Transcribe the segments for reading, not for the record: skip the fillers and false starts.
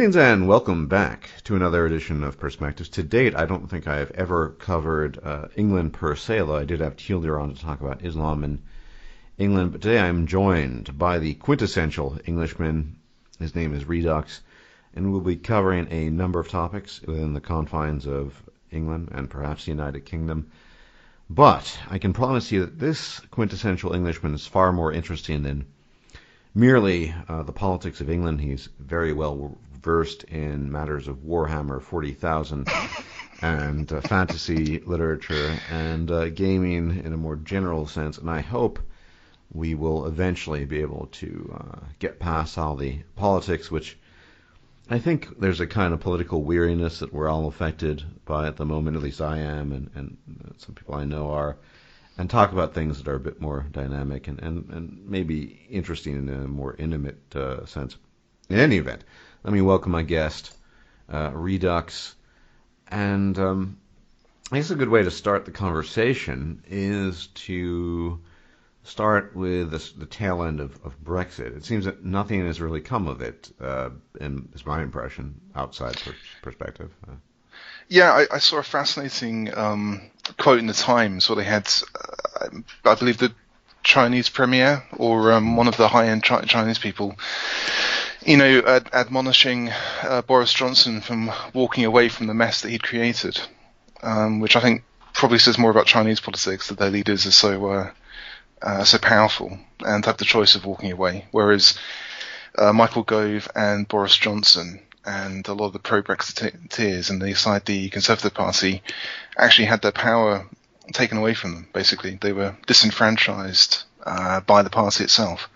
Greetings and welcome back to another edition of Perspectives. To date, I don't think I have ever covered England per se, though I did have Teal'c on to talk about Islam in England. But today I'm joined by the quintessential Englishman. His name is Redux, and we'll be covering a number of topics within the confines of England and perhaps the United Kingdom. But I can promise you that this quintessential Englishman is far more interesting than merely the politics of England. He's very well versed in matters of Warhammer 40,000 and fantasy literature and gaming in a more general sense. And I hope we will eventually be able to get past all the politics, which I think there's a kind of political weariness that we're all affected by at the moment. At least I am, and some people I know are. And talk about things that are a bit more dynamic and maybe interesting in a more intimate sense. In any event, let me welcome my guest, Redux. And I guess a good way to start the conversation is to start with the tail end of Brexit. It seems that nothing has really come of it, is my impression, outside perspective. Yeah, I saw a fascinating quote in the Times where they had, I believe, the Chinese premier or one of the high-end Chinese people, admonishing Boris Johnson from walking away from the mess that he'd created, which I think probably says more about Chinese politics, that their leaders are so powerful and have the choice of walking away, whereas Michael Gove and Boris Johnson and a lot of the pro-Brexiteers and the Conservative Party actually had their power taken away from them, basically. They were disenfranchised by the party itself.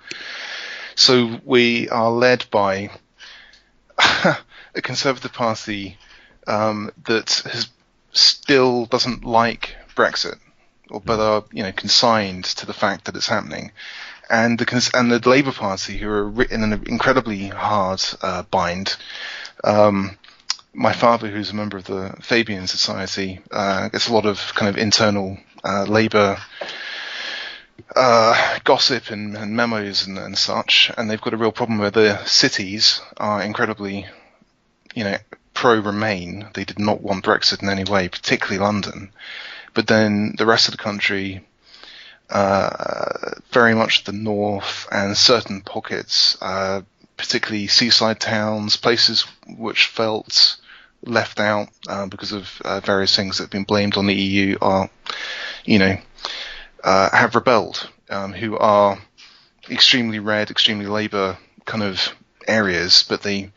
So we are led by a Conservative Party that still doesn't like Brexit, but are consigned to the fact that it's happening. And the Labour Party, who are in an incredibly hard bind. My father, who's a member of the Fabian Society, gets a lot of kind of internal Labour gossip and memos and such, and they've got a real problem where the cities are incredibly, pro-Remain. They did not want Brexit in any way, particularly London. But then the rest of the country, very much the north and certain pockets, particularly seaside towns, places which felt left out because of various things that have been blamed on the EU, have rebelled, who are extremely red, extremely Labour kind of areas, but they,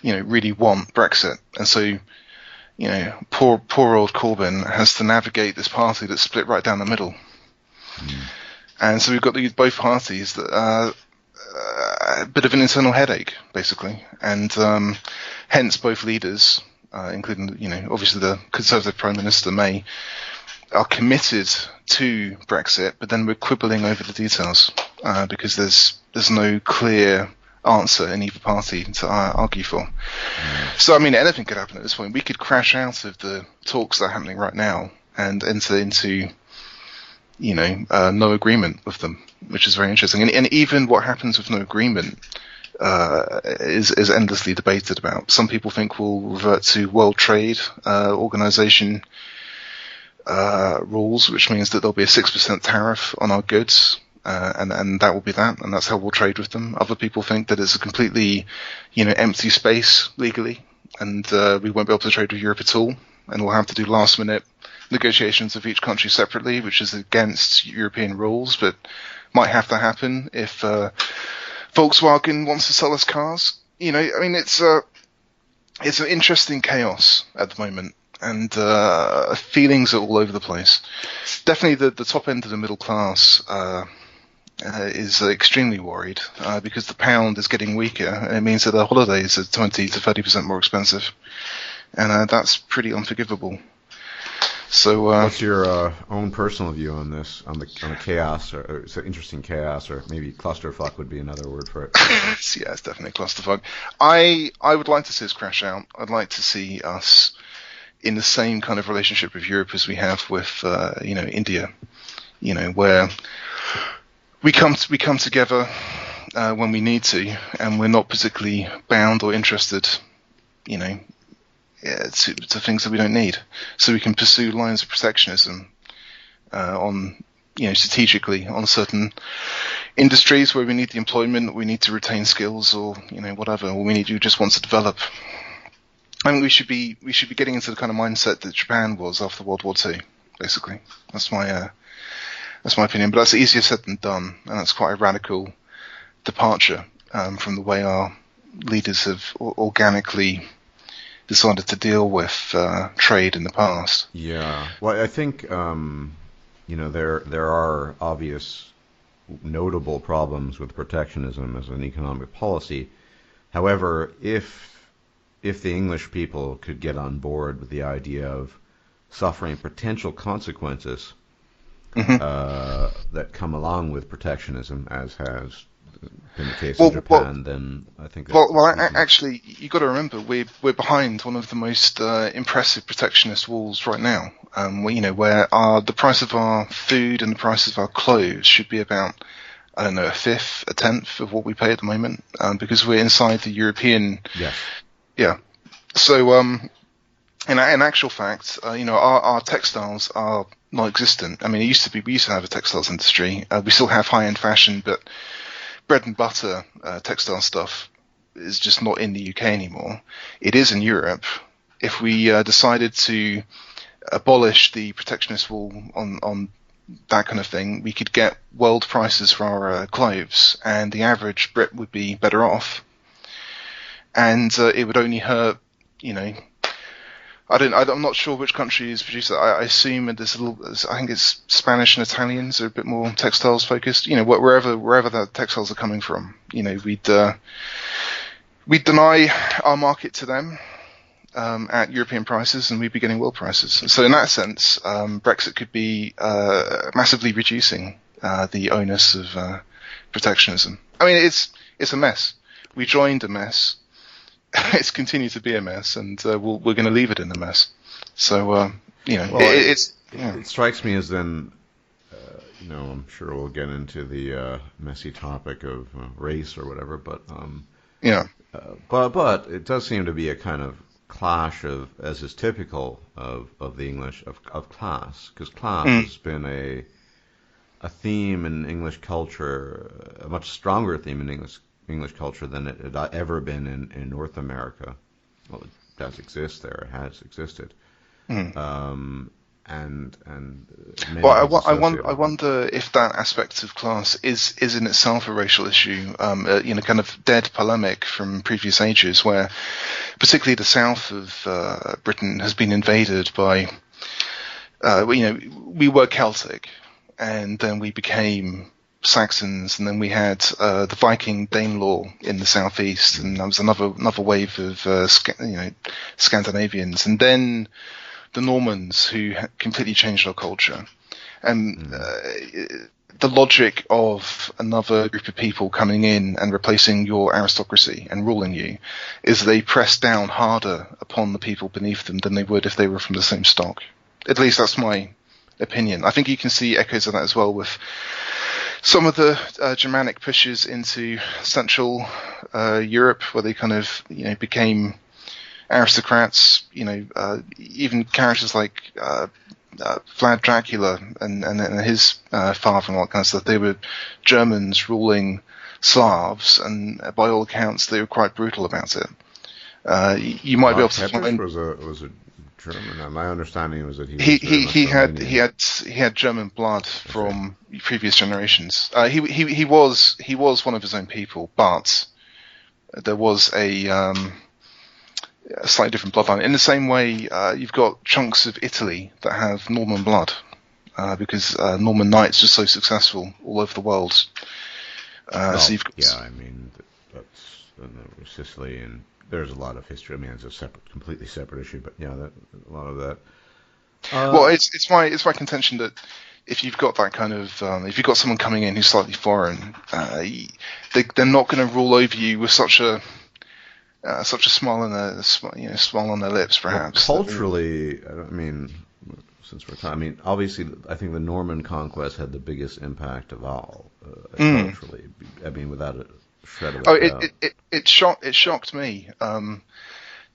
really want Brexit. And so, poor old Corbyn has to navigate this party that's split right down the middle. And so we've got both parties that are a bit of an internal headache, basically. And hence both leaders, including, obviously the Conservative Prime Minister May, are committed to Brexit, but then we're quibbling over the details because there's no clear answer in either party to argue for. So, anything could happen at this point. We could crash out of the talks that are happening right now and enter into no agreement with them, which is very interesting. And even what happens with no agreement is endlessly debated about. Some people think we'll revert to World Trade Organization rules, which means that there'll be a 6% tariff on our goods, and that will be that, and that's how we'll trade with them. Other people think that it's a completely, empty space legally, and we won't be able to trade with Europe at all, and we'll have to do last-minute negotiations of each country separately, which is against European rules, but might have to happen if Volkswagen wants to sell us cars. It's an interesting chaos at the moment, and feelings are all over the place. Definitely the top end of the middle class is extremely worried because the pound is getting weaker, and it means that their holidays are 20 to 30% more expensive, and that's pretty unforgivable. So, what's your own personal view on this, on the chaos, or it's an interesting chaos, or maybe clusterfuck would be another word for it? Yeah, it's definitely clusterfuck. I would like to see us crash out. I'd like to see us in the same kind of relationship with Europe as we have with, India, where we come together when we need to, and we're not particularly bound or interested to things that we don't need, so we can pursue lines of protectionism on strategically on certain industries where we need the employment, we need to retain skills, or whatever, or we just want to develop. I think we should be getting into the kind of mindset that Japan was after World War II. Basically, that's my opinion. But that's easier said than done, and that's quite a radical departure from the way our leaders have organically decided to deal with trade in the past. Yeah. Well, I think there are obvious, notable problems with protectionism as an economic policy. However, if the English people could get on board with the idea of suffering potential consequences that come along with protectionism, as has been the case in Japan, then I think actually, you got to remember we're behind one of the most impressive protectionist walls right now. Where the price of our food and the price of our clothes should be about, I don't know, a fifth, a tenth of what we pay at the moment, because we're inside the European. Yes. Yeah. So, in actual fact, our textiles are non-existent. I mean, we used to have a textiles industry. We still have high-end fashion, but bread and butter textile stuff is just not in the UK anymore. It is in Europe. If we decided to abolish the protectionist wall on that kind of thing, we could get world prices for our clothes, and the average Brit would be better off. And it would only hurt, I'm not sure which country is produced that. I assume I think it's Spanish and Italians are a bit more textiles focused. Wherever the textiles are coming from, we'd deny our market to them at European prices, and we'd be getting world prices. So in that sense, Brexit could be massively reducing the onus of protectionism. I mean, it's a mess. We joined a mess. It's continued to be a mess, and we're going to leave it in a mess. So, it strikes me as then, I'm sure we'll get into the messy topic of race or whatever, but but it does seem to be a kind of clash of, as is typical of the English, of class, because class has been a theme in English culture, a much stronger theme in English culture than it had ever been in North America. Well, it does exist there; it has existed. I wonder if that aspect of class is in itself a racial issue. Kind of dead polemic from previous ages, where particularly the south of Britain has been invaded by. We were Celtic, and then we became Saxons, and then we had the Viking Danelaw in the southeast, and there was another wave of Scandinavians, and then the Normans, who completely changed our culture. And the logic of another group of people coming in and replacing your aristocracy and ruling you is they press down harder upon the people beneath them than they would if they were from the same stock. At least that's my opinion. I think you can see echoes of that as well with some of the Germanic pushes into Central Europe, where they kind of became aristocrats. Even characters like Vlad Dracula and his father and all that kind of stuff. They were Germans ruling Slavs, and by all accounts, they were quite brutal about it. You might be able to find. Was a German. My understanding was that he had German blood from previous generations. He was one of his own people, but there was a slightly different bloodline. In the same way, you've got chunks of Italy that have Norman blood, because Norman knights were so successful all over the world. So you've got, I mean that's Sicily, and there's a lot of history. I mean, it's a completely separate issue, but a lot of that. Well, it's my contention that if you've got that kind of if you've got someone coming in who's slightly foreign, they're not going to rule over you with such a smile on their lips, perhaps. Well, culturally, I mean, since we're talking, obviously, I think the Norman conquest had the biggest impact of all culturally. I mean, without a shred of doubt. It shocked me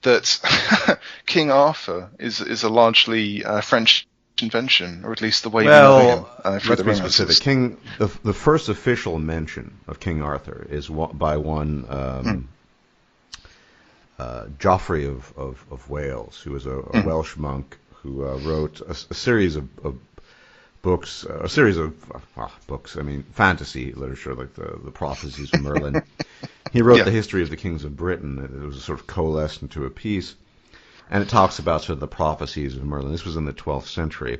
that King Arthur is a largely French invention, or at least the way we know him through let's the be romances. specific. The first official mention of King Arthur is by one Geoffrey of Wales, who was a Welsh monk who wrote a series of books, books. I mean, fantasy literature, like the prophecies of Merlin. He wrote the history of the kings of Britain. It was sort of coalesced into a piece, and it talks about sort of the prophecies of Merlin. This was in the 12th century.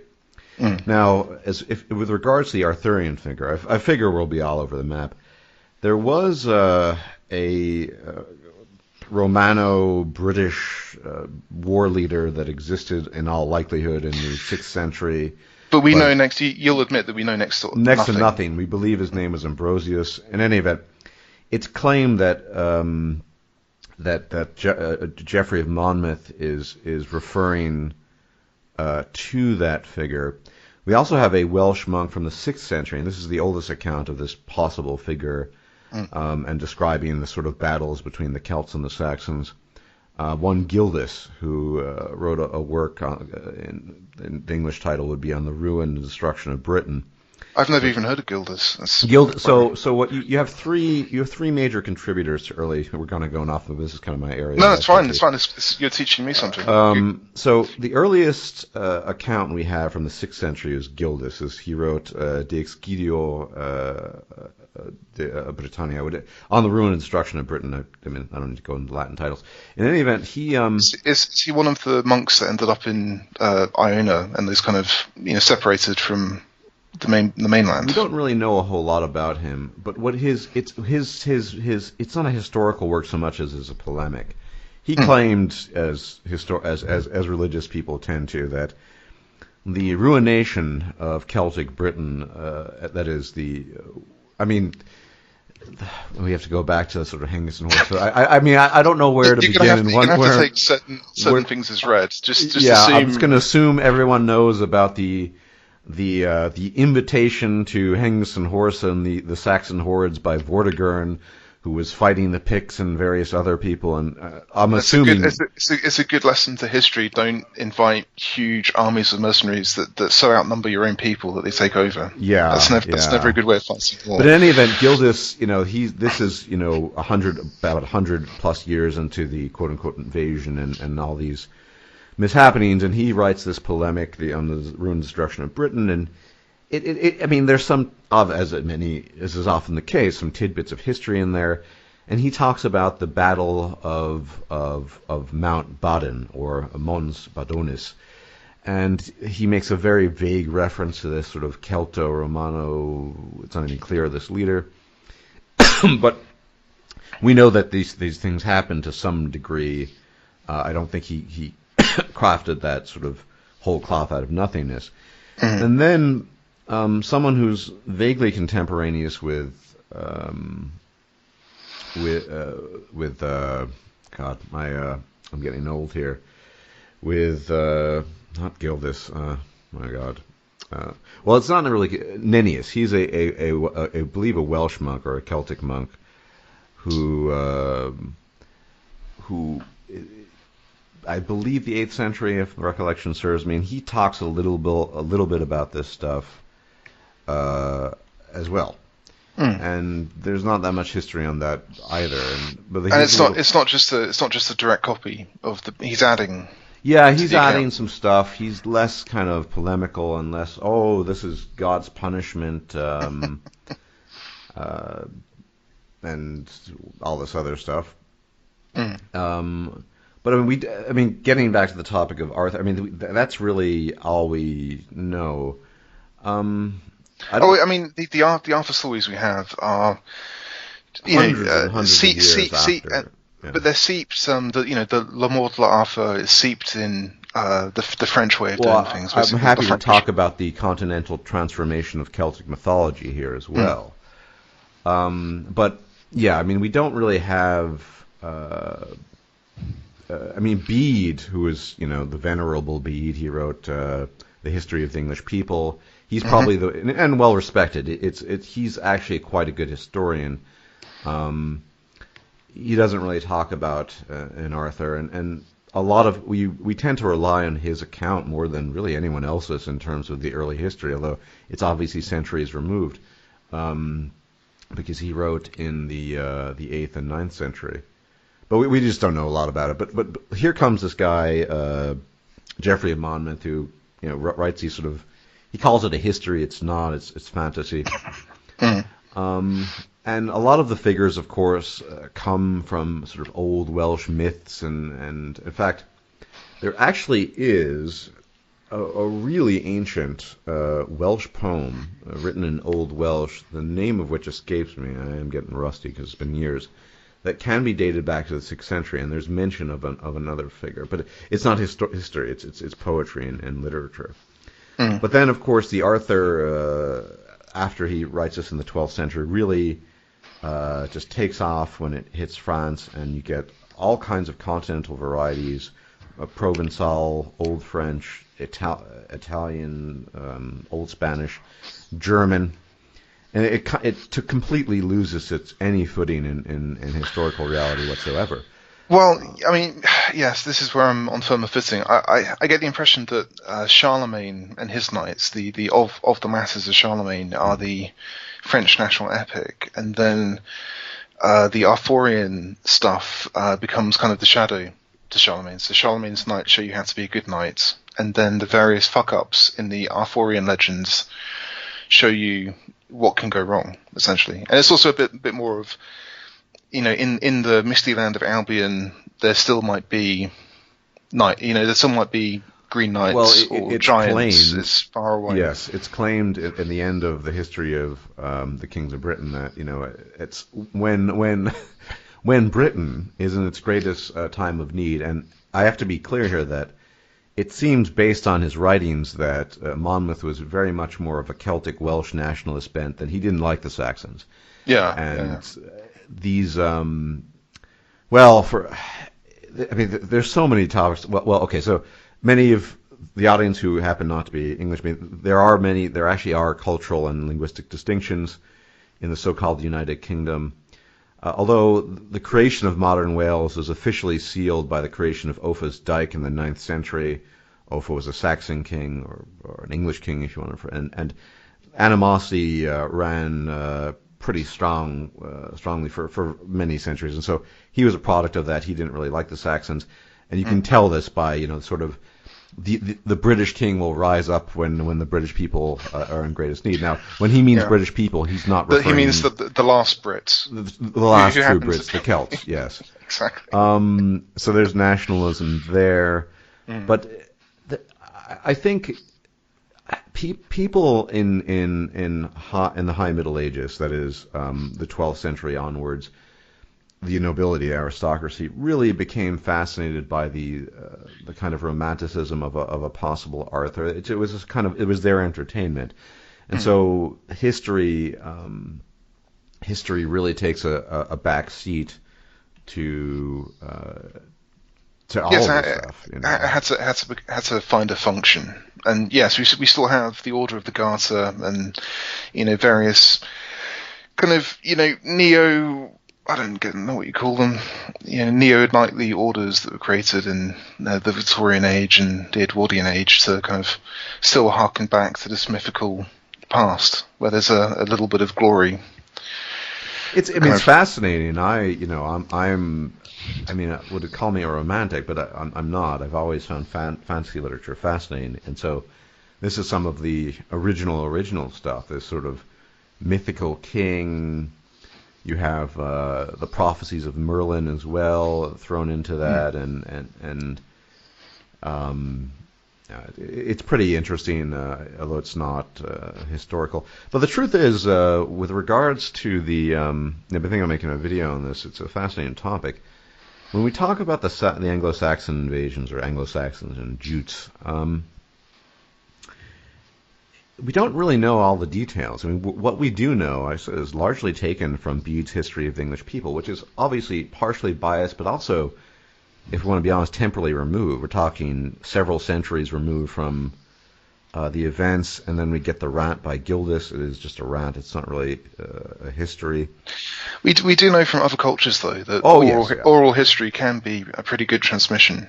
Now, with regards to the Arthurian figure, I figure we'll be all over the map. There was a Romano-British war leader that existed in all likelihood in the 6th century. But we know you'll admit that we know next to nothing. We believe his name was Ambrosius. In any event, it's claimed that Geoffrey of Monmouth is referring to that figure. We also have a Welsh monk from the 6th century, and this is the oldest account of this possible figure, and describing the sort of battles between the Celts and the Saxons. One Gildas, who wrote a work in the English title would be on the ruin and destruction of Britain. I've never even heard of Gildas. So what you have three major contributors to early. We're kind of going off of this is kind of my area. No, it's fine. It's fine. You're teaching me something. So the earliest account we have from the 6th century is Gildas. He wrote De Excidio Britannia on the ruin and destruction of Britain. I mean, I don't need to go into Latin titles. In any event, is he one of the monks that ended up in Iona and is kind of separated from the mainland? We don't really know a whole lot about him, but what it's not a historical work so much as is a polemic. He claimed, as religious people tend to, that the ruination of Celtic Britain, that is we have to go back to sort of Hengist and Horse. I don't know where to begin. You're going to have to take certain things as read. Just assume. I'm just going to assume assume everyone knows about the invitation to Hengist and Horse and the Saxon hordes by Vortigern, who was fighting the Picts and various other people, and I'm assuming it's a good lesson to history. Don't invite huge armies of mercenaries that so outnumber your own people that they take over. Yeah, that's never a good way of fighting war. But in any event, Gildas, this is 100 plus years into the quote unquote invasion and all these mishappenings, and he writes this polemic on the ruin and destruction of Britain, and there's some as is often the case, some tidbits of history in there, and he talks about the Battle of Mount Badon or Mons Badonis, and he makes a very vague reference to this sort of Celto-Romano. It's not even clear this leader, but we know that these things happen to some degree. I don't think he crafted that sort of whole cloth out of nothingness. Mm-hmm. And then someone who's vaguely contemporaneous with I'm getting old here. With not Gildas. My God. Well, it's not really Nennius. He's I believe a Welsh monk or a Celtic monk who I believe the 8th century, if recollection serves me, and he talks a little bit about this stuff as well. And there's not that much history on that either. But it's not just a direct copy of the. He's adding. Yeah, he's adding some stuff. He's less kind of polemical and less, this is God's punishment, and all this other stuff. But getting back to the topic of Arthur, that's really all we know. The Arthur stories we have are hundreds but they're seeped. The La Mort de l'Arthur is seeped in the French way of doing things. I'm happy to talk about the continental transformation of Celtic mythology here as well. But yeah, we don't really have. Bede, who is the venerable Bede, he wrote the history of the English people. He's probably and well respected. He's actually quite a good historian. he doesn't really talk about in Arthur, and a lot of we tend to rely on his account more than really anyone else's in terms of the early history, although it's obviously centuries removed, because he wrote in the 8th and 9th century. But we just don't know a lot about it. But here comes this guy, Geoffrey of Monmouth, who writes these sort of, he calls it a history. It's not. It's fantasy. And a lot of the figures, of course, come from sort of old Welsh myths, and in fact, there actually is a really ancient Welsh poem written in Old Welsh, the name of which escapes me. I am getting rusty because it's been years. That can be dated back to the 6th century, and there's mention of another figure, but it's not history. It's poetry and literature. But then, of course, the Arthur, after he writes this in the 12th century, really just takes off when it hits France, and you get all kinds of continental varieties, Provençal, Old French, Italian, Old Spanish, German, and it completely loses any footing in historical reality whatsoever. Well, I mean, yes, this is where I'm on firmer footing. I get the impression that Charlemagne and his knights, the of the masses of Charlemagne, are the French national epic, and then the Arthurian stuff becomes kind of the shadow to Charlemagne. So Charlemagne's knights show you how to be a good knight, and then the various fuck-ups in the Arthurian legends show you what can go wrong, essentially. And it's also a bit more of, in the misty land of Albion, there still might be there still might be green knights or it's giants. Claimed, it's far away. Yes, it's claimed in the end of the history of the kings of Britain that it's when Britain is in its greatest time of need. And I have to be clear here that it seems, based on his writings, that Monmouth was very much more of a Celtic Welsh nationalist bent, that he didn't like the Saxons. Yeah, and these there's so many topics. Well, okay, so many of the audience who happen not to be English, there actually are cultural and linguistic distinctions in the so-called United Kingdom. Although the creation of modern Wales is officially sealed by the creation of Offa's Dyke in the 9th century. Offa was a Saxon king, or an English king, if you want to, and animosity ran pretty strongly for many centuries, and so he was a product of that. He didn't really like the Saxons, and you can tell this by sort of the British king will rise up when the British people are in greatest need. Now, when he means British people, he's not referring. He means the last Brits, the last true Brits, the Celts. Yes, exactly. So there's nationalism there, but I think people in the High Middle Ages, that is the 12th century onwards, the nobility, aristocracy, really became fascinated by the kind of romanticism of a possible Arthur. It was their entertainment, and so history really takes a back seat to all this stuff. It had to find a function, and yes, we still have the Order of the Garter and various kind of neo. I don't know what you call them, neo-knightly orders that were created in the Victorian age and the Edwardian age to kind of still harken back to this mythical past where there's a little bit of glory. It's fascinating. Would it call me a romantic? But I'm not. I've always found fantasy literature fascinating, and so this is some of the original stuff. This sort of mythical king. You have the prophecies of Merlin as well thrown into that, and it's pretty interesting, although it's not historical. But the truth is, with regards to the, I've been thinking of making a video on this. It's a fascinating topic. When we talk about the Anglo-Saxon invasions or Anglo-Saxons and Jutes, we don't really know all the details. I mean, what we do know is largely taken from Bede's History of the English People, which is obviously partially biased, but also, if we want to be honest, temporally removed. We're talking several centuries removed from the events, and then we get the rant by Gildas. It is just a rant. It's not really a history. We do know from other cultures, though, that Yes, yeah. oral history can be a pretty good transmission.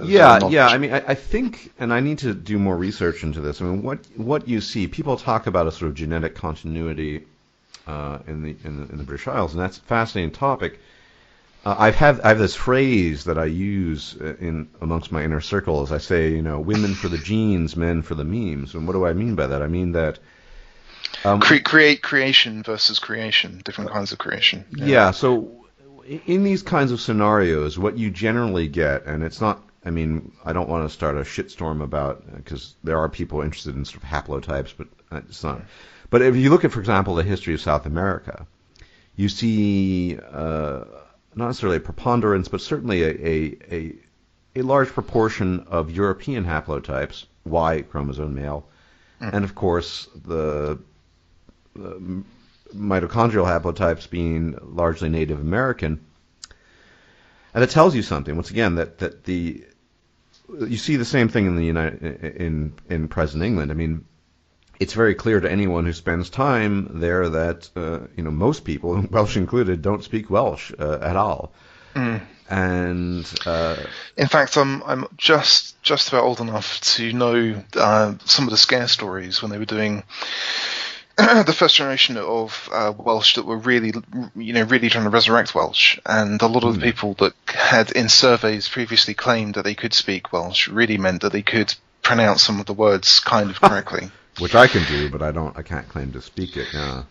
Yeah. I mean, I think, and I need to do more research into this. I mean, what you see, people talk about a sort of genetic continuity in the British Isles, and that's a fascinating topic. I have this phrase that I use in amongst my inner circle, as I say, women for the genes, men for the memes. And what do I mean by that? I mean that creation versus creation, different kinds of creation. Yeah. So in these kinds of scenarios, what you generally get, and it's not. I mean, I don't want to start a shitstorm about because there are people interested in sort of haplotypes, but it's not. But if you look at, for example, the history of South America, you see. Not necessarily a preponderance, but certainly a large proportion of European haplotypes, Y chromosome male, and of course the mitochondrial haplotypes being largely Native American. And it tells you something. Once again, that you see the same thing in present England. I mean, it's very clear to anyone who spends time there that most people, Welsh included, don't speak Welsh at all. And in fact, I'm just about old enough to know some of the scare stories when they were doing the first generation of Welsh that were really trying to resurrect Welsh, and a lot of the people that had in surveys previously claimed that they could speak Welsh really meant that they could pronounce some of the words kind of correctly. Which I can do, but I can't claim to speak it. Yeah.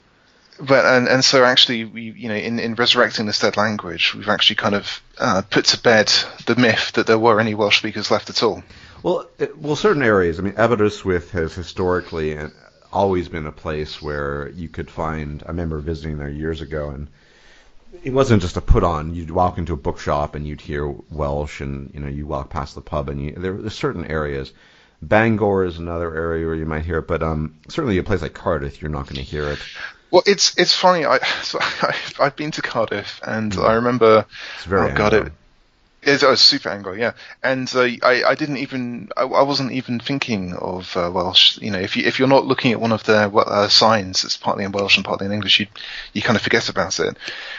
But and so actually, we in resurrecting this dead language, we've actually kind of put to bed the myth that there were any Welsh speakers left at all. Well, certain areas. I mean, Aberystwyth has historically always been a place where you could find. I remember visiting there years ago, and it wasn't just a put on. You'd walk into a bookshop and you'd hear Welsh, and you walk past the pub, and there's certain areas. Bangor is another area where you might hear it, but certainly a place like Cardiff, you're not going to hear it. Well, it's funny. I've been to Cardiff, and I remember. It's very Anglo. It was super Anglo, yeah. And I didn't even. I wasn't even thinking of Welsh. If you're not looking at one of their signs that's partly in Welsh and partly in English, you kind of forget about it.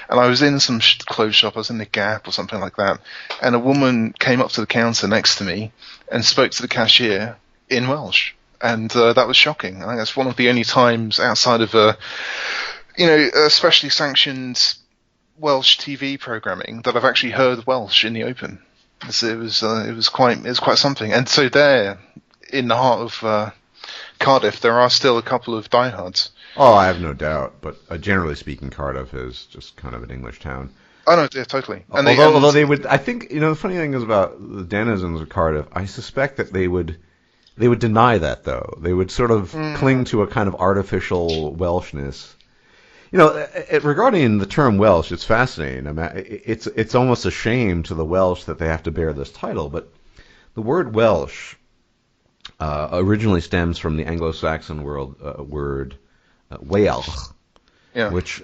And I was in some clothes shop. I was in the Gap or something like that, and a woman came up to the counter next to me and spoke to the cashier in Welsh, and that was shocking. I think that's one of the only times outside of a specially sanctioned Welsh TV programming that I've actually heard Welsh in the open. It was quite something. And so there, in the heart of Cardiff, there are still a couple of diehards. Oh, I have no doubt. But generally speaking, Cardiff is just kind of an English town. Oh no, yeah, totally. And although they would, I think the funny thing is about the denizens of Cardiff. I suspect that they would deny that though. They would sort of cling to a kind of artificial Welshness. Regarding the term Welsh, it's fascinating. I mean, it's almost a shame to the Welsh that they have to bear this title, but the word Welsh originally stems from the Anglo-Saxon word Wales, which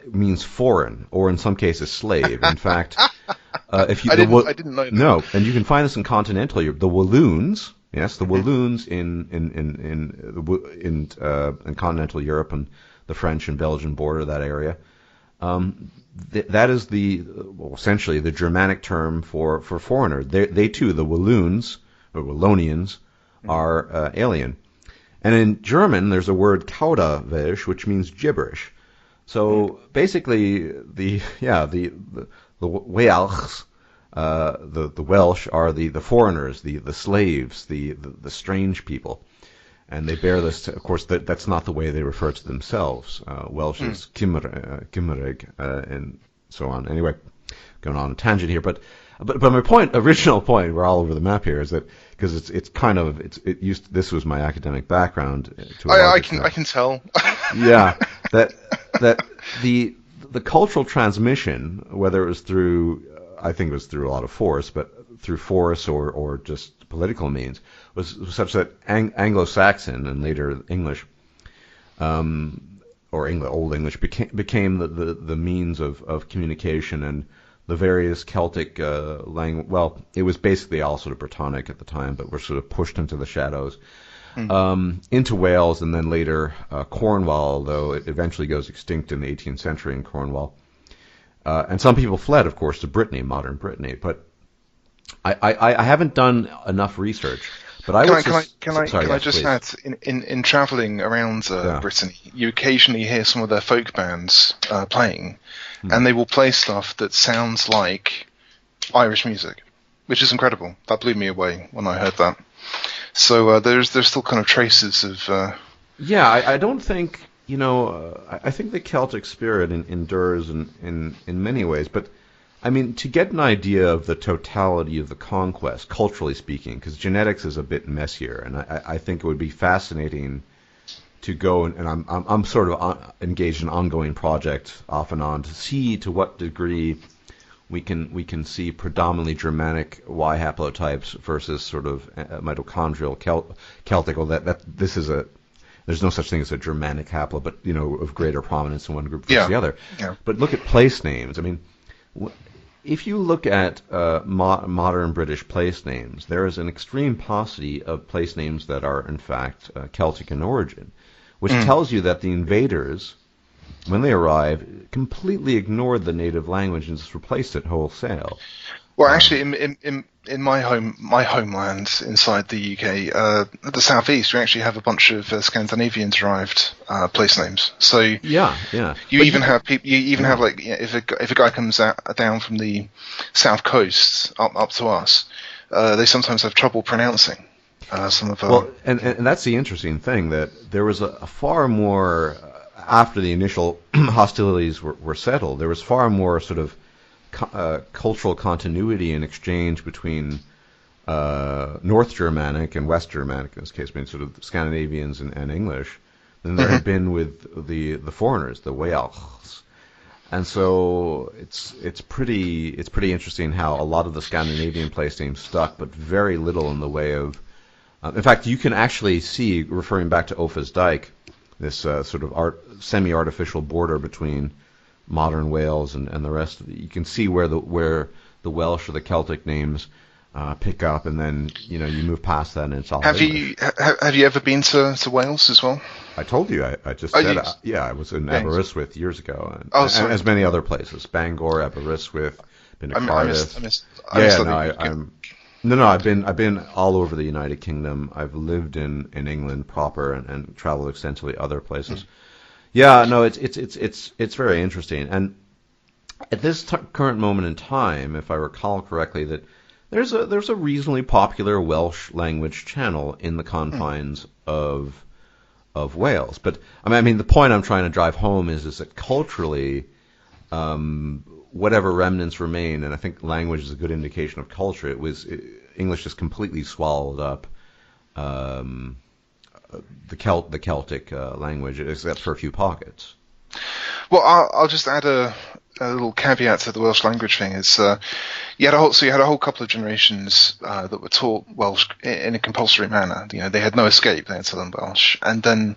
means foreign, or in some cases slave. In fact, if you I didn't know that. No, and you can find this in continental Europe. The Walloons, yes, the Walloons in continental Europe and the French and Belgian border, that area. That is essentially the Germanic term for foreigner. They too, the Walloons or Wallonians, are alien. And in German, there's a word Kauderwelsch, which means gibberish. So basically, the Welsh, the Welsh are the foreigners, the slaves, the strange people. And they bear this, of course, that's not the way they refer to themselves. Welsh is Cymraeg, and so on. Anyway, going on a tangent here, but my original point, we're all over the map here, is that because this was my academic background. I can tell. Yeah, that the cultural transmission, whether it was through, I think it was through a lot of force, but through force or just political means, was such that Anglo-Saxon and later English, Old English became the means of communication, and the various Celtic language. Well, it was basically all sort of Brittonic at the time, but were sort of pushed into the shadows. into Wales, and then later Cornwall, although it eventually goes extinct in the 18th century in Cornwall. And some people fled, of course, to Brittany, modern Brittany. But I haven't done enough research. But I would can I just add, in travelling around Brittany, you occasionally hear some of their folk bands playing, and they will play stuff that sounds like Irish music, which is incredible. That blew me away when I heard that. So there's still kind of traces of. Yeah, I don't think I think the Celtic spirit endures in many ways, but I mean, to get an idea of the totality of the conquest, culturally speaking, because genetics is a bit messier, and I think it would be fascinating to go and I'm sort of engaged in an ongoing project off and on to see to what degree we can see predominantly Germanic Y haplotypes versus sort of mitochondrial Celtic. Well, that this is there's no such thing as a Germanic haplo, but of greater prominence in one group versus the other. Yeah. But look at place names. I mean, if you look at modern British place names, there is an extreme paucity of place names that are, in fact, Celtic in origin, which tells you that the invaders, when they arrived, completely ignored the native language and just replaced it wholesale. Well, actually, in my homeland inside the UK, the southeast, we actually have a bunch of Scandinavian-derived place names. So yeah. You even have people. You even have like if a guy comes down from the south coast up to us, they sometimes have trouble pronouncing some of. Well, and that's the interesting thing, that there was a far more after the initial hostilities were settled. There was far more sort of cultural continuity and exchange between North Germanic and West Germanic, in this case, being sort of Scandinavians and English, than there had been with the foreigners, the Wales. And so it's pretty interesting how a lot of the Scandinavian place names stuck, but very little in the way of. In fact, you can actually see, referring back to Offa's Dyke, this sort of semi-artificial border between modern Wales and the rest of it. You can see where the Welsh or the Celtic names pick up, and then you move past that and it's all. Have you ever been to Wales as well? I told you. I just said I was in Aberystwyth years ago, and as many other places, Bangor, Aberystwyth, been to Cardiff. I've been all over the United Kingdom. I've lived in England proper and traveled extensively other places. Yeah, no, it's very interesting. And at this current moment in time, if I recall correctly, that there's a reasonably popular Welsh language channel in the confines of Wales. But I mean, the point I'm trying to drive home is that culturally, whatever remnants remain, and I think language is a good indication of culture. English just completely swallowed up the Celtic language, except for a few pockets. Well, I'll just add a little caveat to the Welsh language thing. Is you had a whole couple of generations that were taught Welsh in a compulsory manner. They had no escape; they had to learn Welsh. And then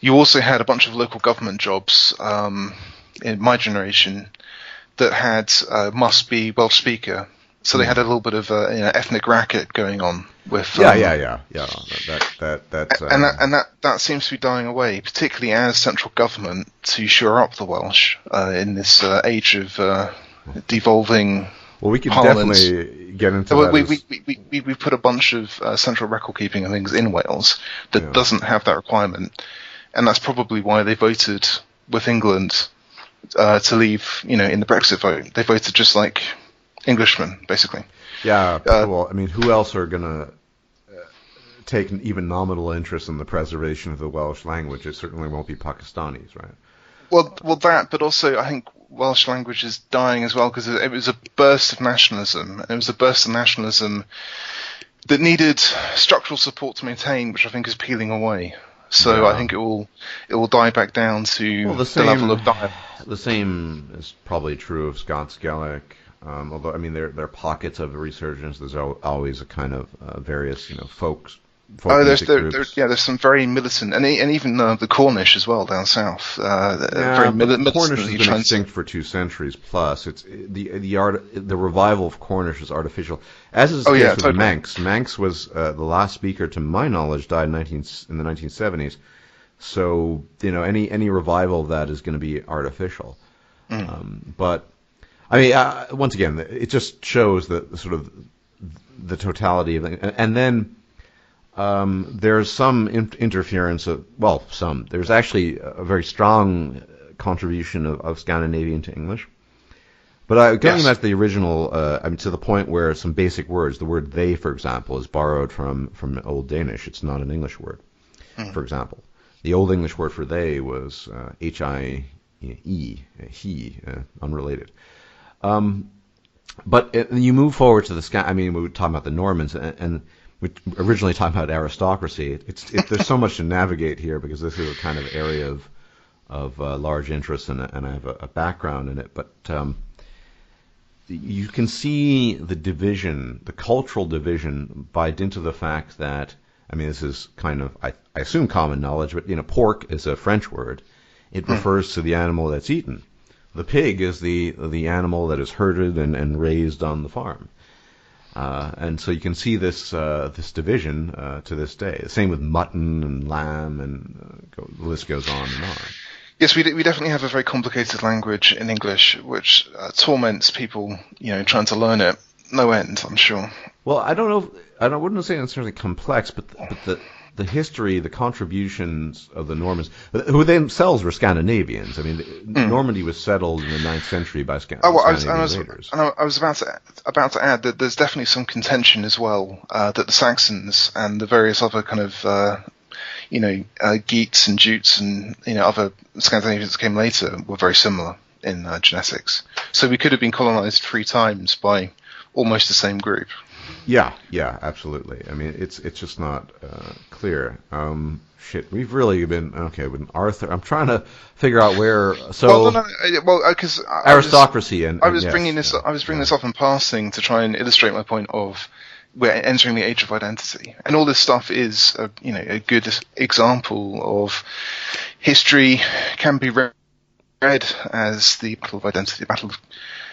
you also had a bunch of local government jobs in my generation that had must be Welsh speaker. So they had a little bit of ethnic racket going on with yeah. That seems to be dying away, particularly as central government to shore up the Welsh in this age of devolving. Well, we can parliaments. definitely get into that. We put a bunch of central record keeping and things in Wales that doesn't have that requirement, and that's probably why they voted with England to leave. In the Brexit vote, they voted just like Englishmen, basically. Yeah, well, I mean, who else are going to take an even nominal interest in the preservation of the Welsh language? It certainly won't be Pakistanis, right? Well, that, but also I think Welsh language is dying as well because it was a burst of nationalism, and it was a burst of nationalism that needed structural support to maintain, which I think is peeling away. So I think it will die back down to the level of dialogue. The same is probably true of Scots Gaelic. Although, I mean, there are pockets of resurgence. There's always a kind of various, folk Oh, folk music groups. there's some very militant, and even the Cornish as well down south. Yeah, Very but the Cornish has militantly been trying to. extinct for 2 centuries plus. It's the revival of Cornish is artificial, as is the Oh case yeah, with totally. Manx. Manx was the last speaker, to my knowledge, died in the 1970s. So any revival of that is going to be artificial. Mm. But I mean, once again, it just shows the sort of the totality of it. And then there's some interference of, well, there's actually a very strong contribution of Scandinavian to English. But going back to the original, I mean, to the point where some basic words, the word they, for example, is borrowed from Old Danish. It's not an English word, for example. The Old English word for they was H-I-E, he, unrelated. But you move forward to I mean, we were talking about the Normans, and we originally talking about aristocracy. There's so much to navigate here because this is a kind of area of large interest, and I have a background in it. But you can see the division, the cultural division, by dint of the fact that, I mean, this is kind of, I assume, common knowledge, but pork is a French word. It refers to the animal that's eaten. The pig is the animal that is herded and raised on the farm. And so you can see this division to this day. The same with mutton and lamb, and the list goes on and on. Yes, we definitely have a very complicated language in English, which torments people, trying to learn it. No end, I'm sure. Well, I wouldn't say necessarily complex, but the history, the contributions of the Normans, who themselves were Scandinavians. I mean, Normandy was settled in the 9th century by Scandinavian raiders. I was about to add that there's definitely some contention as well that the Saxons and the various other kind of Geats and Jutes and other Scandinavians that came later were very similar in genetics. So we could have been colonized 3 times by almost the same group. Yeah, absolutely. I mean, it's just not clear. We've really been with Arthur. I'm trying to figure out where. So, because aristocracy I was bringing this up in passing to try and illustrate my point of we're entering the age of identity, and all this stuff is a good example of history can be read as the battle of identity, the battle of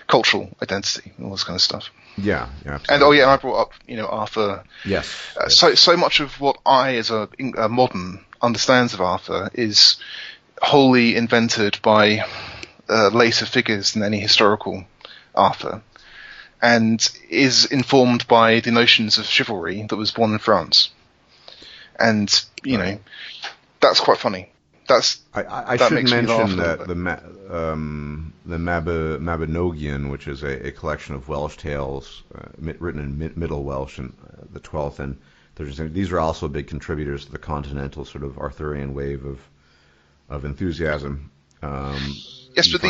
cultural identity, all this kind of stuff. Yeah, absolutely. And I brought up Arthur. Yes. So much of what I, as a modern, understands of Arthur is wholly invented by later figures than any historical Arthur, and is informed by the notions of chivalry that was born in France. And that's quite funny. I should mention that the Mabinogion, which is a collection of Welsh tales written in Middle Welsh in the 12th and 13th century, these are also big contributors to the continental sort of Arthurian wave of enthusiasm. Yes, but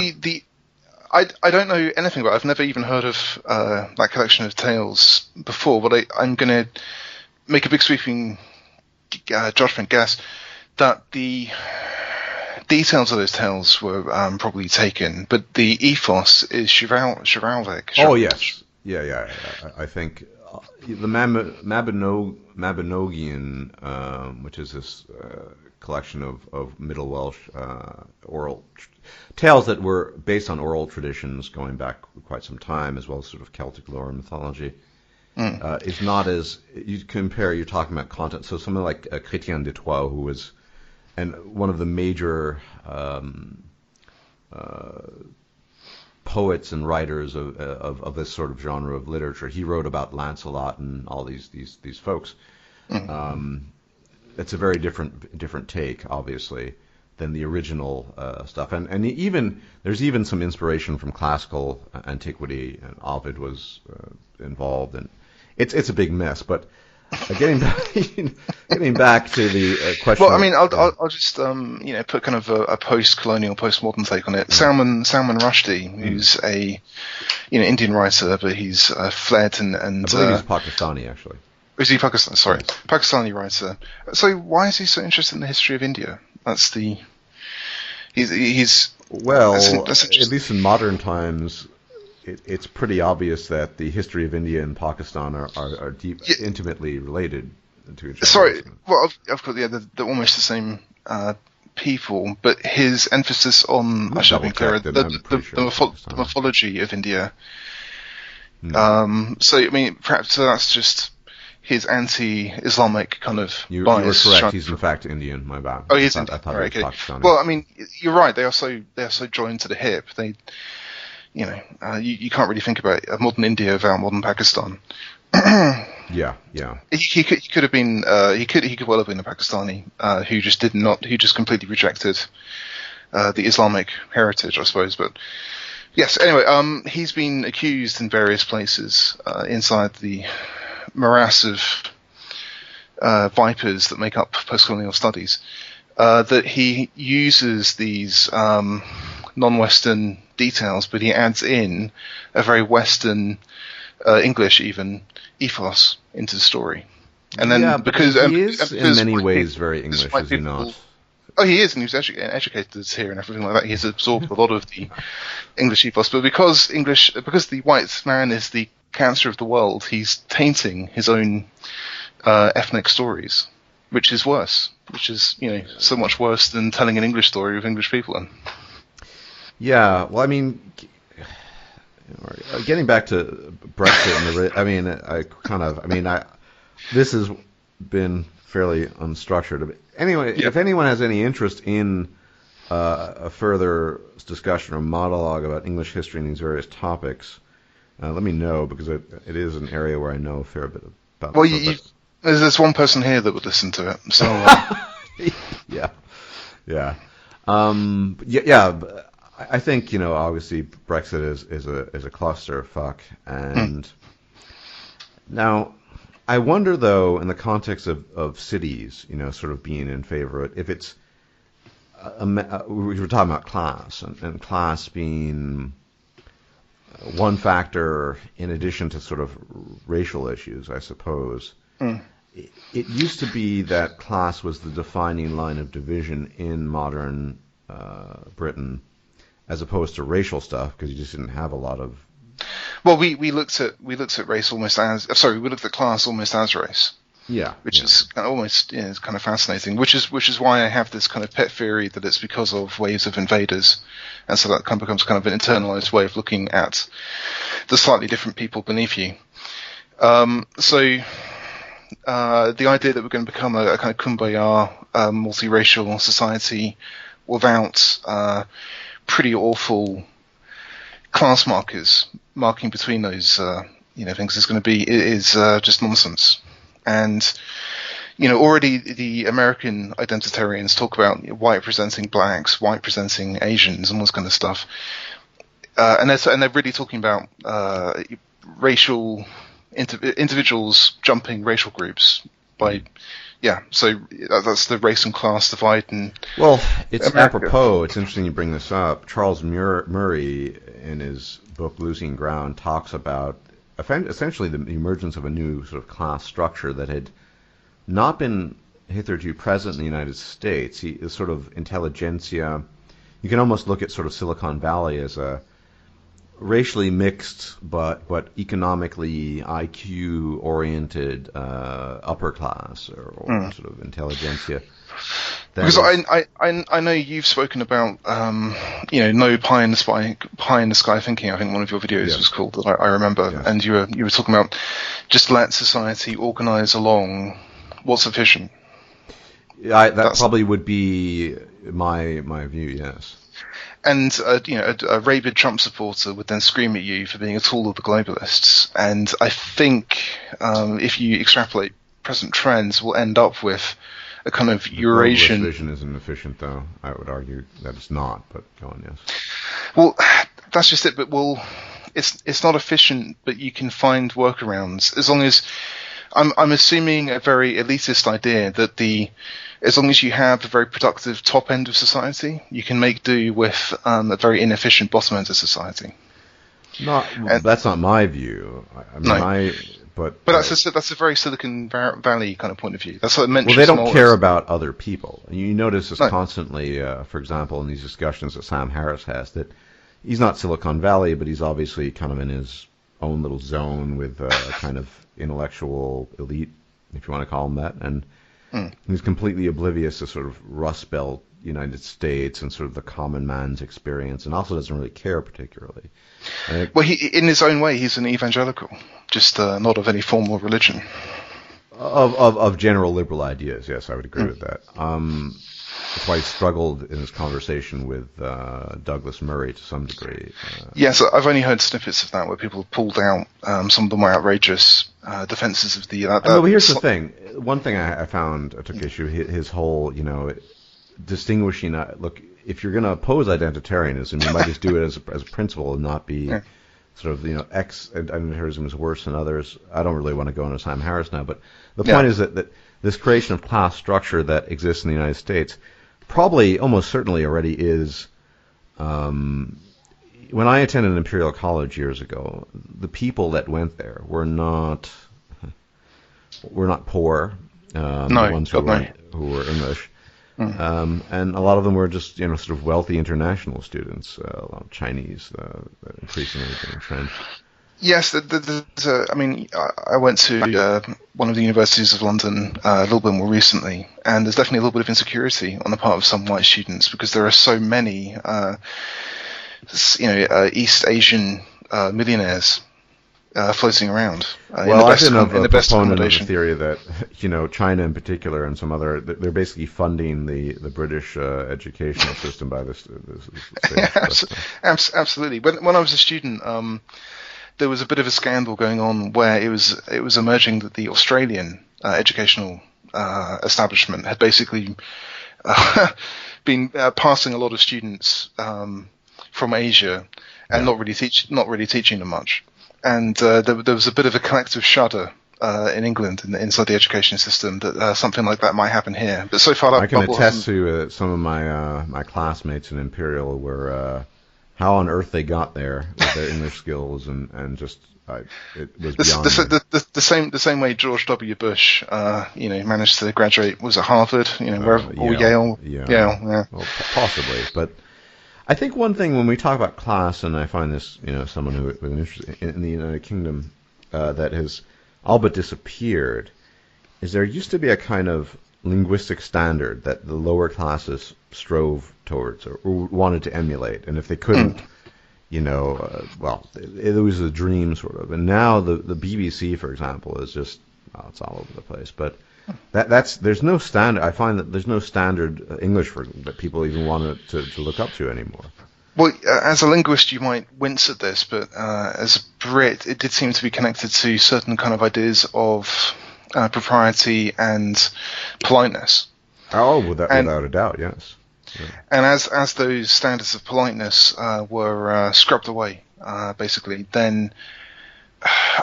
I don't know anything about it. I've never even heard of that collection of tales before, but I'm going to make a big sweeping judgment guess that the details of those tales were probably taken, but the ethos is chivalric. Oh yes, yeah. I think the Mabinogion, which is this collection of Middle Welsh oral tales that were based on oral traditions going back quite some time, as well as sort of Celtic lore and mythology. Is not as you compare. You're talking about content. So someone like Chrétien de Troyes, who was one of the major poets and writers of this sort of genre of literature. He wrote about Lancelot and all these folks. It's a very different take, obviously, than the original stuff. And there's even some inspiration from classical antiquity, and Ovid was involved, and it's a big mess. But getting back to the question. Well, I mean, I'll just put kind of a post-colonial, post-modern take on it. Salman Rushdie, who's a Indian writer, but he's fled and I believe he's Pakistani, actually. Is he Pakistan? Sorry, Pakistani writer. So why is he so interested in the history of India? He's well, at least in modern times, it's pretty obvious that the history of India and Pakistan are intimately related. to each other. Sorry, well, of course, yeah, they're almost the same people, but his emphasis on, I should be clear, the mythology of India. So, I mean, perhaps that's just his anti-Islamic kind of bias. You were correct. He's in fact Indian. My bad. Oh, he is Indian. Right, okay. Well, I mean, you're right. They are so joined to the hip. They, you can't really think about a modern India without modern Pakistan. Yeah. He could have been. He could well have been a Pakistani who just completely rejected the Islamic heritage, I suppose. But yes, anyway, he's been accused in various places inside the morass of vipers that make up postcolonial studies, that he uses these non-Western details, but he adds in a very Western English even ethos into the story. And then because he is in many ways very English, is he not? Oh, he is, and he was educated here and everything like that. He's absorbed a lot of the English ethos, but because the white man is the cancer of the world, he's tainting his own ethnic stories, which is worse. Which is, so much worse than telling an English story with English people in. Yeah, well, I mean, getting back to Brexit, this has been fairly unstructured. But anyway, If anyone has any interest in a further discussion or monologue about English history and these various topics, let me know, because it is an area where I know a fair bit about. Well, there's one person here that would listen to it, so. Yeah. I think obviously Brexit is a clusterfuck, and now I wonder though, in the context of cities, sort of being in favor of it, if it's we were talking about class and class being one factor in addition to sort of racial issues, I suppose. It used to be that class was the defining line of division in modern Britain, as opposed to racial stuff, because you just didn't have a lot of. Well, we looked at race almost as we looked at class almost as race. Yeah, which is almost it's kind of fascinating. Which is why I have this kind of pet theory that it's because of waves of invaders, and so that becomes kind of an internalized way of looking at the slightly different people beneath you. The idea that we're going to become a kind of kumbaya, multiracial society without pretty awful class markers marking between those things is just nonsense. And already the American identitarians talk about white presenting blacks, white presenting Asians, and all this kind of stuff. And they're really talking about racial individuals jumping racial groups by. Yeah, so that's the race and class divide. And well, it's America. Apropos. It's interesting you bring this up. Charles Murray, in his book Losing Ground, talks about essentially the emergence of a new sort of class structure that had not been hitherto present in the United States. He is sort of intelligentsia. You can almost look at sort of Silicon Valley as a racially mixed but economically IQ-oriented upper class or sort of intelligentsia. Because I know you've spoken about no pie in the sky thinking. I think one of your videos was called that I remember, and you were talking about just let society organize along what's efficient. That probably would be my view. Yes. And a rabid Trump supporter would then scream at you for being a tool of the globalists. And I think if you extrapolate present trends, we'll end up with a kind of Eurasian. Globalist vision isn't efficient, though. I would argue that it's not. But go on, yes. Well, that's just it. But it's not efficient. But you can find workarounds as long as I'm assuming a very elitist idea that as long as you have a very productive top end of society, you can make do with a very inefficient bottom end of society. That's not my view. But that's a very Silicon Valley kind of point of view. That's what it mentions. Well, they don't care about other people. And you notice this constantly, for example, in these discussions that Sam Harris has, that he's not Silicon Valley, but he's obviously kind of in his own little zone with a kind of intellectual elite if you want to call him that, and Mm. he's completely oblivious to sort of Rust Belt United States and sort of the common man's experience, and also doesn't really care particularly. Well, in his own way, he's an evangelical, just not of any formal religion. Of general liberal ideas, yes, I would agree Mm. with that. That's why he struggled in his conversation with Douglas Murray to some degree. Yes, I've only heard snippets of that where people pulled out some of the more outrageous defenses of the. But here's the thing. One thing I found I took issue his whole, distinguishing. Look, if you're going to oppose identitarianism, you might just do it as a principle and not be sort of, identitarianism is worse than others. I don't really want to go into Sam Harris now, but the point is that this creation of class structure that exists in the United States probably, almost certainly already is. When I attended Imperial College years ago, the people that went there were not poor. The ones who were English. And a lot of them were just, sort of wealthy international students, a lot of Chinese, increasingly being trend. Yes, I went to one of the universities of London a little bit more recently, and there's definitely a little bit of insecurity on the part of some white students because there are so many, East Asian millionaires floating around. Well, I've been a proponent of the theory that, China in particular and some other, they're basically funding the British educational system by this Absolutely. When I was a student, there was a bit of a scandal going on where it was emerging that the Australian educational establishment had basically been passing a lot of students from Asia and not really teaching them much. And there was a bit of a collective shudder in England inside the education system that something like that might happen here. But so far, I can attest to some of my classmates in Imperial were how on earth they got there with their English skills and just it was beyond the same way George W. Bush managed to graduate was at Harvard or Yale. Well, possibly, but I think one thing when we talk about class, and I find this someone who with an interest in the United Kingdom that has all but disappeared, is there used to be a kind of linguistic standard that the lower classes strove towards or wanted to emulate, and if they couldn't, it was a dream sort of. And now the BBC, for example, is just it's all over the place. But there's no standard. I find that there's no standard English that people even want to look up to anymore. Well, as a linguist, you might wince at this, but as a Brit, it did seem to be connected to certain kind of ideas of propriety and politeness. Oh, without a doubt, yes. Yeah. And as those standards of politeness were scrubbed away, basically, then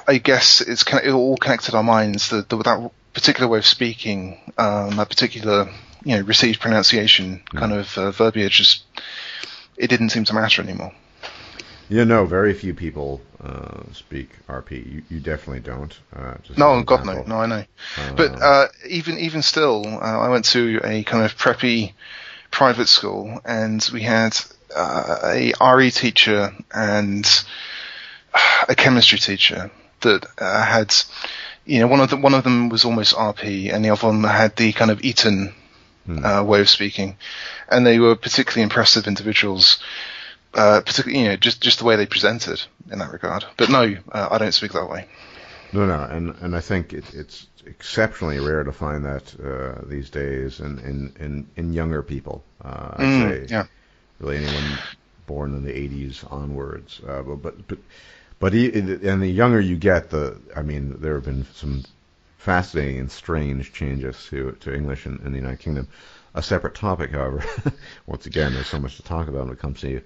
I guess it all connected our minds that that particular way of speaking, that particular received pronunciation kind of verbiage, it didn't seem to matter anymore. Very few people speak RP. You definitely don't. No, God no. No, I know. But even still, I went to a kind of preppy private school, and we had a RE teacher and a chemistry teacher that had, one of them was almost RP, and the other one had the kind of Eton way of speaking, and they were particularly impressive individuals. Particularly, just the way they presented in that regard. But no, I don't speak that way. No, and I think it's exceptionally rare to find that these days in younger people. I'd say really anyone born in the 80s onwards. But and the younger you get, there have been some fascinating and strange changes to English in the United Kingdom. A separate topic, however. Once again, there's so much to talk about when it comes to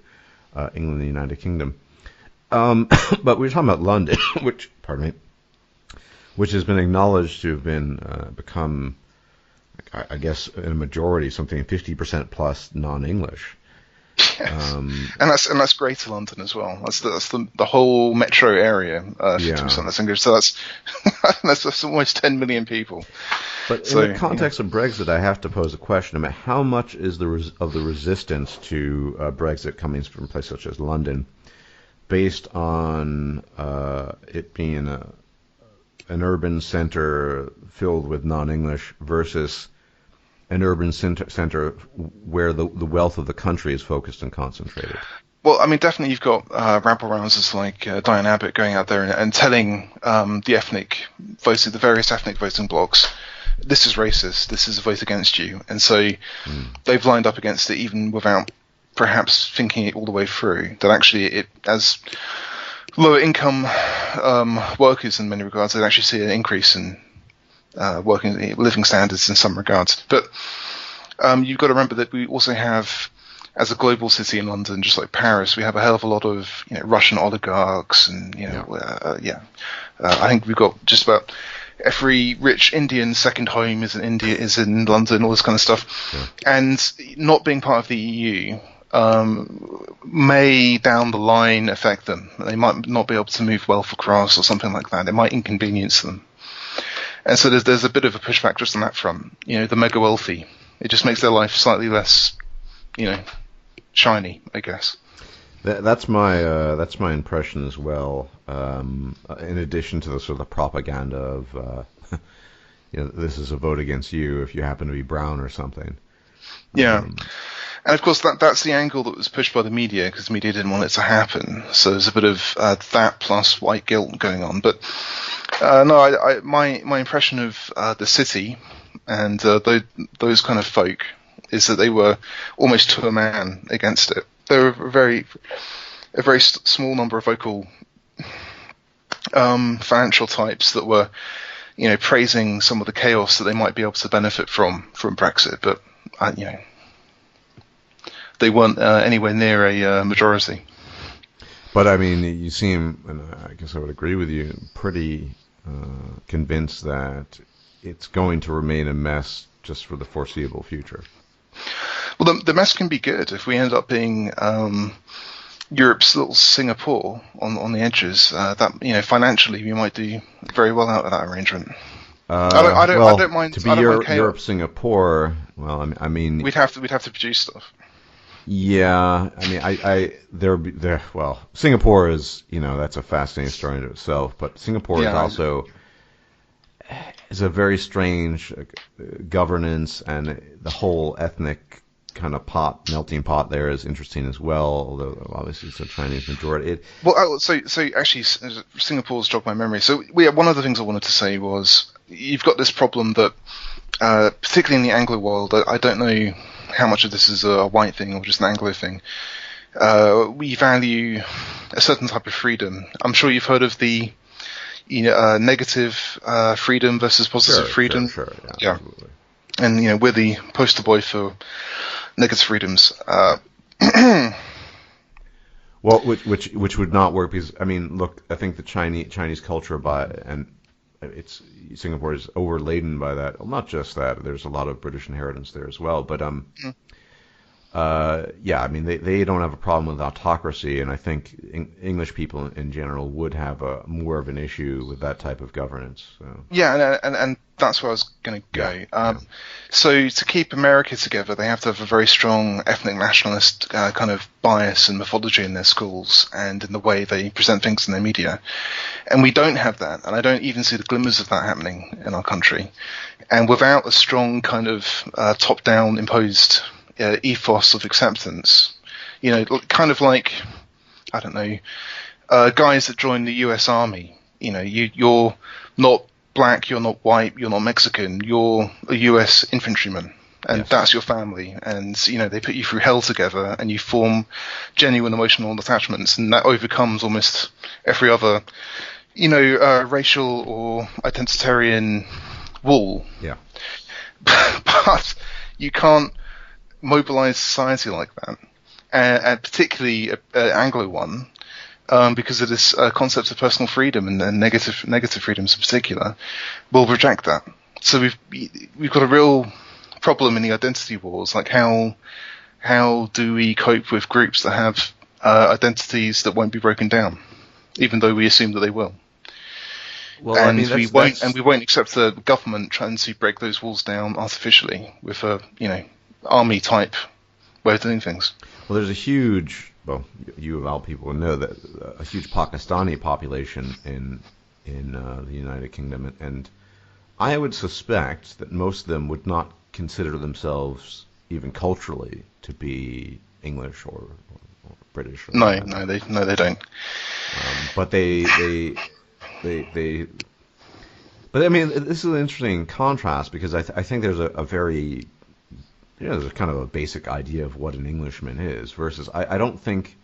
England and the United Kingdom. But we were talking about London, which has been acknowledged to have become, I guess, in a majority, something 50% plus non-English. Yes. And that's Greater London as well. That's the whole metro area. 50% that's English. So that's almost 10 million people. But in the context of Brexit, I have to pose a question about how much is the resistance to Brexit coming from places such as London, based on it being an urban center filled with non-English versus an urban center where the wealth of the country is focused and concentrated? Well, I mean, definitely you've got rabble-rousers like Diane Abbott going out there and telling the various ethnic voting blocs, this is racist, this is a vote against you. And so they've lined up against it even without perhaps thinking it all the way through, that actually it, as lower income workers in many regards, they actually see an increase in living standards in some regards. But you've got to remember that we also have, as a global city in London, just like Paris, we have a hell of a lot of Russian oligarchs, and I think we've got just about every rich Indian second home is in London, all this kind of stuff. Yeah. And not being part of the EU may down the line affect them. They might not be able to move wealth across or something like that. It might inconvenience them. And so there's a bit of a pushback just on that front. The mega wealthy, it just makes their life slightly less, shiny, I guess. That's my impression as well. In addition to the sort of the propaganda of, this is a vote against you if you happen to be brown or something. Yeah. And of course, that's the angle that was pushed by the media, because the media didn't want it to happen. So there's a bit of that plus white guilt going on. But my impression of the city and those kind of folk is that they were almost to a man against it. There were a very small number of vocal financial types that were, praising some of the chaos that they might be able to benefit from Brexit, but they weren't anywhere near a majority. But I mean, you seem, and I guess I would agree with you, pretty convinced that it's going to remain a mess just for the foreseeable future. Well, the mess can be good if we end up being Europe's little Singapore on the edges. That financially we might do very well out of that arrangement. I don't mind. To be Europe Singapore, well, I mean, we'd have to produce stuff. Yeah, I mean, well, Singapore is, that's a fascinating story in itself, but Singapore is also is a very strange governance, and the whole ethnic kind of melting pot there is interesting as well, although obviously it's a Chinese majority. So actually, Singapore's jogged my memory. So one of the things I wanted to say was, you've got this problem that, particularly in the Anglo world, I don't know how much of this is a white thing or just an Anglo thing. We value a certain type of freedom. I'm sure you've heard of the negative freedom versus positive freedom. Sure, yeah. Absolutely. And we're the poster boy for negative freedoms. Well, which would not work, because I mean, look, I think the Chinese culture Singapore is overladen by that. Well, not just that. There's a lot of British inheritance there as well. But I mean, they don't have a problem with autocracy, and I think English people in general would have more of an issue with that type of governance. So. Yeah, and that's where I was going to go. So to keep America together, they have to have a very strong ethnic nationalist kind of bias and mythology in their schools and in the way they present things in their media. And we don't have that, and I don't even see the glimmers of that happening in our country. And without a strong kind of top-down imposed ethos of acceptance, kind of like, I don't know, guys that join the US Army. You're not black, you're not white, you're not Mexican, you're a US infantryman, and yes. That's your family. And they put you through hell together, and you form genuine emotional attachments, and that overcomes almost every other racial or identitarian wall. Yeah. But you can't mobilize society like that, and particularly an Anglo one, because of this concept of personal freedom and negative freedoms in particular, will reject that. So we've got a real problem in the identity wars. Like how do we cope with groups that have identities that won't be broken down, even though we assume that they will? Well, and we won't accept the government trying to break those walls down artificially with a army type way of doing things. Well, there's a huge, you of all people know that a huge Pakistani population in in the United Kingdom, and I would suspect that most of them would not consider themselves even culturally to be English or British or No, whatever. they don't. But they but I mean, this is an interesting contrast because I think there's a very, there's a kind of a basic idea of what an Englishman is versus I don't think,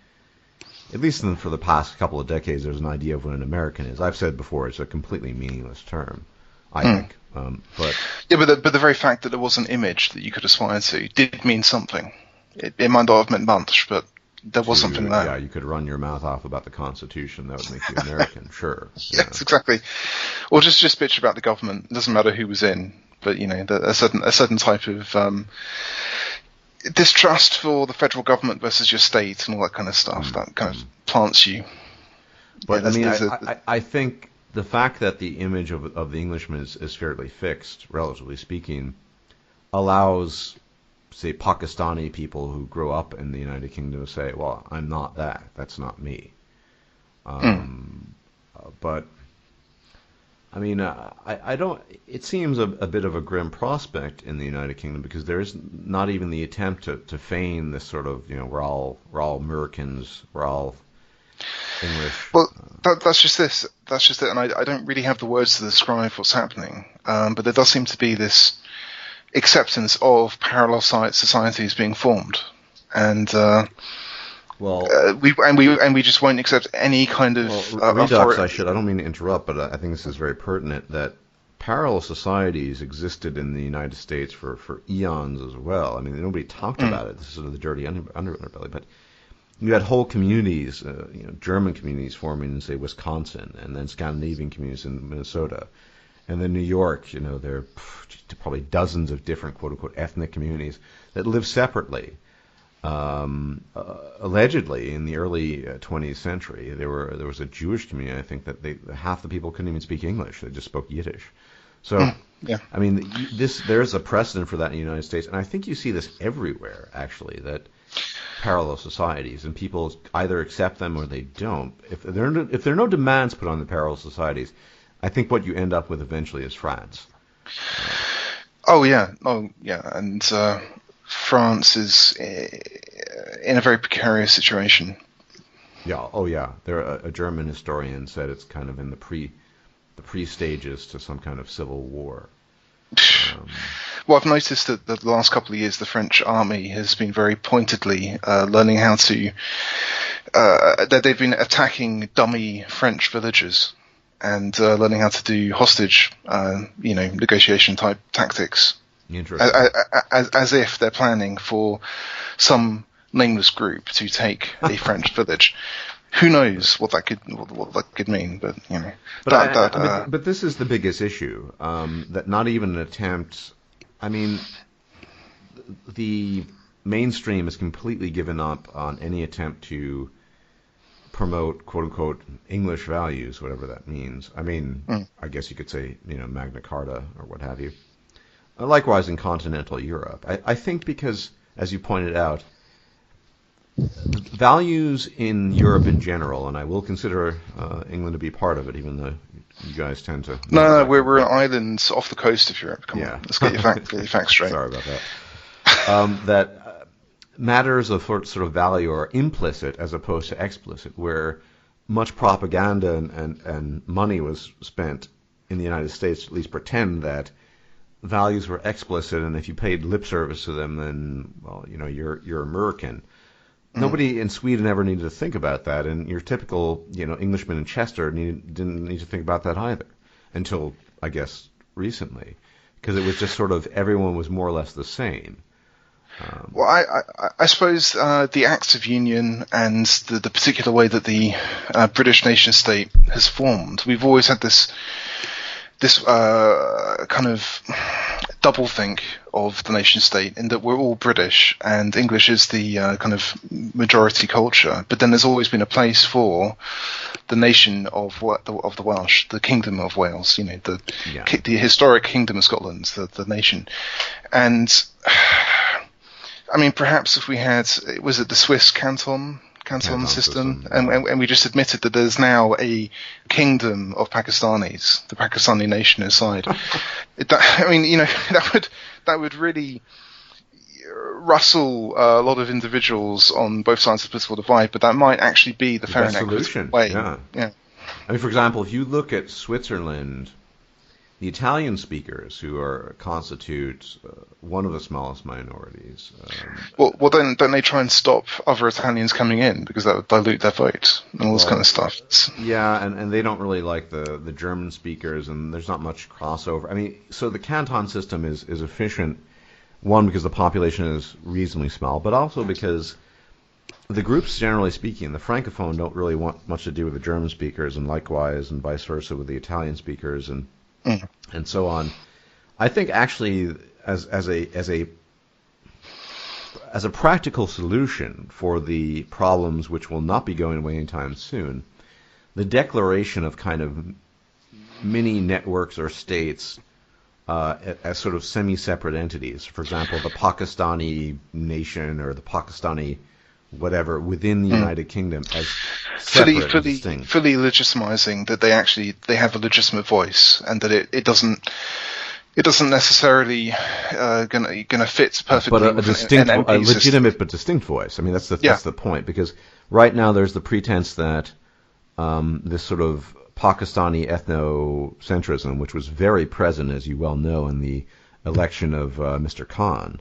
at least for the past couple of decades, there's an idea of what an American is. I've said before, it's a completely meaningless term, I think. But the very fact that there was an image that you could aspire to did mean something. It might not have meant much, but there was something there. Yeah, you could run your mouth off about the Constitution. That would make you American, sure. Yes, exactly. Or just bitch about the government. It doesn't matter who was in, but a certain type of distrust for the federal government versus your state and all that kind of stuff that kind of plants you. But I think the fact that the image of the Englishman is fairly fixed, relatively speaking, allows, say, Pakistani people who grow up in the United Kingdom to say, well, I'm not that. That's not me. But, I mean, I don't. It seems a bit of a grim prospect in the United Kingdom because there is not even the attempt to feign this sort of, we're all Americans, we're all English. Well, that's just this. That's just it. And I don't really have the words to describe what's happening. But there does seem to be this acceptance of parallel societies being formed, and we just won't accept any kind of Redux. I don't mean to interrupt, but I think this is very pertinent that parallel societies existed in the United States for eons as well. I mean, nobody talked about it. This is sort of the dirty underbelly, but you had whole communities, German communities forming in, say, Wisconsin, and then Scandinavian communities in Minnesota. And then New York, there are probably dozens of different quote-unquote ethnic communities that live separately. Allegedly, in the early 20th century, there was a Jewish community, I think, that half the people couldn't even speak English. They just spoke Yiddish. So, I mean, there's a precedent for that in the United States. And I think you see this everywhere, actually, that parallel societies, and people either accept them or they don't. If there are no demands put on the parallel societies, I think what you end up with eventually is France. And France is in a very precarious situation. Yeah. A German historian said it's kind of in the pre stages to some kind of civil war. Well, I've noticed that the last couple of years the French army has been very pointedly learning how to that they've been attacking dummy French villagers and learning how to do hostage, negotiation type tactics. Interesting. As if they're planning for some nameless group to take a French village. Who knows what that could mean? But But this is the biggest issue. That not even an attempt. I mean, the mainstream has completely given up on any attempt to promote quote-unquote English values, whatever that means. I mean, I guess you could say, Magna Carta or what have you. Likewise in continental Europe. I think because, as you pointed out, values in Europe in general, and I will consider England to be part of it, even though you guys tend to... No, we're an island off the coast of Europe. Come on, let's get your facts straight. Sorry about that. That matters of sort of value are implicit as opposed to explicit, where much propaganda and money was spent in the United States to at least pretend that values were explicit, and if you paid lip service to them, then, well, you're American. Nobody in Sweden ever needed to think about that, and your typical, Englishman in Chester didn't need to think about that either, until, I guess, recently, because it was just sort of everyone was more or less the same. Well, I suppose the Acts of Union and the particular way that the British nation state has formed, we've always had this kind of double think of the nation state in that we're all British and English is the kind of majority culture, but then there's always been a place for the nation of the Welsh, the Kingdom of Wales, the historic Kingdom of Scotland, the nation. And I mean, perhaps if we had, was it the Swiss canton Canton Canton system, system. and we just admitted that there's now a kingdom of Pakistanis, the Pakistani nation aside. That would really rustle a lot of individuals on both sides of the political divide, but that might actually be the fair and equitable way. Yeah. Yeah. I mean, for example, if you look at Switzerland, the Italian speakers, who constitute one of the smallest minorities. Well, then don't they try and stop other Italians coming in because that would dilute their vote and all this kind of stuff? Yeah, and they don't really like the German speakers, and there's not much crossover. I mean, so the Canton system is efficient, one, because the population is reasonably small, but also because the groups, generally speaking, the Francophone don't really want much to do with the German speakers, and likewise, and vice versa with the Italian speakers, and so on. I think actually, as a practical solution for the problems which will not be going away anytime soon, the declaration of kind of mini networks or states as sort of semi-separate entities, for example, the Pakistani nation or the Pakistani whatever within the United Kingdom as separate and distinct. Fully legitimizing that they have a legitimate voice, and that it doesn't necessarily gonna fit perfectly. But a legitimate but distinct voice. I mean, that's the point, because right now there's the pretense that this sort of Pakistani ethnocentrism, which was very present, as you well know, in the election of Mr. Khan.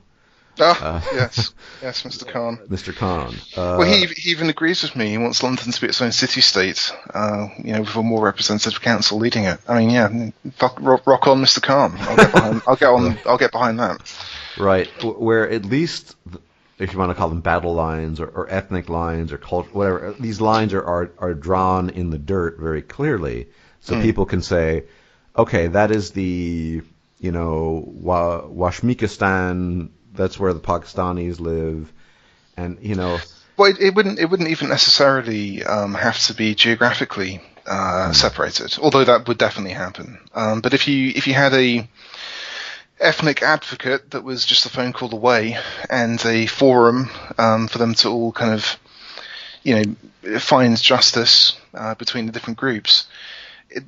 Yes, Mr. Khan. Mr. Khan. Well, he even agrees with me. He wants London to be its own city-state, with a more representative council leading it. I mean, rock on, Mr. Khan. I'll get behind that. Right, where at least, if you want to call them battle lines or ethnic lines or culture, whatever, these lines are drawn in the dirt very clearly, so people can say, okay, that is the Washmikistan. That's where the Pakistanis live, and Well, it wouldn't even necessarily have to be geographically separated, although that would definitely happen. But if you had a ethnic advocate that was just a phone call away, and a forum for them to all kind of find justice between the different groups,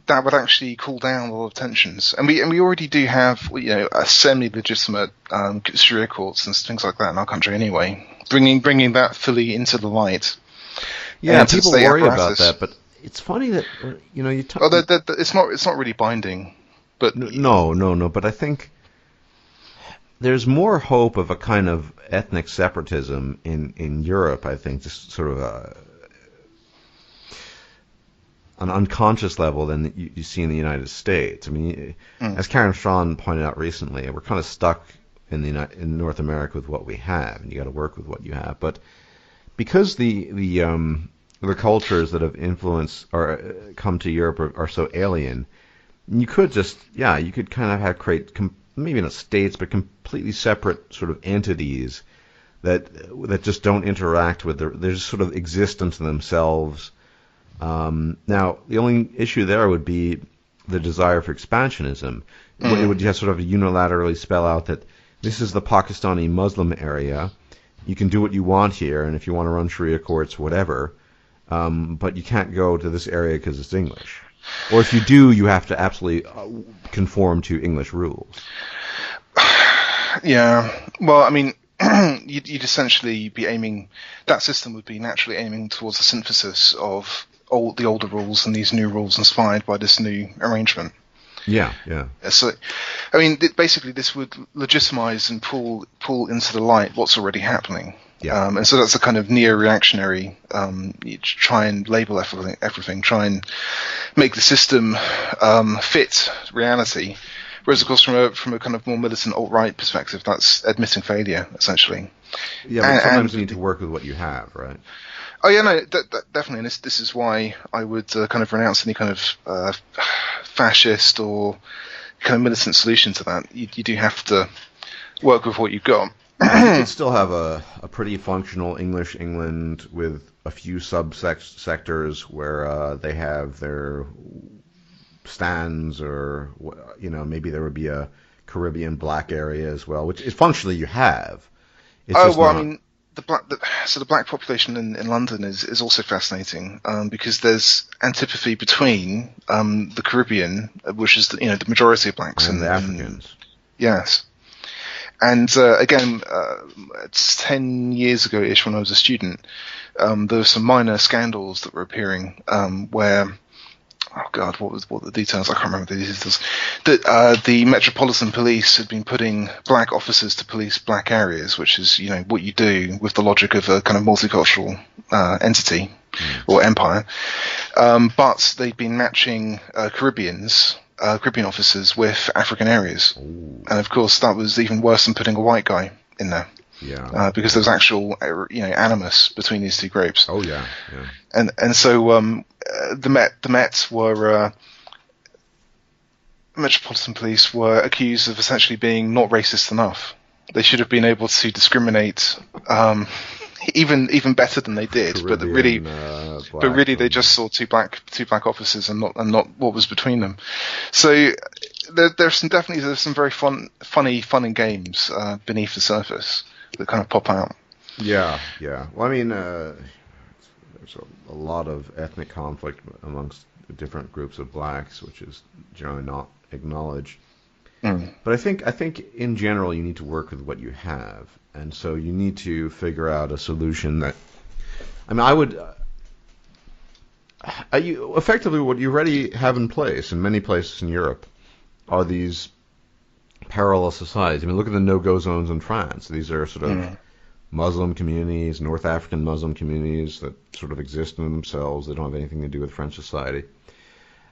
that would actually cool down a lot of tensions, and we already do have a semi-legitimate Sharia courts and things like that in our country anyway. Bringing that fully into the light. Yeah, people worry about that, but it's funny that you talk. It's not really binding, but no. But I think there's more hope of a kind of ethnic separatism in Europe. I think just sort of an unconscious level than you see in the United States. I mean, as Karen Strawn pointed out recently, we're kind of stuck in North America with what we have, and you got to work with what you have. But because the cultures that have influenced or come to Europe are so alien, you could kind of create maybe not states, but completely separate sort of entities that just don't interact with they just sort of exist unto themselves. Now, the only issue there would be the desire for expansionism. It would just sort of unilaterally spell out that this is the Pakistani Muslim area. You can do what you want here, and if you want to run Sharia courts, whatever, but you can't go to this area because it's English. Or if you do, you have to absolutely conform to English rules. Yeah. Well, I mean, you'd essentially be aiming. That system would be naturally aiming towards the synthesis of all the older rules and these new rules inspired by this new arrangement. Yeah. So, I mean, basically, this would legitimize and pull into the light what's already happening. Yeah. And so that's a kind of neo-reactionary. You try and label everything, try and make the system fit reality. Whereas, of course, from a kind of more militant alt-right perspective, that's admitting failure, essentially. Yeah, but sometimes you need to work with what you have, right? Oh yeah, no, definitely. And this is why I would kind of renounce any kind of fascist or kind of militant solution to that. You do have to work with what you've got. You could still have a pretty functional English England with a few subsectors where they have their stands, or maybe there would be a Caribbean black area as well, which is functionally you have. It's the black population in London is also fascinating, because there's antipathy between the Caribbean, which is the majority of blacks, And the and Africans. yes, and again, it's 10 years ago-ish when I was a student, there were some minor scandals that were appearing, where, oh God, what were the details? I can't remember the details. That the Metropolitan Police had been putting black officers to police black areas, which is what you do with the logic of a kind of multicultural entity or empire. But they'd been matching Caribbean officers with African areas, Ooh. and of course that was even worse than putting a white guy in there. Yeah. Because there was actual, animus between these two groups. Oh yeah. And so the Met were Metropolitan Police were accused of essentially being not racist enough. They should have been able to discriminate even better than they did, Caribbean, but really they just saw two black officers and not what was between them. So there's some very funny and games beneath the surface that kind of pop out. Yeah. Well, I mean, there's a lot of ethnic conflict amongst the different groups of blacks, which is generally not acknowledged. But I think in general you need to work with what you have, and so you need to figure out a solution that. I mean, effectively what you already have in place in many places in Europe are these parallel societies. I mean, look at the no-go zones in France. These are sort of Muslim communities, North African Muslim communities that sort of exist in themselves. They don't have anything to do with French society.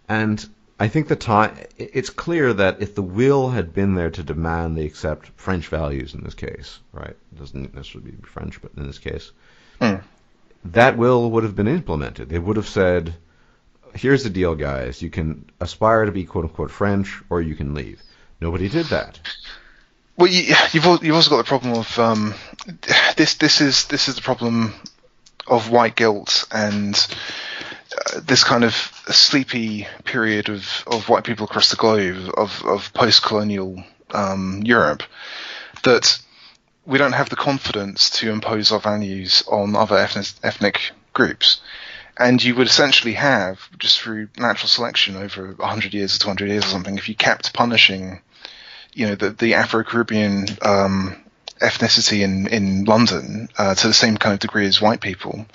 And I think it's clear that if the will had been there to demand they accept French values in this case, right? It doesn't necessarily be French, but in this case, that will would have been implemented. They would have said, here's the deal, guys. You can aspire to be quote-unquote French, or you can leave. Nobody did that. Well, you've also got the problem of this is the problem of white guilt and this kind of sleepy period of white people across the globe of post-colonial Europe, that we don't have the confidence to impose our values on other ethnic groups. And you would essentially have, just through natural selection over 100 years or 200 years or something, if you kept punishing the Afro-Caribbean ethnicity in London to the same kind of degree as white people,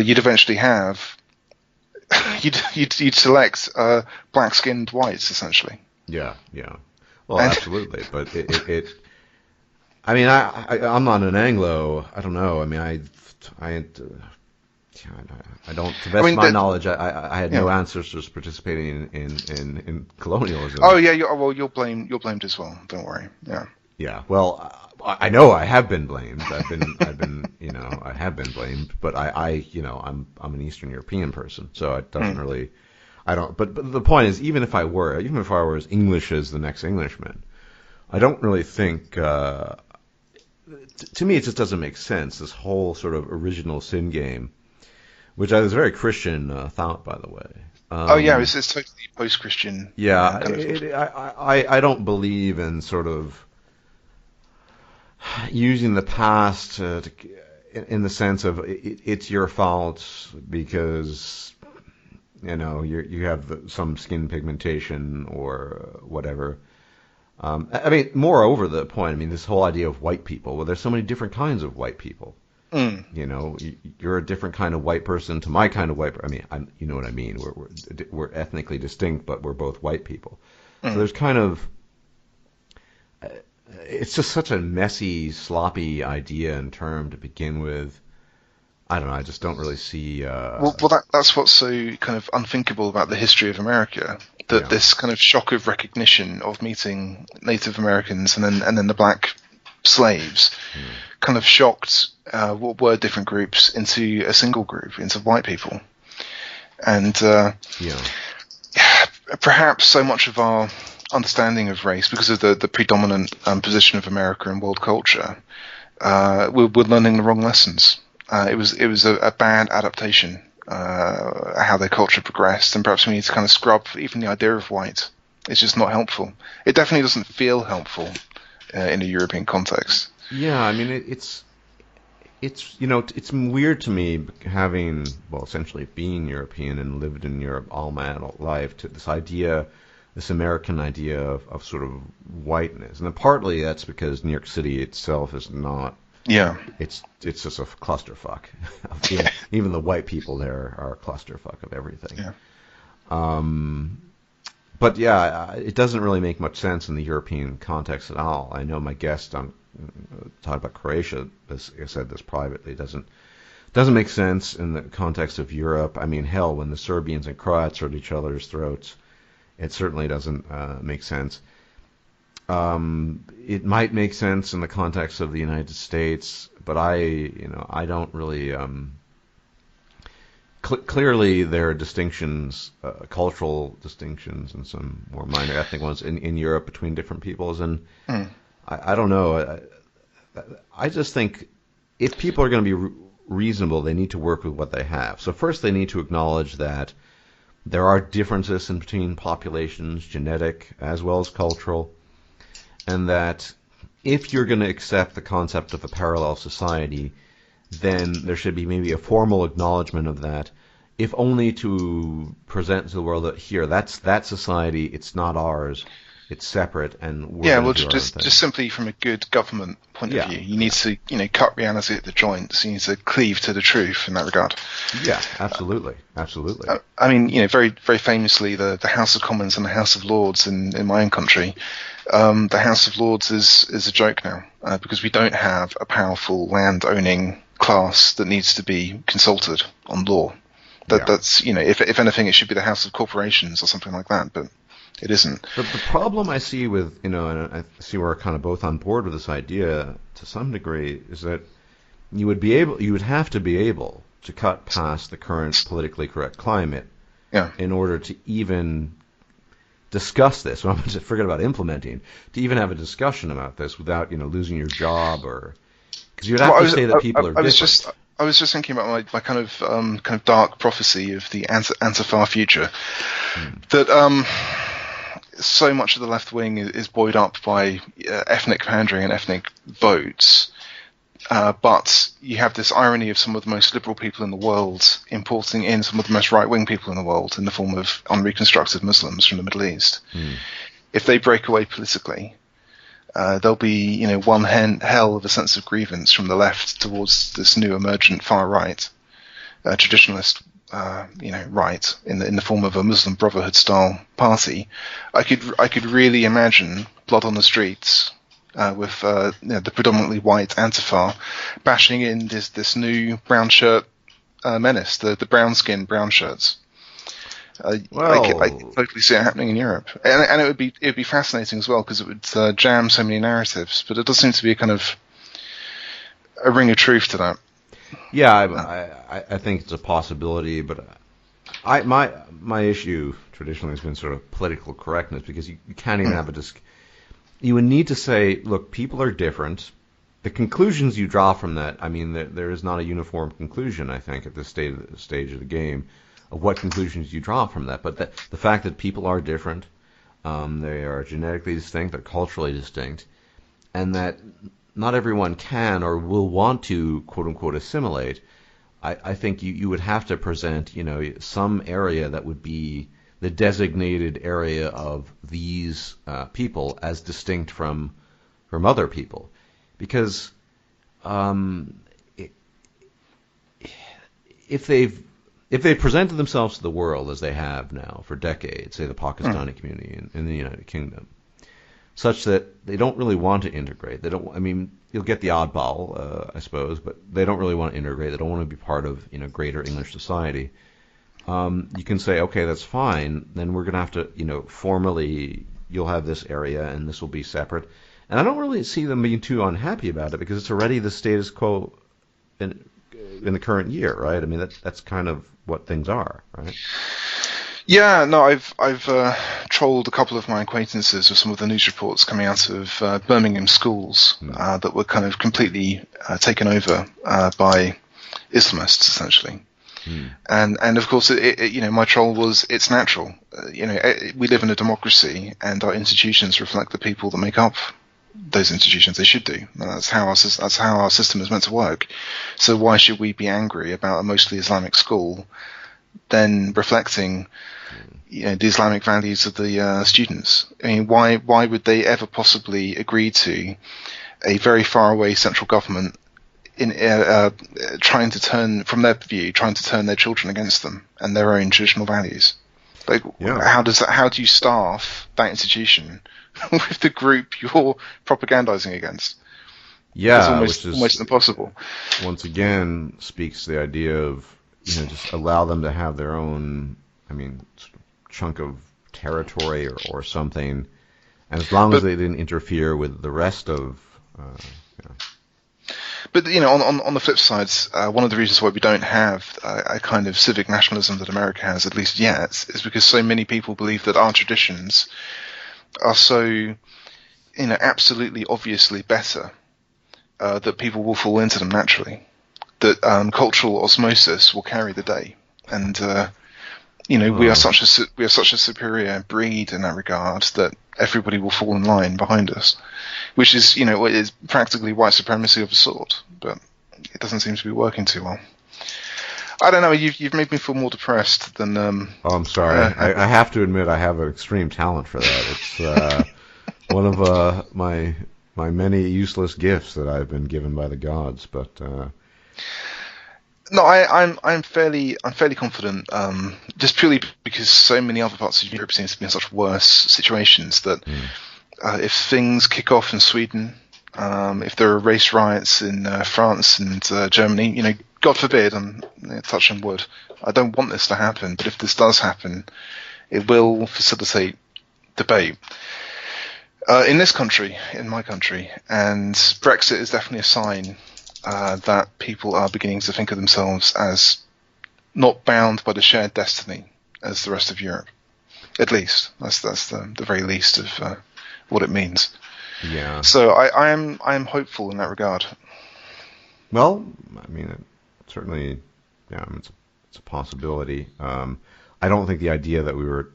you'd eventually have you'd select black-skinned whites essentially. Yeah. Well, absolutely, but it I mean, I'm not an Anglo. I don't know. I mean, I don't. To the best of my knowledge, I had no ancestors participating in colonialism. Oh yeah, you're blamed as well. Don't worry. Yeah. Yeah. Well, I know I have been blamed. I've been, I have been blamed. But I'm an Eastern European person, so it doesn't really. I don't. But the point is, even if I were as English as the next Englishman, I don't really think. To me, it just doesn't make sense. This whole sort of original sin game. Which is a very Christian thought, by the way. It's totally post-Christian. Yeah, I don't believe in sort of using the past in the sense of it's your fault because you have some skin pigmentation or whatever. I mean, moreover, the point. I mean, this whole idea of white people. Well, there's so many different kinds of white people. You're a different kind of white person to my kind of white. I mean, you know what I mean. We're ethnically distinct, but we're both white people. So there's kind of it's just such a messy, sloppy idea and term to begin with. I don't know. I just don't really see. That's what's so kind of unthinkable about the history of America. That this kind of shock of recognition of meeting Native Americans and then the black slaves kind of shocked what were different groups into a single group, into white people. And perhaps so much of our understanding of race, because of the predominant position of America in world culture, we're learning the wrong lessons. It was a bad adaptation, how their culture progressed, and perhaps we need to kind of scrub even the idea of white. It's just not helpful. It definitely doesn't feel helpful in a European context. Yeah, I mean, it's it's weird to me having, well, essentially being European and lived in Europe all my adult life, to this American idea of sort of whiteness. And then partly that's because New York City itself is not, Yeah. it's just a clusterfuck. Even the white people there are a clusterfuck of everything. Yeah. But yeah, it doesn't really make much sense in the European context at all. I know my guest on talked about Croatia. I said this privately. It doesn't make sense in the context of Europe. I mean, hell, when the Serbians and Croats are at each other's throats, it certainly doesn't make sense. It might make sense in the context of the United States, but I don't really. Clearly, there are distinctions, cultural distinctions, and some more minor ethnic ones in Europe between different peoples. And I don't know. I just think if people are going to be reasonable, they need to work with what they have. So first, they need to acknowledge that there are differences in between populations, genetic as well as cultural, and that if you're going to accept the concept of a parallel society, then there should be maybe a formal acknowledgement of that, if only to present to the world that here, that's that society, it's not ours, it's separate, and we're going to do our own thing. Just simply from a good government point of view, you need to cut reality at the joints. You need to cleave to the truth in that regard. Yeah, absolutely. I mean, very very famously, the House of Commons and the House of Lords in my own country. The House of Lords is a joke now because we don't have a powerful land-owning class that needs to be consulted on law. That's if anything, it should be the House of Corporations or something like that, but it isn't. But the problem I see with and I see we're kind of both on board with this idea to some degree, is that you would have to be able to cut past the current politically correct climate in order to even discuss this. Well, forget about implementing, to even have a discussion about this without losing your job, or because you'd have to say that people are different. I was just thinking about my kind of dark prophecy of the Antifa future, that so much of the left wing is buoyed up by ethnic pandering and ethnic votes, but you have this irony of some of the most liberal people in the world importing in some of the most right-wing people in the world in the form of unreconstructed Muslims from the Middle East. If they break away politically, there'll be one hell of a sense of grievance from the left towards this new emergent far right, traditionalist right in the form of a Muslim Brotherhood style party. I could really imagine blood on the streets with the predominantly white Antifa bashing in this new brown shirt menace, the brown skin brown shirts. I totally see it happening in Europe, and it would be fascinating as well because it would jam so many narratives. But it does seem to be a kind of a ring of truth to that. Yeah, I think it's a possibility, but my issue traditionally has been sort of political correctness, because you can't even have you would need to say, look, people are different. The conclusions you draw from that, I mean, there is not a uniform conclusion, I think, at this stage of the game, of what conclusions you draw from that. But the fact that people are different, they are genetically distinct, they're culturally distinct, and that not everyone can or will want to, quote unquote, assimilate. I think you would have to present, some area that would be the designated area of these people as distinct from other people, because if they've presented themselves to the world as they have now for decades, say the Pakistani community in the United Kingdom, such that they don't really want to integrate. They don't. I mean, you'll get the oddball, I suppose, but they don't really want to integrate. They don't want to be part of greater English society. You can say, okay, that's fine. Then we're going to have to, formally, you'll have this area and this will be separate. And I don't really see them being too unhappy about it, because it's already the status quo in the current year, right? I mean, that's kind of what things are, right? Yeah, no, I've trolled a couple of my acquaintances with some of the news reports coming out of Birmingham schools that were kind of completely taken over by Islamists, essentially. And of course, my troll was, it's natural. We live in a democracy, and our institutions reflect the people that make up those institutions. They should do. And that's how our system is meant to work. So why should we be angry about a mostly Islamic school then reflecting, the Islamic values of the students? I mean, why would they ever possibly agree to a very far away central government trying to turn their children against them and their own traditional values? Like, how do you staff that institution with the group you're propagandizing against? Yeah, it's almost impossible. Once again, speaks to the idea of, just allow them to have their own, chunk of territory or something, and as long as they didn't interfere with the rest of. But on the flip side, one of the reasons why we don't have a kind of civic nationalism that America has, at least yet, is because so many people believe that our traditions are so, absolutely obviously better that people will fall into them naturally. That cultural osmosis will carry the day, and we are such a superior breed in that regard that everybody will fall in line behind us, which is is practically white supremacy of a sort, but it doesn't seem to be working too well. I don't know. You've made me feel more depressed than. Oh, I'm sorry. I have to admit I have an extreme talent for that. It's one of my many useless gifts that I've been given by the gods, but. No, I'm fairly confident, just purely because so many other parts of Europe seem to be in such worse situations that if things kick off in Sweden, if there are race riots in France and Germany, God forbid, I'm touching wood, I don't want this to happen, but if this does happen, it will facilitate debate. In this country, in my country, and Brexit is definitely a sign that people are beginning to think of themselves as not bound by the shared destiny as the rest of Europe. At least that's the very least of what it means. Yeah. So I am hopeful in that regard. Well, certainly, it's a possibility. I don't think the idea that we were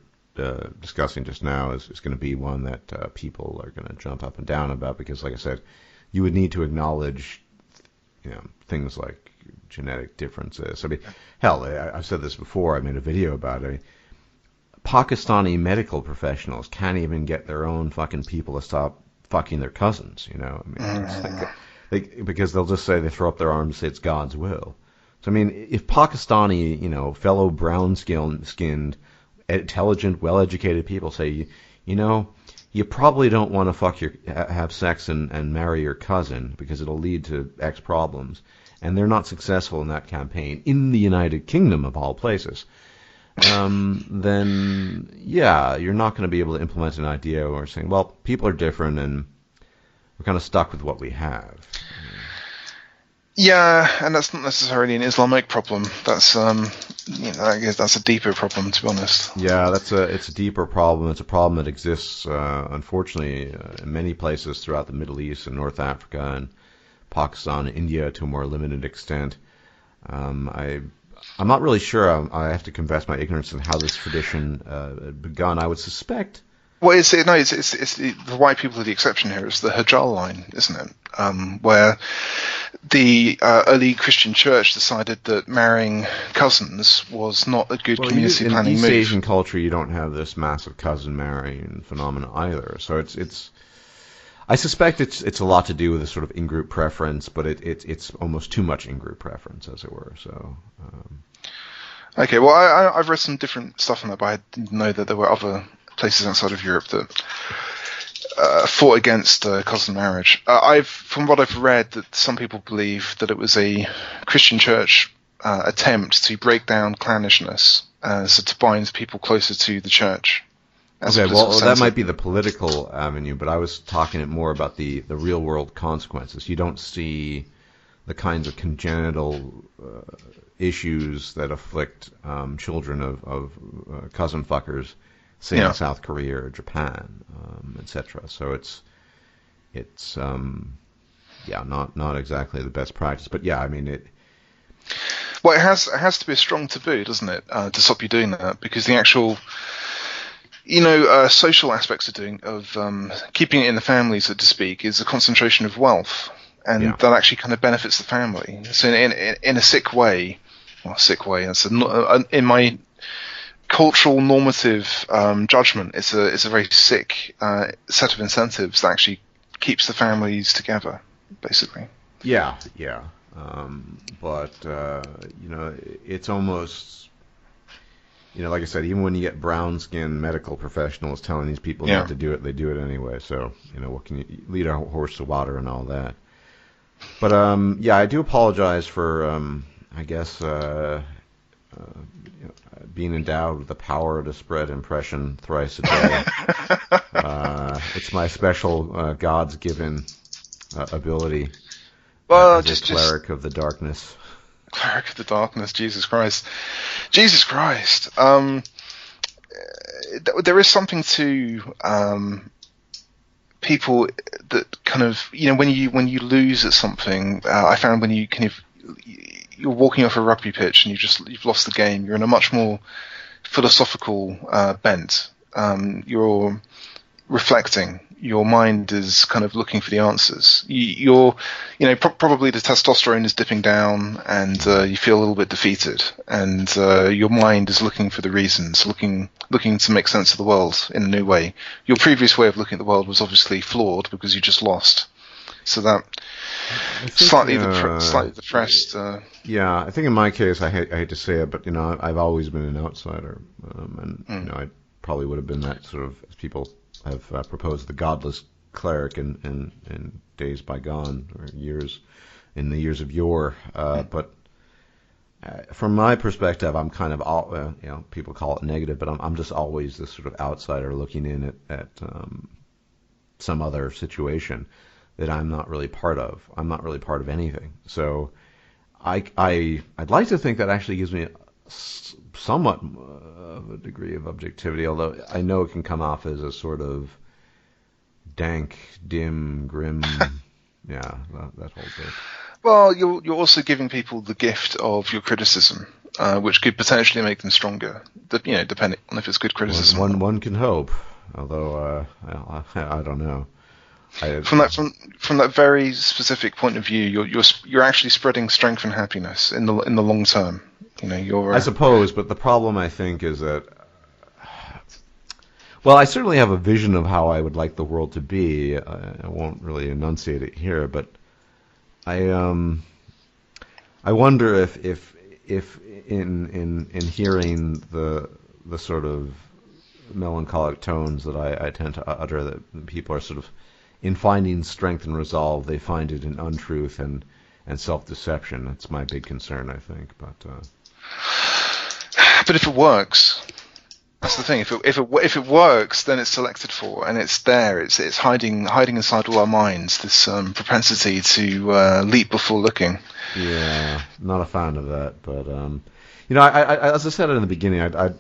discussing just now is going to be one that people are going to jump up and down about, because, like I said, you would need to acknowledge things like genetic differences. Hell, I've said this before. I made a video about it. Pakistani medical professionals can't even get their own fucking people to stop fucking their cousins. It's like, because they'll just say, they throw up their arms and say it's God's will. So if Pakistani, fellow brown-skinned, intelligent, well-educated people say, you probably don't want to have sex and marry your cousin because it'll lead to X problems, and they're not successful in that campaign in the United Kingdom of all places, then you're not going to be able to implement an idea where saying, well, people are different and we're kind of stuck with what we have. Yeah, and that's not necessarily an Islamic problem. That's I guess that's a deeper problem, to be honest. Yeah, it's a deeper problem. It's a problem that exists, unfortunately, in many places throughout the Middle East and North Africa and Pakistan and India to a more limited extent. I'm not really sure. I have to confess my ignorance in how this tradition begun. I would suspect. Well, it's the white people are the exception here. It's the Hajjal line, isn't it? Where the early Christian church decided that marrying cousins was not a good community planning move. In East Asian culture, you don't have this massive cousin marrying phenomenon either. So it's. I suspect it's a lot to do with a sort of in-group preference, but it's almost too much in-group preference, as it were. So. Okay, well, I've read some different stuff on that, but I didn't know that there were other places outside of Europe that fought against cousin marriage. From what I've read, that some people believe that it was a Christian church attempt to break down clannishness, so to bind people closer to the church. Okay, well, that might be the political avenue, but I was talking more about the real world consequences. You don't see the kinds of congenital issues that afflict children of cousin fuckers, say in South Korea or Japan, etc. So it's not exactly the best practice, but it. Well, it has to be a strong taboo, doesn't it, to stop you doing that, because the actual social aspects of keeping it in the family, so to speak, is the concentration of wealth, and Yeah. that actually kind of benefits the family. So in a sick way, That's in my cultural normative judgment. It's a very sick set of incentives that actually keeps the families together, basically. Yeah, yeah. But it's almost, like I said, even when you get brown-skinned medical professionals telling these people not to do it, they do it anyway. So, what can you lead a horse to water and all that? But I do apologize for, I guess, being endowed with the power to spread impression thrice a day. It's my special God's-given ability. Well, as a cleric of the darkness. Cleric of the darkness, Jesus Christ. Jesus Christ. There is something to people that kind of, when you lose at something, I found when you you're walking off a rugby pitch and you've lost the game, you're in a much more philosophical bent. You're reflecting. Your mind is kind of looking for the answers. Probably the testosterone is dipping down, and you feel a little bit defeated. And your mind is looking for the reasons, looking to make sense of the world in a new way. Your previous way of looking at the world was obviously flawed because you just lost. So that slightly depressed. Yeah, I think in my case, I hate to say it, but I've always been an outsider, and I probably would have been that sort of, as people have proposed, the godless cleric in days bygone, or in the years of yore. But from my perspective, I'm kind of all, people call it negative, but I'm just always this sort of outsider looking in at some other situation that I'm not really part of. I'm not really part of anything. So I'd like to think that actually gives me somewhat of a degree of objectivity, although I know it can come off as a sort of dank, dim, grim, that whole bit. Well, you're also giving people the gift of your criticism, which could potentially make them stronger. Depending on if it's good criticism. One can hope, although I don't know. From that very specific point of view, you're actually spreading strength and happiness in the long term. I suppose, but the problem, I think, is that, well, I certainly have a vision of how I would like the world to be. I won't really enunciate it here, but I wonder if in hearing the sort of melancholic tones that I tend to utter, that people are sort of, in finding strength and resolve, they find it in untruth and self-deception. That's my big concern, I think. But if it works, that's the thing. If it works, then it's selected for, and it's there. It's hiding inside all our minds. This propensity to leap before looking. Yeah, not a fan of that. But I as I said in the beginning, I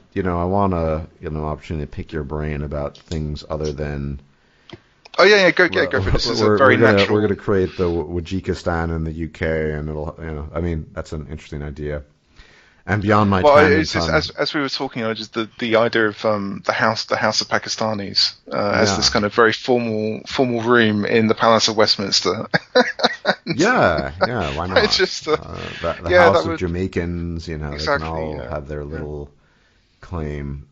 want to get an opportunity to pick your brain about things other than. Oh yeah, go for it. This is a very natural. We're going to create the Wajikistan in the UK, and it'll, that's an interesting idea. And beyond my time, it's just, as we were talking, just the idea of the house of Pakistanis as this kind of very formal room in the Palace of Westminster. yeah, why not? It's just the house of Jamaicans, exactly, they can all have their little claim.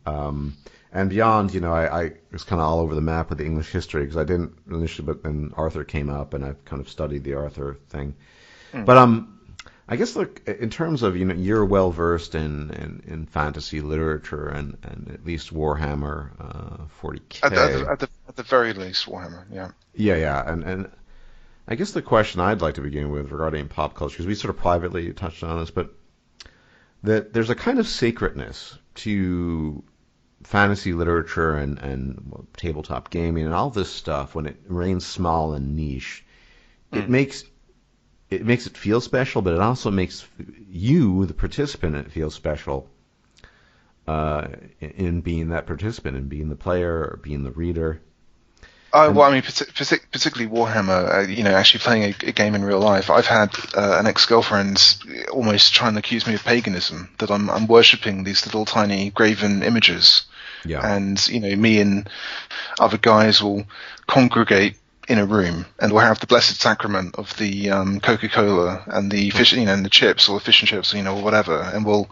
And beyond, I was kind of all over the map with the English history because I didn't initially, but then Arthur came up, and I've kind of studied the Arthur thing. But I guess, look, in terms of, you're well versed in fantasy literature and at least Warhammer 40K. At the very least, Warhammer, yeah. Yeah, and I guess the question I'd like to begin with regarding pop culture, because we sort of privately touched on this, but that there's a kind of sacredness to fantasy literature and tabletop gaming and all this stuff when it remains small and niche. It makes it feel special, but it also makes you, the participant, feel special in being that participant, and being the player or being the reader. Well, And I mean, particularly Warhammer. Actually playing a game in real life. I've had an ex-girlfriend almost trying to accuse me of paganism, that I'm worshipping these little tiny graven images, yeah, and me and other guys will congregate in a room and we'll have the blessed sacrament of the Coca-Cola and the fish, and the chips, or the fish and chips, or whatever, and we'll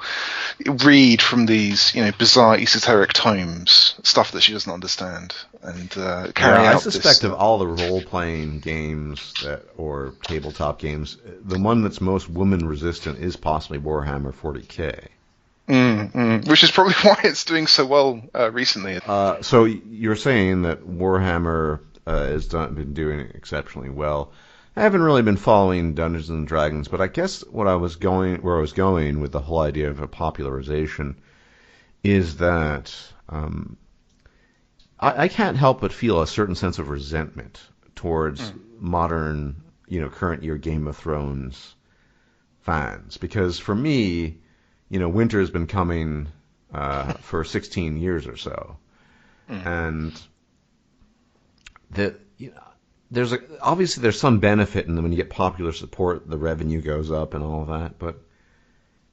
read from these, bizarre esoteric tomes, stuff that she doesn't understand, and carry I out suspect this. of all the role-playing games or tabletop games, the one that's most woman-resistant is possibly Warhammer 40K. Which is probably why it's doing so well recently. So you're saying that Warhammer has been doing exceptionally well. I haven't really been following Dungeons and Dragons, but I guess where I was going with the whole idea of a popularization is that I can't help but feel a certain sense of resentment towards modern, current year Game of Thrones fans, because for me, winter has been coming for 16 years or so, and obviously there's some benefit in them when you get popular support, the revenue goes up and all of that, but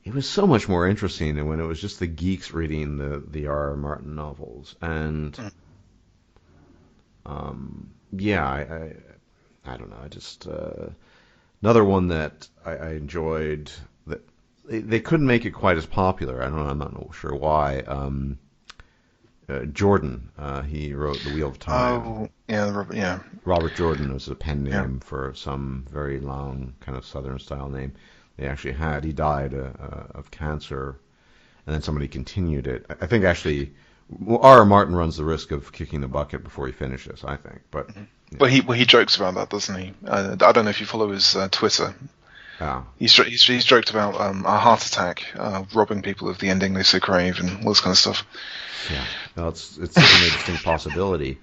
it was so much more interesting when it was just the geeks reading the R.R. Martin novels, and I don't know, I just another one that I enjoyed that they couldn't make it quite as popular. I don't know, I'm not sure why. Jordan, he wrote The Wheel of Time. Oh, yeah. Robert Jordan was a pen name for some very long kind of Southern style name they actually had. He died of cancer, and then somebody continued it. I think actually R.R. Martin runs the risk of kicking the bucket before he finishes, I think. But Well, he jokes about that, doesn't he? I don't know if you follow his Twitter. Yeah. He's joked about a heart attack, robbing people of the ending they so crave, and all this kind of stuff. Yeah, no, it's certainly a distinct possibility.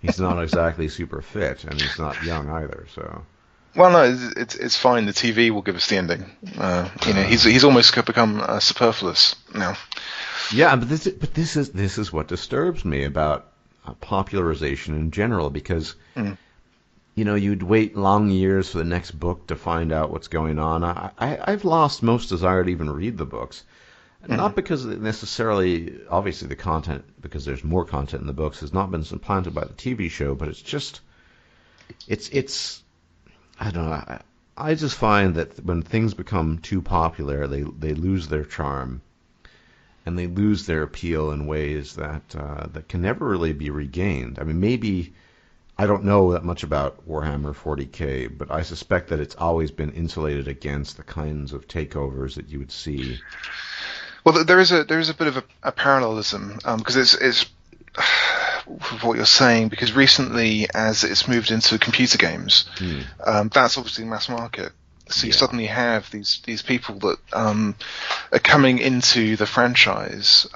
He's not exactly super fit, and he's not young either. So. Well, no, it's fine. The TV will give us the ending. He's almost become superfluous now. Yeah, but this is what disturbs me about popularization in general, because you'd wait long years for the next book to find out what's going on. I've lost most desire to even read the books. Not because necessarily, obviously the content, because there's more content in the books, has not been supplanted by the TV show, but it's just, it's I don't know, I just find that when things become too popular, they lose their charm, and they lose their appeal in ways that can never really be regained. I mean, maybe, I don't know that much about Warhammer 40K, but I suspect that it's always been insulated against the kinds of takeovers that you would see. Well, there is a bit of a parallelism, because it's what you're saying, because recently, as it's moved into computer games, that's obviously mass market. So you suddenly have these people that are coming into the franchise,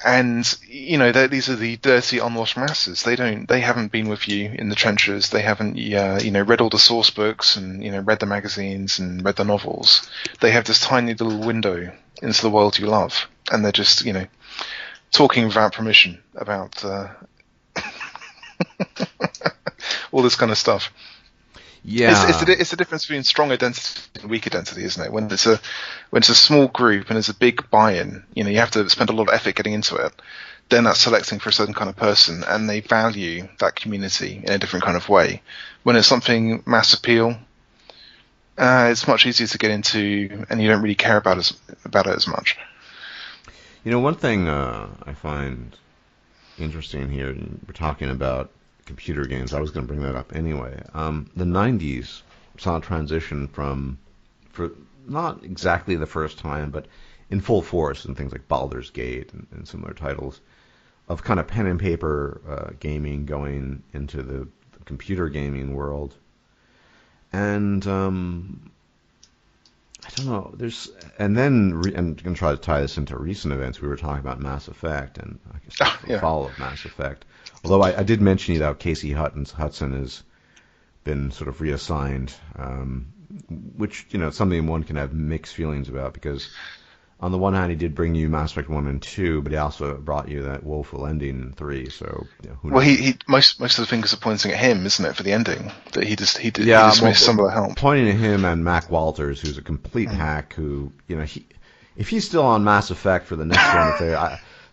and these are the dirty, unwashed masses. They haven't been with you in the trenches. They haven't read all the source books and read the magazines and read the novels. They have this tiny little window into the world you love, and they're just talking without permission about all this kind of stuff. Yeah, it's the difference between strong identity and weak identity, isn't it? When it's a small group and there's a big buy-in, you have to spend a lot of effort getting into it. Then that's selecting for a certain kind of person, and they value that community in a different kind of way. When it's something mass appeal, it's much easier to get into, and you don't really care about it as much. One thing I find interesting here, we're talking about computer games. I was going to bring that up anyway. The 90s saw a transition for not exactly the first time, but in full force, in things like Baldur's Gate and similar titles, of kind of pen and paper gaming going into the computer gaming world. And I don't know. I'm going to try to tie this into recent events. We were talking about Mass Effect, and I guess the fall of Mass Effect. Although I did mention you that Casey Hudson has been sort of reassigned, which something one can have mixed feelings about, because on the one hand, he did bring you Mass Effect 1 and 2, but he also brought you that woeful ending in 3. So who knows? Well, he most of the fingers are pointing at him, isn't it, for the ending? That he Yeah, dismissed some of the help. pointing at him and Mac Walters, who's a complete hack. Who if he's still on Mass Effect for the next one,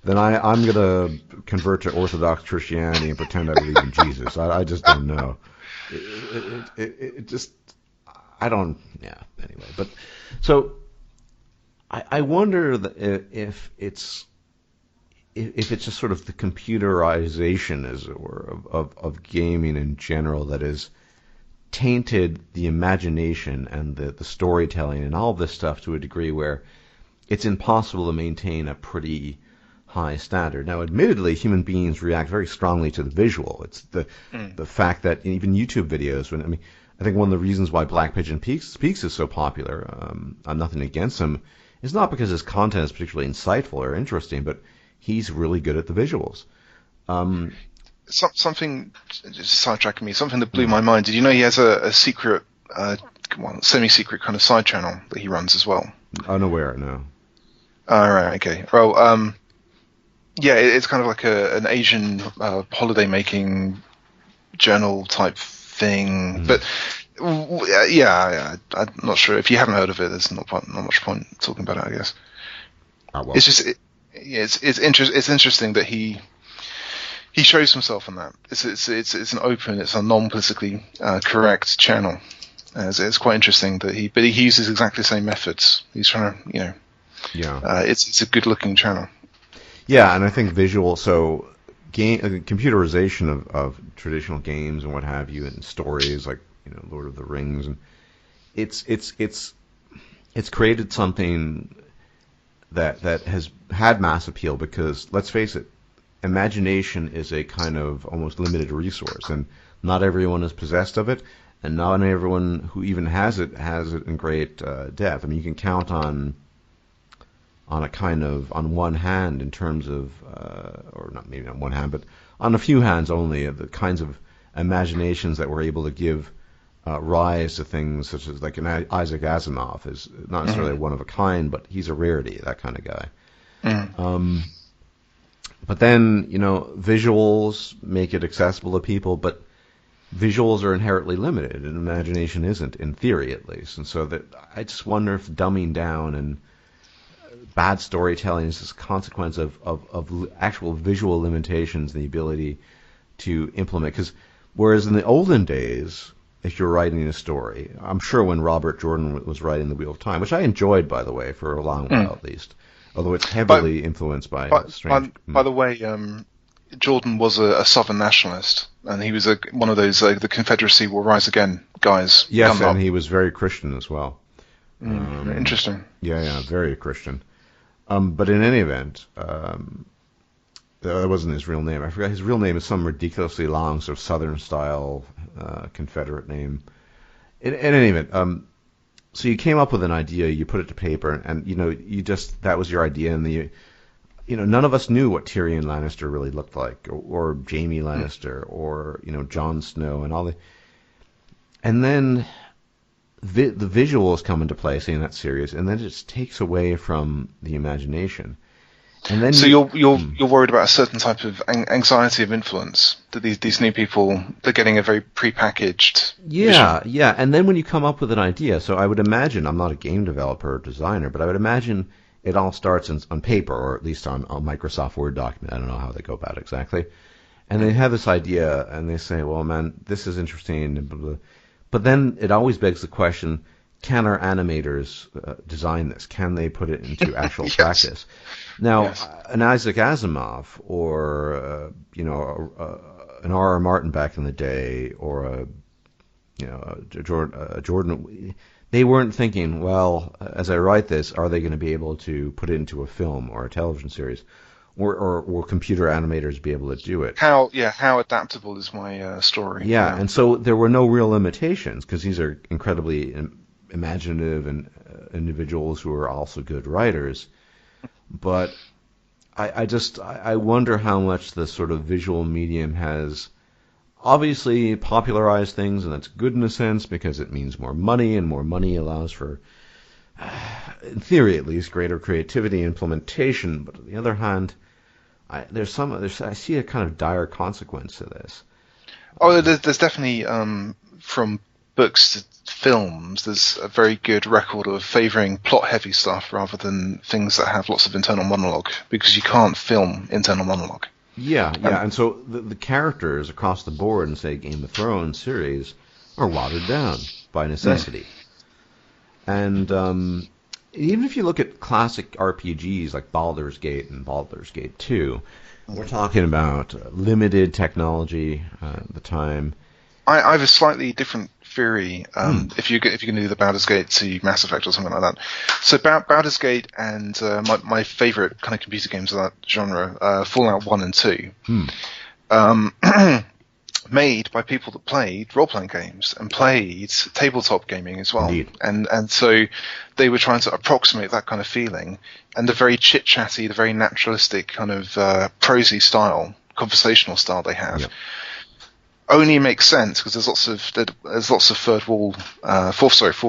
then I'm gonna convert to Orthodox Christianity and pretend I believe in Jesus. I just don't know. It just I don't. Yeah. Anyway, but so. I wonder if it's just sort of the computerization, as it were, of gaming in general that has tainted the imagination and the storytelling and all this stuff to a degree where it's impossible to maintain a pretty high standard. Now, admittedly, human beings react very strongly to the visual. It's the fact that even YouTube videos, I think one of the reasons why Black Pigeon Speaks is so popular, I'm nothing against him, it's not because his content is particularly insightful or interesting, but he's really good at the visuals. Something, just sidetracking me, something that blew my mind. Did you know he has a secret, semi-secret kind of side channel that he runs as well? Unaware, no. All right, okay. Well, yeah, it's kind of like an Asian holiday-making journal type thing, but... Yeah, I'm not sure. If you haven't heard of it, there's not much point talking about it, I guess. Oh, well. It's just, it's interesting that he shows himself on that. It's an open, it's a non-politically correct channel. It's quite interesting that he uses exactly the same methods. He's trying to, it's a good-looking channel. Yeah, and I think computerization of traditional games and what have you, and stories like Lord of the Rings, and it's created something that has had mass appeal because, let's face it, imagination is a kind of almost limited resource, and not everyone is possessed of it, and not everyone who even has it in great depth. I mean, you can count on one hand in terms of, or not maybe on one hand, but on a few hands only, the kinds of imaginations that were able to give rise to things such as like Isaac Asimov is not necessarily one of a kind, but he's a rarity, that kind of guy. But then, visuals make it accessible to people, but visuals are inherently limited, and imagination isn't, in theory at least. And so that I just wonder if dumbing down and bad storytelling is a consequence of actual visual limitations and the ability to implement. Because whereas in the olden days, if you're writing a story, I'm sure when Robert Jordan was writing The Wheel of Time, which I enjoyed, by the way, for a long while at least, although it's heavily influenced by strange... By the way, Jordan was a Southern nationalist, and he was one of those the Confederacy will rise again guys. Yes, and he was very Christian as well. Interesting. Yeah, very Christian. But in any event, that wasn't his real name. I forgot his real name is some ridiculously long sort of Southern-style Confederate name. In any event, so you came up with an idea, you put it to paper, and that was your idea, and none of us knew what Tyrion Lannister really looked like, or Jaime Lannister, or Jon Snow, and all the. And then the visuals come into play, say, in that series, and then it just takes away from the imagination. And then so you're worried about a certain type of anxiety of influence, that these new people, they're getting a very prepackaged vision. Yeah, and then when you come up with an idea, so I would imagine, I'm not a game developer or designer, but I would imagine it all starts on paper, or at least on a Microsoft Word document. I don't know how they go about it exactly. And they have this idea, and they say, well, man, this is interesting, and blah, blah. But then it always begs the question, can our animators design this? Can they put it into actual practice? Now, an Isaac Asimov, or an R.R. Martin back in the day, or Jordan, they weren't thinking, well, as I write this, are they going to be able to put it into a film or a television series, or will computer animators be able to do it? How adaptable is my story? Yeah, and so there were no real limitations, because these are incredibly imaginative and individuals who are also good writers. But I wonder how much the sort of visual medium has obviously popularized things, and that's good in a sense because it means more money, and more money allows for in theory at least, greater creativity implementation. But on the other hand, I see a kind of dire consequence to this. Oh, there's definitely from books to films. There's a very good record of favouring plot-heavy stuff rather than things that have lots of internal monologue, because you can't film internal monologue. Yeah, and so the characters across the board in, say, Game of Thrones series are watered down by necessity. And even if you look at classic RPGs like Baldur's Gate and Baldur's Gate 2, we're talking about limited technology at the time. I have a slightly different theory. If you can do the Baldur's Gate to Mass Effect or something like that. So Baldur's Gate and my favourite kind of computer games of that genre, Fallout 1 and 2, made by people that played role-playing games and played tabletop gaming as well. Indeed. And so they were trying to approximate that kind of feeling, and the very chit-chatty, the very naturalistic kind of prosy style, conversational style they have. Yep. Only makes sense because there's lots of fourth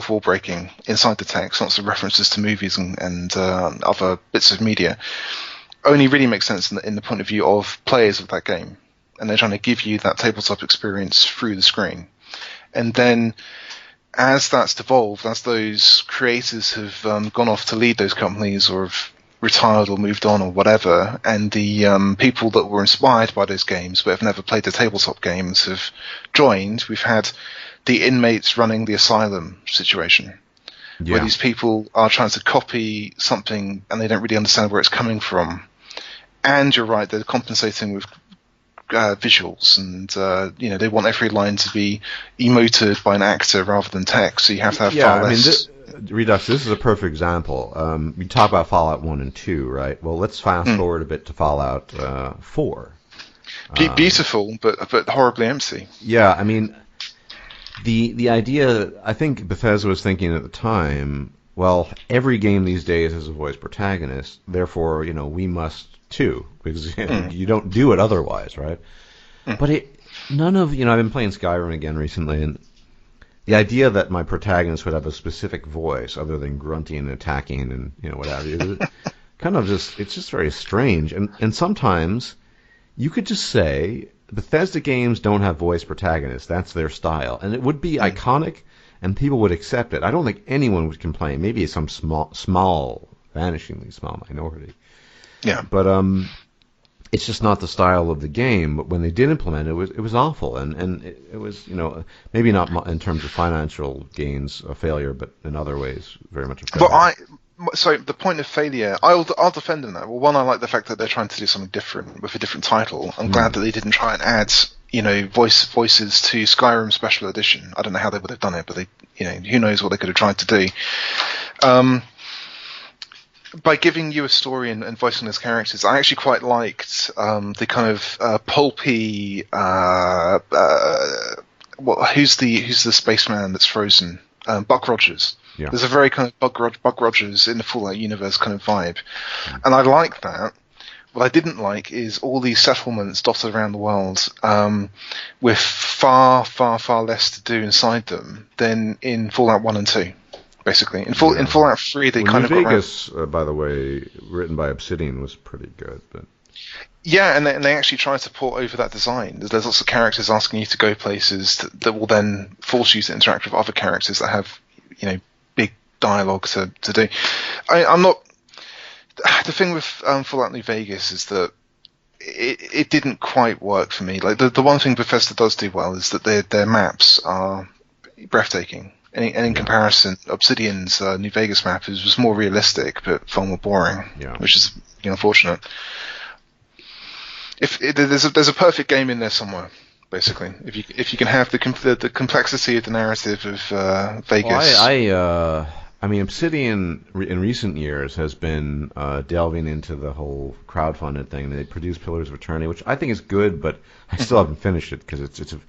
wall breaking inside the text, lots of references to movies and other bits of media. Only really makes sense in the point of view of players of that game, and they're trying to give you that tabletop experience through the screen. And then, as that's devolved, as those creators have gone off to lead those companies or have retired or moved on or whatever, and the people that were inspired by those games but have never played the tabletop games have joined, we've had the inmates running the asylum situation, where these people are trying to copy something and they don't really understand where it's coming from. And you're right, they're compensating with visuals, and they want every line to be emoted by an actor rather than text, so you have to have far less. Redux, this is a perfect example. We talk about Fallout 1 and 2, right? Well, let's fast forward a bit to Fallout 4. Beautiful, but horribly empty. Yeah, I mean, the idea, I think Bethesda was thinking at the time, well, every game these days has a voice protagonist, therefore, we must too, because you don't do it otherwise, right? But I've been playing Skyrim again recently, and the idea that my protagonist would have a specific voice other than grunting and attacking and what have you, it's just very strange. And sometimes you could just say Bethesda games don't have voice protagonists. That's their style, and it would be iconic, and people would accept it. I don't think anyone would complain. Maybe it's some small, vanishingly small minority. Yeah, but it's just not the style of the game. But when they did implement it, it was awful, and it was maybe not in terms of financial gains a failure, but in other ways very much a failure. So the point of failure, I'll defend them that. Well, one, I like the fact that they're trying to do something different with a different title. I'm glad that they didn't try and add voices to Skyrim Special Edition. I don't know how they would have done it, but they who knows what they could have tried to do. By giving you a story and voicing those characters, I actually quite liked the kind of pulpy. Who's the spaceman that's frozen? Buck Rogers. Yeah. There's a very kind of Buck Rogers in the Fallout universe kind of vibe, and I like that. What I didn't like is all these settlements dotted around the world with far, far, far less to do inside them than in Fallout 1 and 2. Basically, in Fallout 3, they kind of got Vegas, by the way, written by Obsidian, was pretty good, but yeah, and they actually tried to port over that design. There's lots of characters asking you to go places that will then force you to interact with other characters that have big dialogue to do. I'm not. The thing with Fallout New Vegas is that it didn't quite work for me. Like the one thing Bethesda does do well is that their maps are breathtaking. And in comparison, Obsidian's New Vegas map was more realistic, but far more boring, which is unfortunate. There's a perfect game in there somewhere, basically. If you can have the complexity of the narrative of Vegas. Well, I mean, Obsidian in recent years has been delving into the whole crowdfunded thing. They produced Pillars of Eternity, which I think is good, but I still haven't finished it because it's a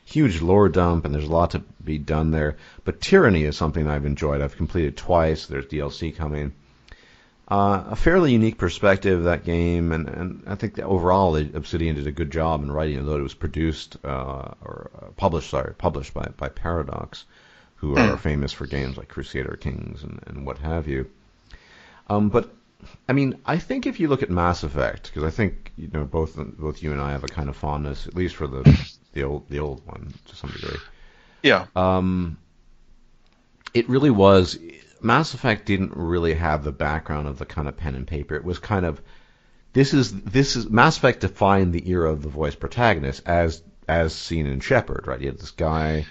huge lore dump, and there's a lot to be done there. But Tyranny is something I've enjoyed. I've completed twice. There's DLC coming. A fairly unique perspective, that game, and I think that overall Obsidian did a good job in writing, although it was published by Paradox, who are famous for games like Crusader Kings and what have you. But I mean, I think if you look at Mass Effect, because I think both you and I have a kind of fondness, at least for the old one to some degree. Yeah. It really was. Mass Effect didn't really have the background of the kind of pen and paper. It was kind of this is Mass Effect defined the era of the voice protagonist as seen in Shepard, right? You had this guy.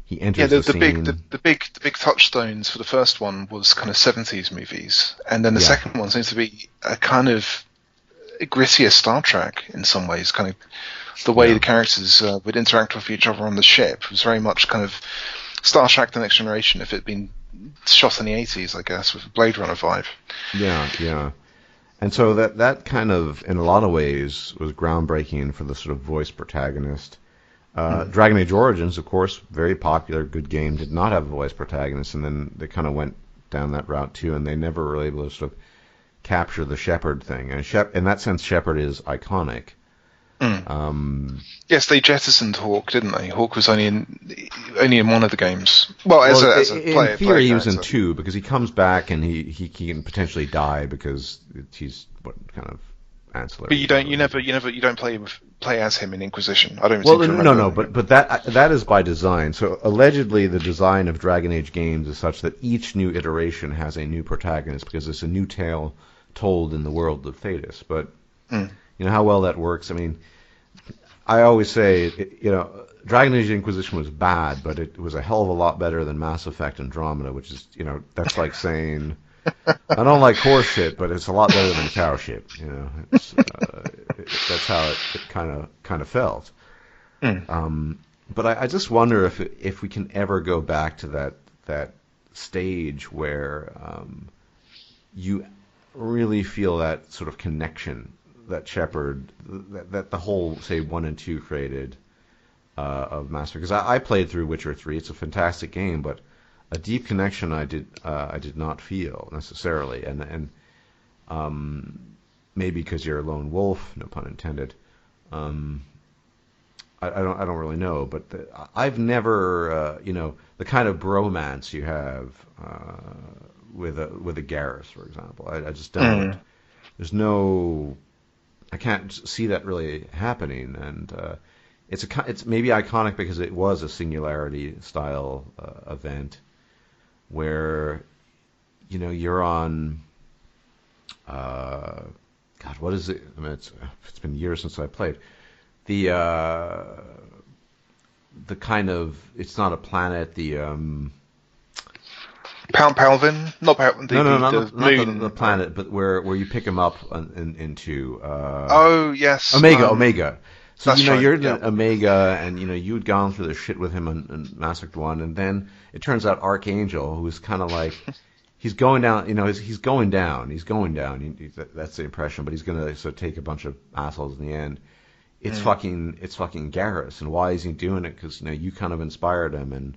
He enters the scene. The big touchstones for the first one was kind of 70s movies, and then the second one seems to be a kind of grittier Star Trek in some ways. Kind of the way the characters would interact with each other on the ship was very much kind of Star Trek: The Next Generation if it had been shot in the 80s, I guess, with a Blade Runner vibe. Yeah. And so that kind of, in a lot of ways, was groundbreaking for the sort of voice protagonist. Dragon Age Origins, of course, very popular, good game, did not have a voice protagonist, and then they kind of went down that route too, and they never were able to sort of capture the Shepard thing. And in that sense, Shepard is iconic. Yes, they jettisoned Hawk, didn't they? Hawk was only in one of the games. Well, as a player, in theory, he was in two because he comes back and he can potentially die because he's what kind of ancillary. But you don't play as him in Inquisition. I don't. Well, no, but that is by design. So allegedly, the design of Dragon Age games is such that each new iteration has a new protagonist because it's a new tale told in the world of Thetis. But you know how well that works. I mean, I always say, Dragon Age Inquisition was bad, but it was a hell of a lot better than Mass Effect Andromeda, which is, that's like saying, I don't like horse shit, but it's a lot better than cow shit. That's how it kind of felt. But I just wonder if we can ever go back to that stage where you really feel that sort of connection that Shepard, that the whole, say, 1 and 2 created of Mass Effect. Because I played through Witcher 3. It's a fantastic game, but a deep connection I did not feel necessarily. And maybe because you're a lone wolf, no pun intended. I don't really know, but I've never, the kind of bromance you have with a Garrus, for example. I just don't. There's no. I can't see that really happening, and it's maybe iconic because it was a Singularity style event where you're on God, what is it? I mean, it's been years since I played the kind of, it's not a planet, the Palvin? Not Palvin. Not the planet, but where you pick them up into. Yes. Omega. So that's right, you're in Omega, and you'd gone through the shit with him in Mass Effect 1, and then it turns out Archangel, who's kind of like he's going down. He's going down. He's going down. That's the impression, but he's gonna sort of take a bunch of assholes in the end. It's fucking Garrus, and why is he doing it? Because you kind of inspired him, and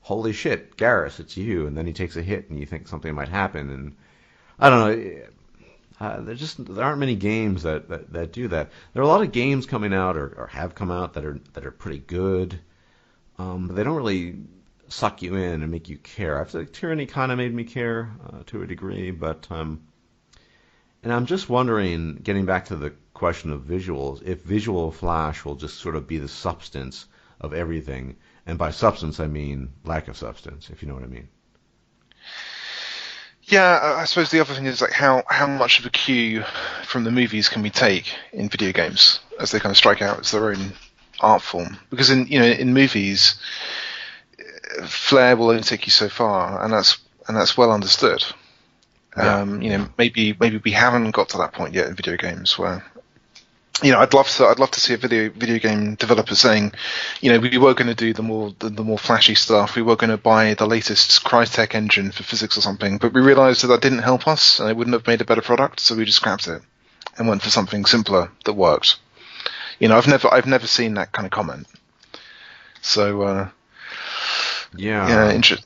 holy shit, Garrus, it's you. And then he takes a hit, and you think something might happen. And I don't know. There aren't many games that do that. There are a lot of games coming out or have come out that are pretty good, but they don't really suck you in and make you care. I feel like Tyranny kind of made me care to a degree, but and I'm just wondering, getting back to the question of visuals, if Visual Flash will just sort of be the substance of everything. And by substance, I mean lack of substance, if you know what I mean. Yeah, I suppose the other thing is like how much of a cue from the movies can we take in video games as they kind of strike out as their own art form? Because in movies, flair will only take you so far, and that's well understood. Maybe we haven't got to that point yet in video games where. I'd love to see a video game developer saying, we were going to do the more flashy stuff. We were going to buy the latest Crytek engine for physics or something, but we realised that didn't help us, and it wouldn't have made a better product, so we just scrapped it and went for something simpler that worked. I've never seen that kind of comment. So interesting.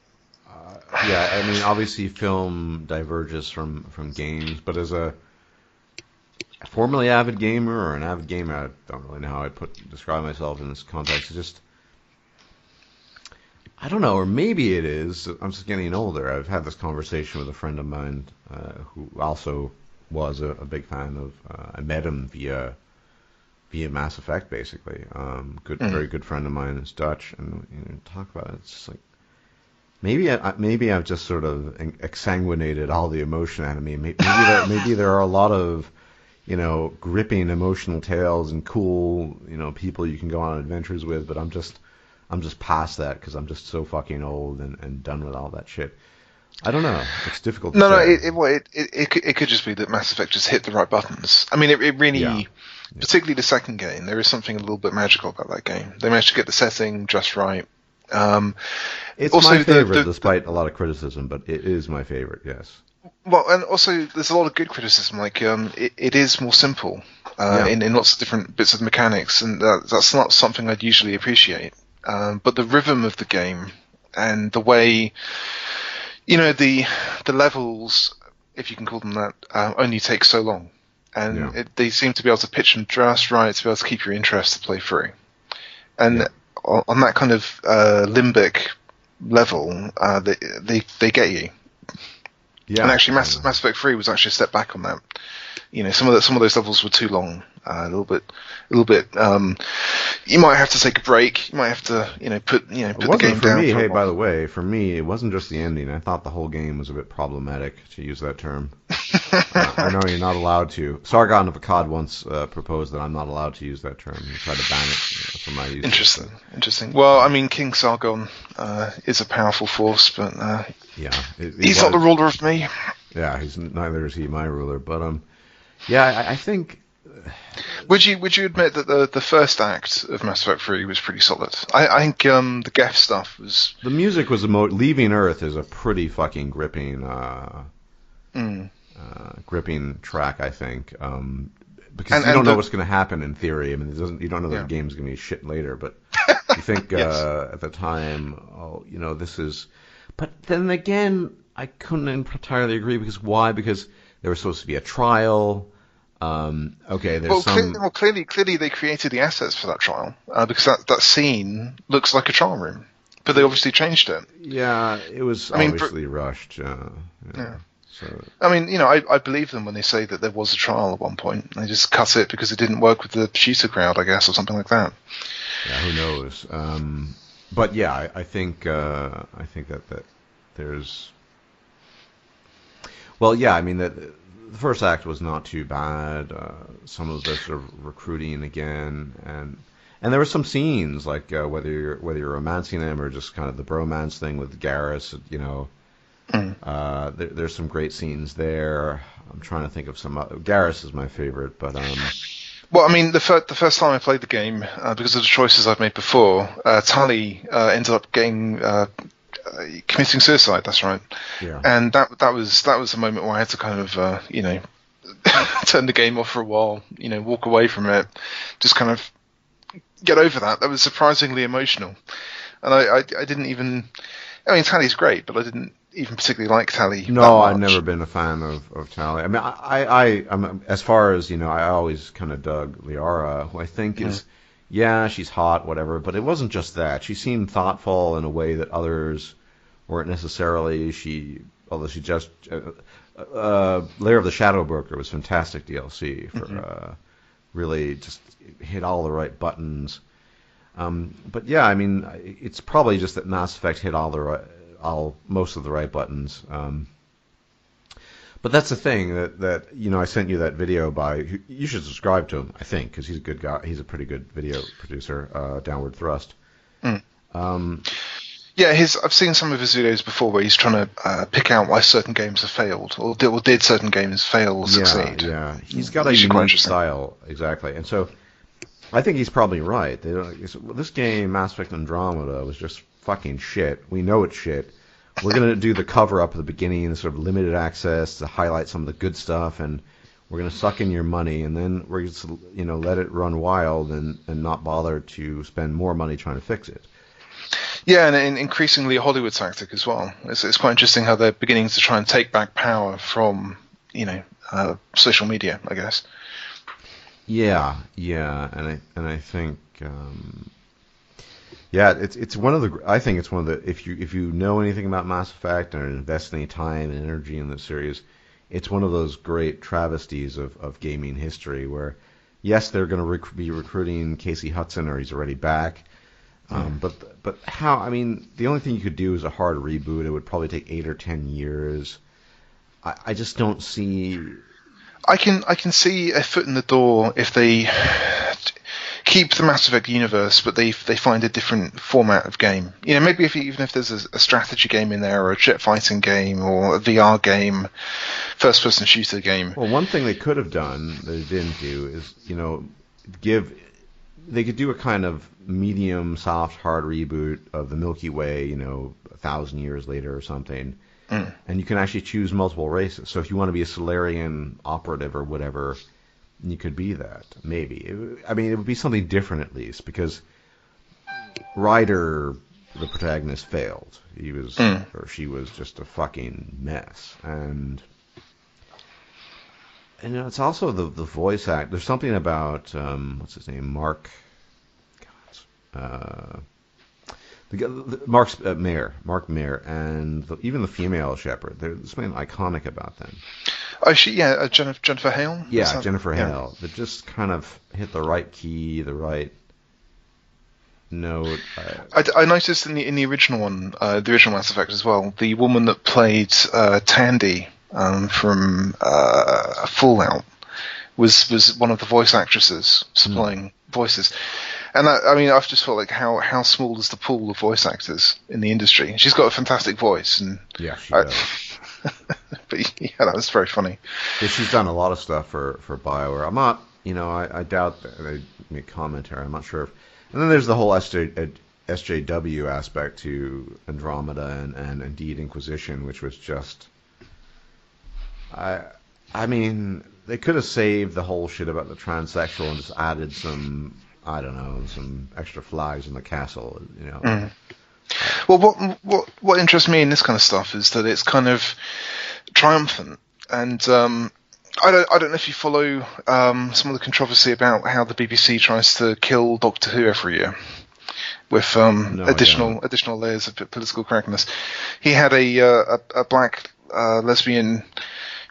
I mean, obviously, film diverges from games, but as a formerly avid gamer or an avid gamer, I don't really know how I'd describe myself in this context. I don't know, or maybe it is. I'm just getting older. I've had this conversation with a friend of mine who also was a big fan of. I met him via Mass Effect, basically. Very good friend of mine is Dutch, and talk about it. It's just like maybe I've just sort of exsanguinated all the emotion out of me. Maybe there are a lot of gripping emotional tales and cool people you can go on adventures with, but I'm just past that because I'm just so fucking old and done with all that shit. I don't know. It's difficult to say. It could just be that Mass Effect just hit the right buttons. I mean, it really, Yeah. particularly the second game, there is something a little bit magical about that game. They managed to get the setting just right. It's also my favorite, despite a lot of criticism, but it is my favorite, yes. Well, and also there's a lot of good criticism. Like, it is more simple in lots of different bits of the mechanics, and that's not something I'd usually appreciate. But the rhythm of the game and the way, the levels, if you can call them that, only take so long, and they seem to be able to pitch them just right to be able to keep your interest to play through. And on that kind of limbic level, they get you. Yeah. And actually, Mass Effect 3 was actually a step back on that. Some of those levels were too long, a little bit. You might have to take a break. You might have to, put the game down. For me, hey, by the way, for me, it wasn't just the ending. I thought the whole game was a bit problematic, to use that term. I know you're not allowed to. Sargon of Akkad once proposed that I'm not allowed to use that term. He tried to ban it from my use. Interesting. Well, I mean, King Sargon is a powerful force, but he's not the ruler of me. Yeah, neither is he my ruler. But I think. Would you admit that the first act of Mass Effect 3 was pretty solid? I think the Geth stuff was. The music was Leaving Earth is a pretty fucking gripping track, I think. Because you don't know what's going to happen in theory. I mean, you don't know that the game's going to be shit later, but you think at the time, this is. But then again, I couldn't entirely agree because why? Because there was supposed to be a trial. Clearly they created the assets for that trial because that scene looks like a trial room, but they obviously changed it. Yeah, it was obviously rushed. So. I mean, I believe them when they say that there was a trial at one point. They just cut it because it didn't work with the shooter crowd, I guess, or something like that. Yeah, who knows? But yeah, I think that there's. Well, yeah, I mean that. The first act was not too bad. Some of the sort of recruiting again, and there were some scenes like whether you're romancing them or just kind of the bromance thing with Garrus. There's some great scenes there. I'm trying to think of some. Garrus is my favorite, but. Well, I mean, the first time I played the game, because of the choices I've made before, Tali ended up committing suicide. That's right. Yeah. And that was a moment where I had to kind of turn the game off for a while. Walk away from it, just kind of get over that. That was surprisingly emotional, and I didn't even. I mean, Tali's great, but I didn't even particularly like Tali. No, I've never been a fan of Tali. I mean, I'm as far as I always kind of dug Liara, who I think is. Yeah, she's hot, whatever, but it wasn't just that. She seemed thoughtful in a way that others weren't necessarily. Although she just Lair of the Shadow Broker was fantastic DLC for really just hit all the right buttons. But yeah, I mean, it's probably just that Mass Effect hit most of the right buttons. But that's the thing that I sent you that video by. You should subscribe to him, I think, because he's a good guy. He's a pretty good video producer. Downward Thrust. I've seen some of his videos before where he's trying to pick out why certain games have failed, or did certain games fail or succeed. Yeah, he's got a unique style, exactly, and so I think he's probably right. This game, Mass Effect Andromeda, was just fucking shit. We know it's shit. We're going to do the cover up at the beginning, sort of limited access to highlight some of the good stuff, and we're going to suck in your money, and then we're just let it run wild and not bother to spend more money trying to fix it. Yeah, and increasingly a Hollywood tactic as well. It's quite interesting how they're beginning to try and take back power from social media, I guess. Yeah, and I think Yeah, it's one of the. I think it's one of the. If you know anything about Mass Effect and invest any time and energy in the series, it's one of those great travesties of gaming history where, yes, they're going to be recruiting Casey Hudson, or he's already back. But how? I mean, the only thing you could do is a hard reboot. It would probably take 8 or 10 years. I just don't see. I can see a foot in the door if they keep the Mass Effect universe, but they find a different format of game. You know, maybe even if there's a strategy game in there, or a jet fighting game, or a VR game, first person shooter game. Well, one thing they could have done that they didn't do is, give. They could do a kind of medium, soft, hard reboot of the Milky Way, 1,000 years later or something. And you can actually choose multiple races. So if you want to be a Solarian operative or whatever, you could be that. Maybe. It would be something different at least, because Ryder, the protagonist, failed. He was, or she was just a fucking mess. And it's also the voice act. There's something about, what's his name? Mark. Mark Mayer, and even the female Shepard. There's something iconic about them. Oh, Jennifer Hale? Yeah, Jennifer Hale. That just kind of hit the right key, the right note. I noticed in the original one, the original Mass Effect as well, the woman that played Tandy from Fallout was one of the voice actresses supplying voices. And I've just felt like how small is the pool of voice actors in the industry? She's got a fantastic voice, and yeah, she does. But yeah, that was very funny. Yeah, she's done a lot of stuff for BioWare. I'm not, I doubt that they make commentary. I'm not sure. And then there's the whole SJW aspect to Andromeda and indeed Inquisition, which was just, I mean, they could have saved the whole shit about the transsexual and just added some, I don't know, some extra flags in the castle, Well, what interests me in this kind of stuff is that it's kind of triumphant, and I don't know if you follow some of the controversy about how the BBC tries to kill Doctor Who every year with additional layers of political correctness. He had a black lesbian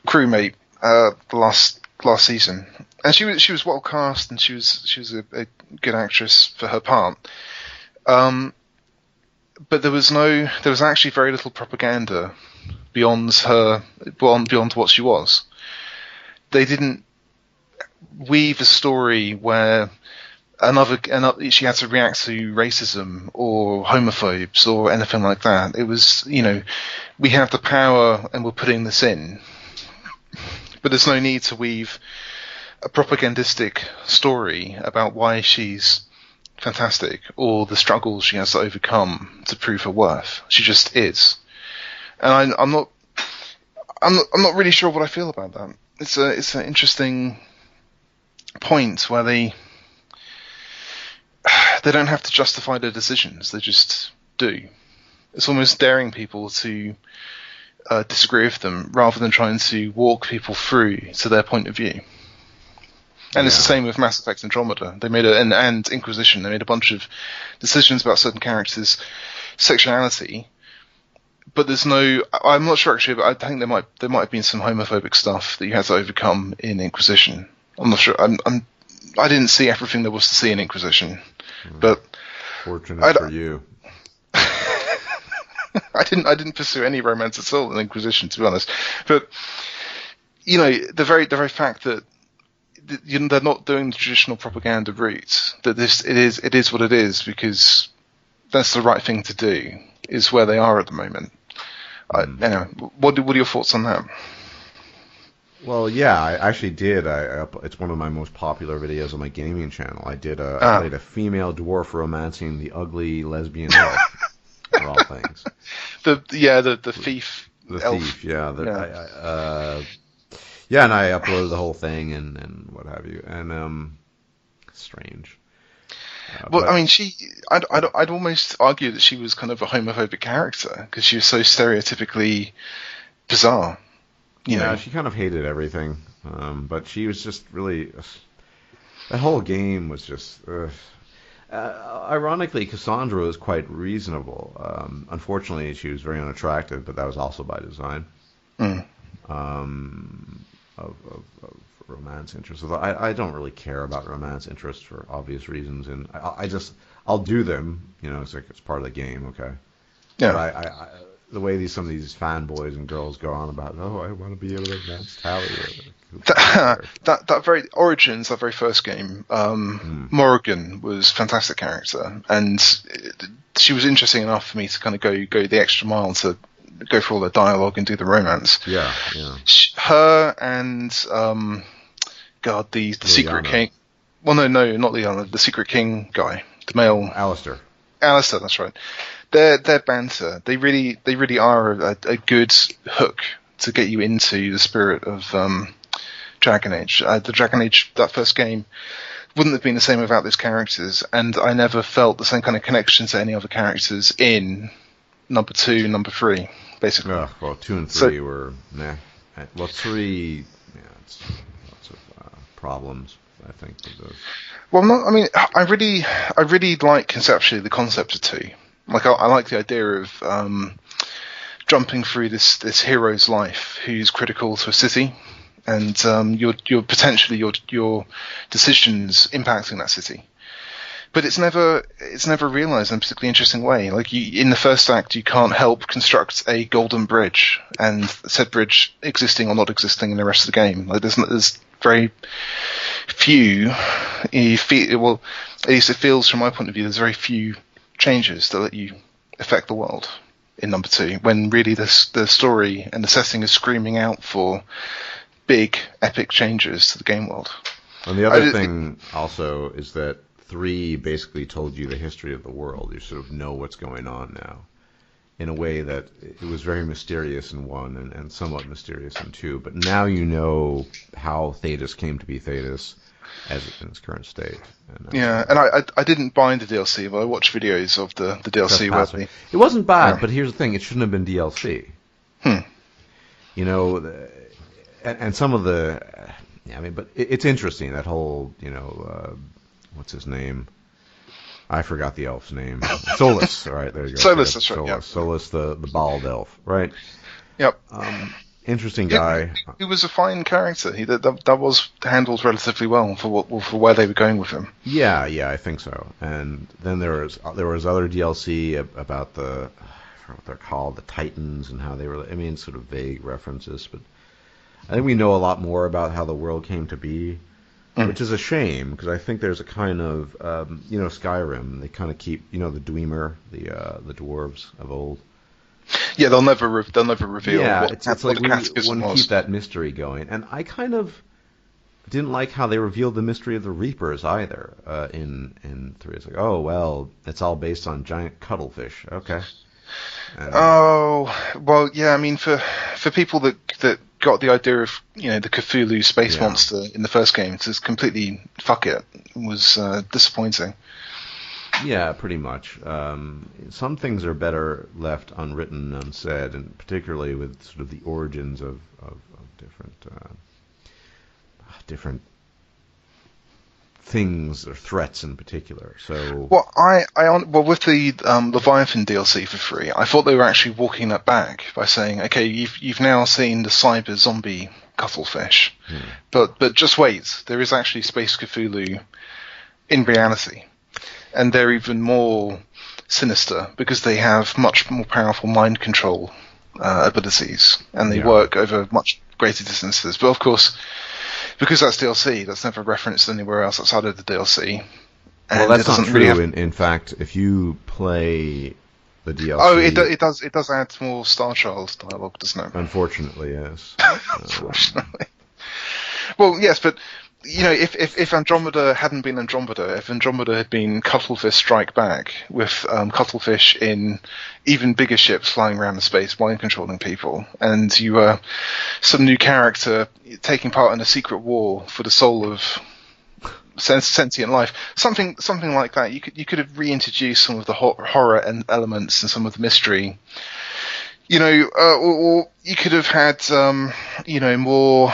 crewmate last season, and she was well cast, and she was a good actress for her part. But there was actually very little propaganda beyond what she was. They didn't weave a story where she had to react to racism or homophobes or anything like that. It was, we have the power and we're putting this in. But there's no need to weave a propagandistic story about why she's fantastic or the struggles she has to overcome to prove her worth. She just is. And I'm not really sure what I feel about that. It's an interesting point where they don't have to justify their decisions. They just do. It's almost daring people to disagree with them rather than trying to walk people through to their point of view. And it's the same with Mass Effect Andromeda. They made and Inquisition. They made a bunch of decisions about certain characters' sexuality, but there's no. I'm not sure actually, but I think there might have been some homophobic stuff that you had to overcome in Inquisition. I'm not sure. I didn't see everything there was to see in Inquisition, but fortunate for you. I didn't pursue any romance at all in Inquisition, to be honest. But the very fact that they're not doing the traditional propaganda route, that it is what it is because that's the right thing to do, is where they are at the moment. Anyway, what are your thoughts on that? Well, yeah, I actually did. It's one of my most popular videos on my gaming channel. I did. I played a female dwarf romancing the ugly lesbian elf, for all things. The thief. The elf. thief, yeah. Yeah, and I uploaded the whole thing and what have you, and strange. Well, I mean, I'd almost argue that she was kind of a homophobic character because she was so stereotypically bizarre. You know, she kind of hated everything, but she was just really. The whole game was just. Ironically, Cassandra was quite reasonable. Unfortunately, she was very unattractive, but that was also by design. Mm. Of romance interests. Although I don't really care about romance interests for obvious reasons, and I'll do them. It's like it's part of the game, okay. Yeah. But the way some of these fanboys and girls go on about, I want to be able to romance Tally. That very Origins, that very first game, Morrigan was a fantastic character, and she was interesting enough for me to kind of go the extra mile to go through all the dialogue and do the romance. Yeah. Her and the Secret King. Well, no, not Liana. The Secret King guy, the male. Alistair, that's right. Their banter, they really are a good hook to get you into the spirit of Dragon Age. The Dragon Age, that first game, wouldn't have been the same without those characters, and I never felt the same kind of connection to any other characters in number 2, number 3, basically. Well, 2 and 3 were nah. Well, 3, it's lots of problems, I think, with those. Well, I really like conceptually the concept of 2. Like, I like the idea of jumping through this hero's life who's critical to a city, and you're potentially your decisions impacting that city. But it's never realized in a particularly interesting way. Like, in the first act, you can't help construct a golden bridge, and said bridge existing or not existing in the rest of the game. Like, there's very few. At least it feels from my point of view, there's very few changes that let you affect the world in number 2, when really the story and the setting is screaming out for big epic changes to the game world. And the other thing also is that 3 basically told you the history of the world. You sort of know what's going on now, in a way that it was very mysterious in 1 and somewhat mysterious in 2. But now you know how Thetis came to be Thetis as in its current state. And I didn't buy the DLC, but I watched videos of the DLC. It wasn't bad, but here's the thing: it shouldn't have been DLC. And some of the, but it's interesting, that whole, what's his name? I forgot the elf's name. Solus. All right, there you go. Solus, that's right. Solus, yeah. Solus, the bald elf, right? Yep. Interesting guy. He was a fine character. That was handled relatively well for where they were going with him. Yeah, I think so. And then there was other DLC about I forget what they're called, the Titans, and how they were. Sort of vague references, but I think we know a lot more about how the world came to be, which is a shame, because I think there's a kind of Skyrim. They kind of keep the Dwemer, the dwarves of old. Yeah, they'll never reveal. Yeah, what it's what like the we cataclysm want to was. keep that mystery going, and I kind of didn't like how they revealed the mystery of the Reapers either. In 3, it's like, oh well, it's all based on giant cuttlefish. Okay. For people that got the idea of the Cthulhu space monster in the first game, to just completely fuck it was disappointing. Yeah, pretty much. Some things are better left unwritten, unsaid, and particularly with sort of the origins of different things or threats in particular. So, with the Leviathan DLC for free, I thought they were actually walking that back by saying, okay, you've now seen the cyber zombie cuttlefish, but just wait, there is actually Space Cthulhu in reality. And they're even more sinister because they have much more powerful mind control abilities, and they work over much greater distances. But of course, because that's DLC, that's never referenced anywhere else outside of the DLC. Well, that's not true. Really in fact, if you play the DLC, it does add more Star Child dialogue, doesn't it? Unfortunately, yes. Unfortunately. Well, yes, but if Andromeda hadn't been Andromeda, if Andromeda had been Cuttlefish Strike Back, with Cuttlefish in even bigger ships flying around in space, mind controlling people, and you were some new character taking part in a secret war for the soul of sentient life, something like that, you could have reintroduced some of the horror and elements and some of the mystery. Or you could have had more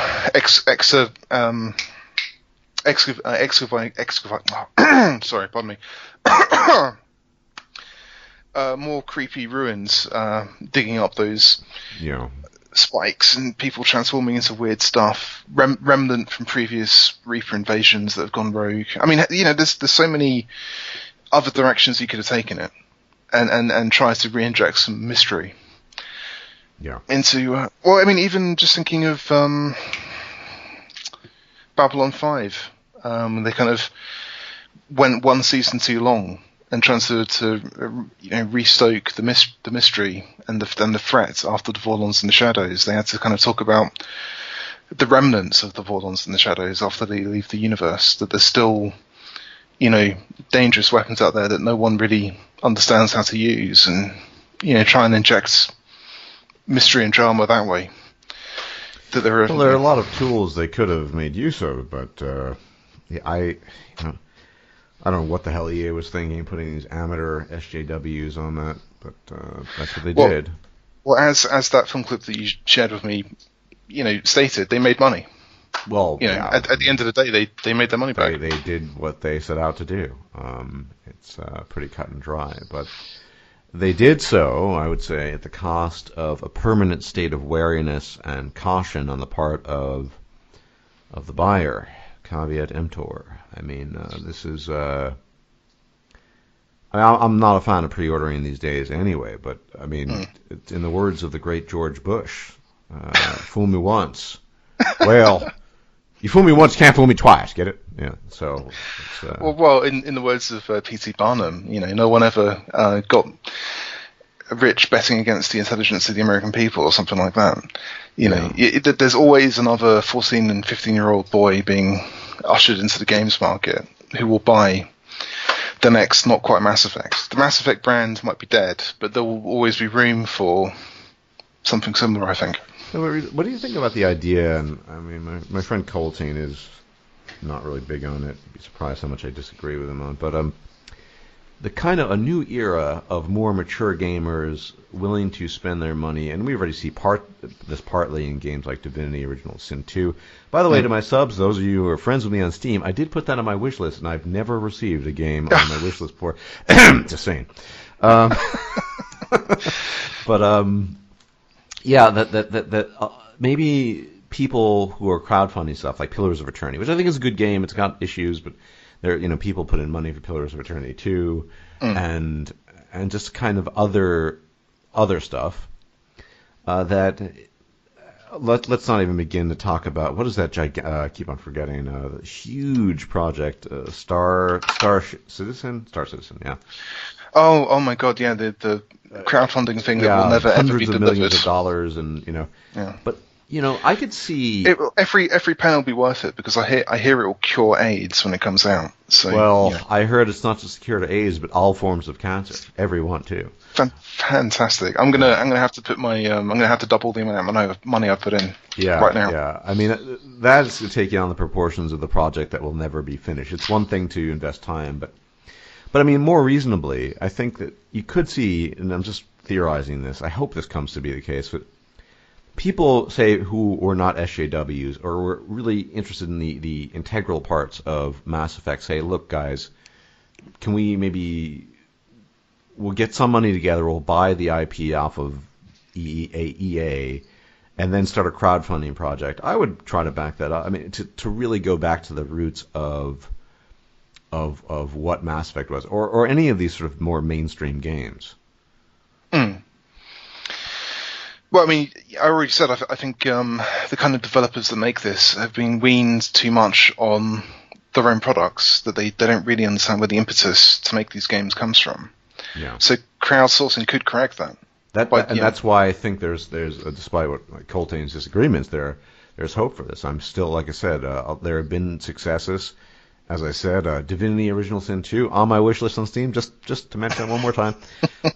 sorry, pardon me. More creepy ruins, digging up those Yeah. spikes and people transforming into weird stuff. Remnant from previous Reaper invasions that have gone rogue. I mean, there's so many other directions you could have taken it, and try to re-inject some mystery. Yeah. Into well, I mean, even just thinking of Babylon 5, they kind of went one season too long and trying to restoke the mystery and the threat after the Vorlons in the Shadows. They had to kind of talk about the remnants of the Vorlons in the Shadows after they leave the universe. That there's still dangerous weapons out there that no one really understands how to use, and try and inject mystery and drama that way. That there are a lot of tools they could have made use of, but I don't know what the hell EA was thinking, putting these amateur SJWs on that, but that's what they did. Well, as that film clip that you shared with me, stated, they made money. Well, at the end of the day, they made their money back. They did what they set out to do. It's pretty cut and dry, but they did so, I would say, at the cost of a permanent state of wariness and caution on the part of the buyer. Caveat emptor. I mean, this is. I'm not a fan of pre-ordering these days, anyway. But I mean, in the words of the great George Bush, "Fool me once, well, you fool me once, can't fool me twice." Get it? Yeah. So. It's, well, in the words of P.T. Barnum, no one ever got rich betting against the intelligence of the American people or something like that. There's always another 14 and 15-year-old boy being ushered into the games market who will buy the next not quite Mass Effect. The Mass Effect brand might be dead, but there will always be room for something similar, I think. What do you think about the idea? And I mean, my friend Coltine is not really big on it. You'd be surprised how much I disagree with him on. But the kind of a new era of more mature gamers willing to spend their money, and we already see this partly in games like Divinity Original Sin 2. By the way, to my subs, those of you who are friends with me on Steam, I did put that on my wish list, and I've never received a game on my wish list for. Just saying. But yeah, that maybe people who are crowdfunding stuff like Pillars of Eternity, which I think is a good game. It's got issues, but there, people put in money for Pillars of Eternity 2, and just kind of other stuff that let's not even begin to talk about. What is that? Keep on forgetting. The huge project, Star Citizen, yeah. Oh my God, yeah, the crowdfunding thing that will never ever be delivered. Hundreds of millions of dollars, and Yeah. But I could see every penny will be worth it because I hear it will cure AIDS when it comes out. So I heard it's not just cure to AIDS, but all forms of cancer, every one too. Fantastic! I'm gonna have to put my I'm gonna have to double the amount of money I put in right now. Yeah, I mean that's taking on the proportions of the project that will never be finished. It's one thing to invest time, but I mean more reasonably, I think that you could see, and I'm just theorizing this. I hope this comes to be the case, but people say who were not SJWs or were really interested in the integral parts of Mass Effect say, look, guys, can we we'll get some money together, we'll buy the IP off of EA, and then start a crowdfunding project. I would try to back that up. I mean, to really go back to the roots of what Mass Effect was, or any of these sort of more mainstream games. Well, I mean, I already said I think the kind of developers that make this have been weaned too much on their own products, that they don't really understand where the impetus to make these games comes from. Yeah. So crowdsourcing could correct that. That's why I think there's despite what Coltane's disagreements, there's hope for this. I'm still, like I said, there have been successes. As I said, Divinity Original Sin 2 on my wish list on Steam, just to mention it one more time. There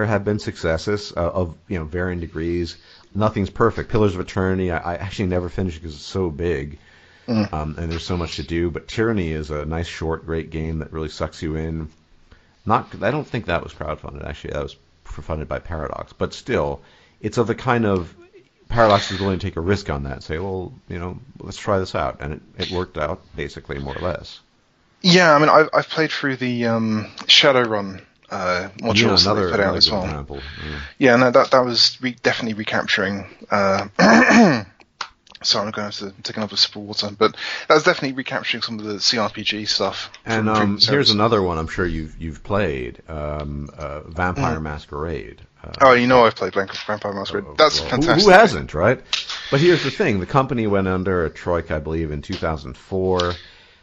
have been successes of varying degrees. Nothing's perfect. Pillars of Eternity, I actually never finished because it's so big, and there's so much to do. But Tyranny is a nice, short, great game that really sucks you in. I don't think that was crowdfunded. Actually, that was funded by Paradox. But still, it's of the kind of Paradox is willing to take a risk on that and say, well, let's try this out, and it worked out basically more or less. Yeah, I mean, I've played through the Shadowrun modules that they put out as well. Example. Yeah, no, that was definitely recapturing. Sorry, I'm going to have to take another sip of water, but that was definitely recapturing some of the CRPG stuff. And here's another one I'm sure you've played, Vampire Masquerade. I've played Vampire Masquerade. That's fantastic. Who hasn't, right? But here's the thing: the company went under a troika, I believe, in 2004.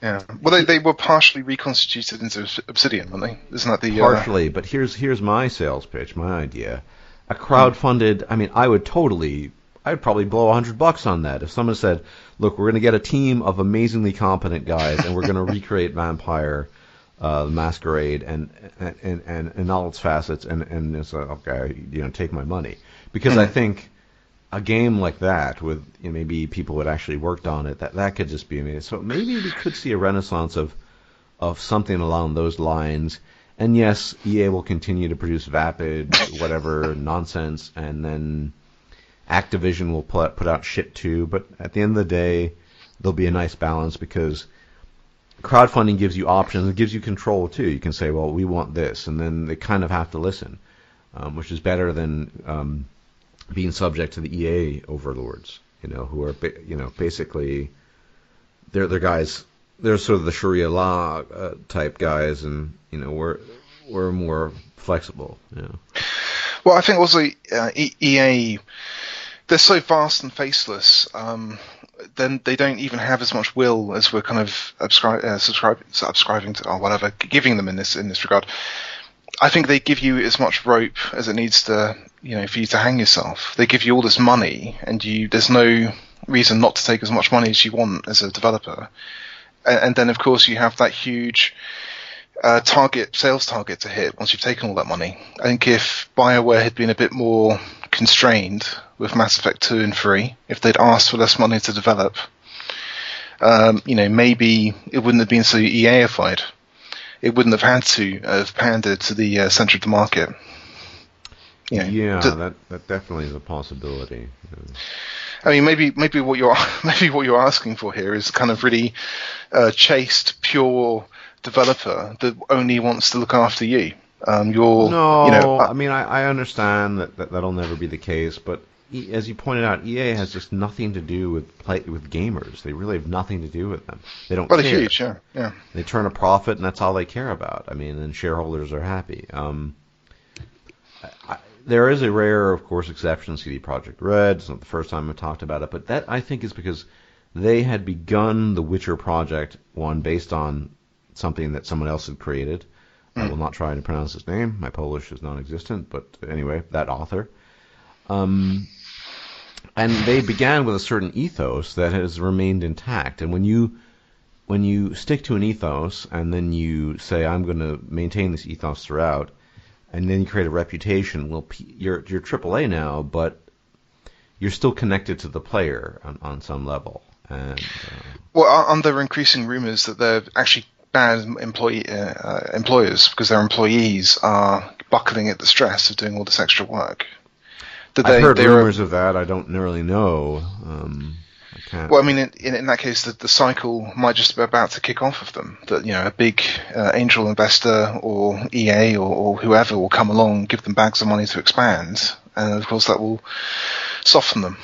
Yeah. Well, they were partially reconstituted into Obsidian, weren't they? Isn't that the partially? But here's my sales pitch, my idea: a crowdfunded. I mean, I'd probably blow $100 on that if someone said, "Look, we're going to get a team of amazingly competent guys, and we're going to recreate Vampire Masquerade and all its facets," and it's like, okay, take my money, because I think a game like that with maybe people who had actually worked on it, that could just be amazing. So maybe we could see a renaissance of something along those lines. And yes, EA will continue to produce vapid whatever nonsense, and then Activision will put out shit too. But at the end of the day, there'll be a nice balance, because crowdfunding gives you options. It gives you control too. You can say, well, we want this, and then they kind of have to listen, which is better than being subject to the EA overlords, who are, basically, they're guys. They're sort of the Sharia law type guys, and we're more flexible. Well, I think also EA, they're so vast and faceless. Then they don't even have as much will as we're kind of subscribing to, or whatever, giving them in this regard. I think they give you as much rope as it needs to, for you to hang yourself. They give you all this money, and there's no reason not to take as much money as you want as a developer. And then, of course, you have that huge sales target to hit once you've taken all that money. I think if BioWare had been a bit more constrained with Mass Effect 2 and 3, if they'd asked for less money to develop, maybe it wouldn't have been so EA-ified. It wouldn't have had to have pandered to the center of the market. That definitely is a possibility. I mean, maybe what you're asking for here is kind of really chaste, pure developer that only wants to look after you. I mean, I understand that'll never be the case, but as you pointed out, EA has just nothing to do with gamers. They really have nothing to do with them. They don't care. Well, they're huge, yeah. They turn a profit, and that's all they care about. I mean, and shareholders are happy. There is a rare, of course, exception, CD Projekt Red. It's not the first time I've talked about it, but that, I think, is because they had begun the Witcher project, one based on something that someone else had created. I will not try to pronounce his name. My Polish is non-existent, but anyway, that author. And they began with a certain ethos that has remained intact. And when you stick to an ethos and then you say, I'm going to maintain this ethos throughout, and then you create a reputation, well, you're AAA now, but you're still connected to the player on some level. And are there increasing rumors that they're actually bad employers because their employees are buckling at the stress of doing all this extra work? I've heard rumors of that. I don't really know. I can't. Well, I mean, in that case, the cycle might just be about to kick off of them. That a big angel investor or EA or whoever will come along, give them bags of money to expand, and of course that will soften them.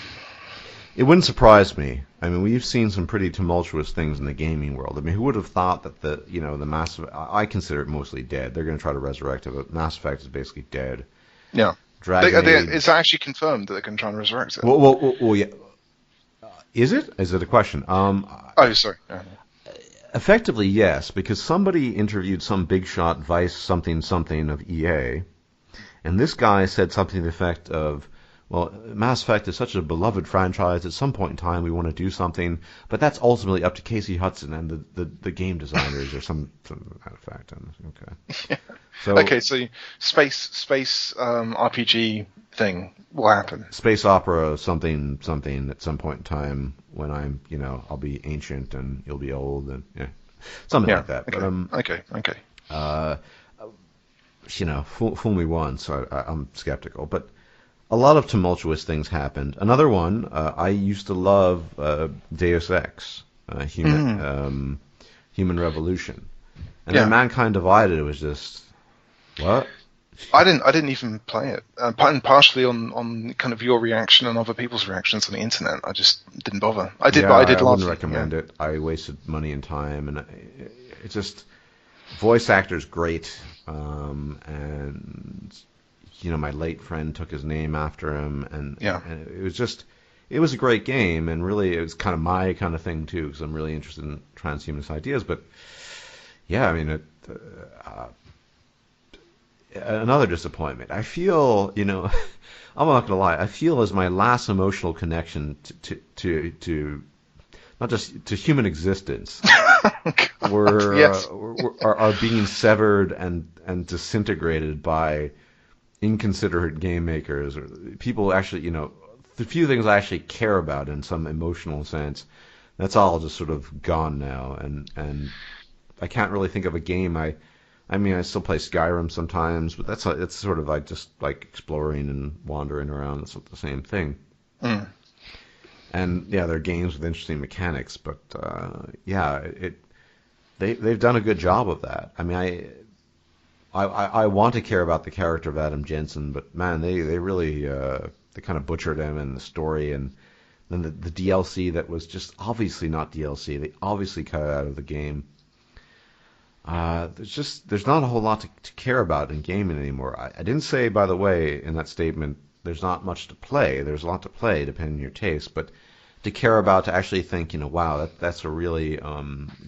It wouldn't surprise me. I mean, we've seen some pretty tumultuous things in the gaming world. I mean, who would have thought that the Mass Effect, I consider it mostly dead. They're going to try to resurrect it, but Mass Effect is basically dead. Yeah. It's actually confirmed that they're going to try and resurrect it. Well, yeah. Is it? Is it a question? Sorry. Yeah. Effectively, yes, because somebody interviewed some big shot vice something of EA, and this guy said something to the effect of, well, Mass Effect is such a beloved franchise. At some point in time, we want to do something, but that's ultimately up to Casey Hudson and the game designers, or some fact. Okay. Yeah. So space RPG thing will happen. Space opera something at some point in time when I'm I'll be ancient and you'll be old and something like that. Okay. But fool me once. I'm skeptical, but. a lot of tumultuous things happened. Another one, I used to love Deus Ex, Human Revolution, and then Yeah. Mankind Divided was just what? I didn't even play it, and partially on kind of your reaction and other people's reactions on the internet. I just didn't bother. I did, Yeah, but I did I wouldn't love it. Yeah, recommend it. I wasted money and time, and it just voice actor's great, and my late friend took his name after him, yeah. and it was a great game, and really it was kind of my kind of thing too, because I'm really interested in transhumanist ideas. But yeah, I mean, uh, another disappointment. I feel, I'm not gonna lie. I feel as my last emotional connection to not just to human existence God, yes. are being severed and disintegrated by inconsiderate game makers or people actually, the few things I actually care about in some emotional sense. That's all just sort of gone now, and I can't really think of a game I mean, I still play Skyrim sometimes, but it's sort of like just like exploring and wandering around. It's not the same thing. Mm. And yeah, they're games with interesting mechanics, but yeah, they've done a good job of that. I mean, I want to care about the character of Adam Jensen, but man, they really they kind of butchered him in the story, and then the DLC that was just obviously not DLC. They obviously cut it out of the game. There's not a whole lot to care about in gaming anymore. I didn't say, by the way, in that statement, there's not much to play. There's a lot to play depending on your taste, but to care about, to actually think, wow, that's a really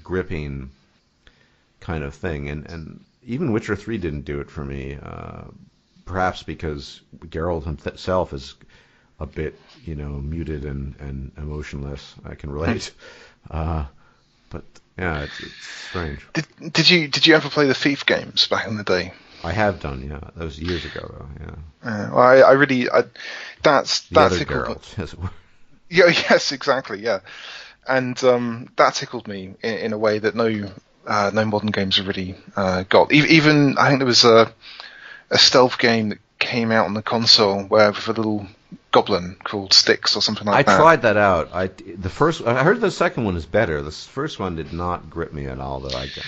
gripping kind of thing. And even Witcher 3 didn't do it for me. Perhaps because Geralt himself is a bit, muted and emotionless. I can relate. But yeah, it's strange. Did you ever play the Thief games back in the day? I have done, yeah. That was years ago, though. Yeah, Well, I really that's the that other tickled me. Geralt, as it were. Yeah, yes, exactly, yeah. And that tickled me in a way that no modern games have really got. Even I think there was a stealth game that came out on the console where with a little goblin called Styx or something I like that. tried that out. I heard the second one is better. The first one did not grip me at all. Though I got No,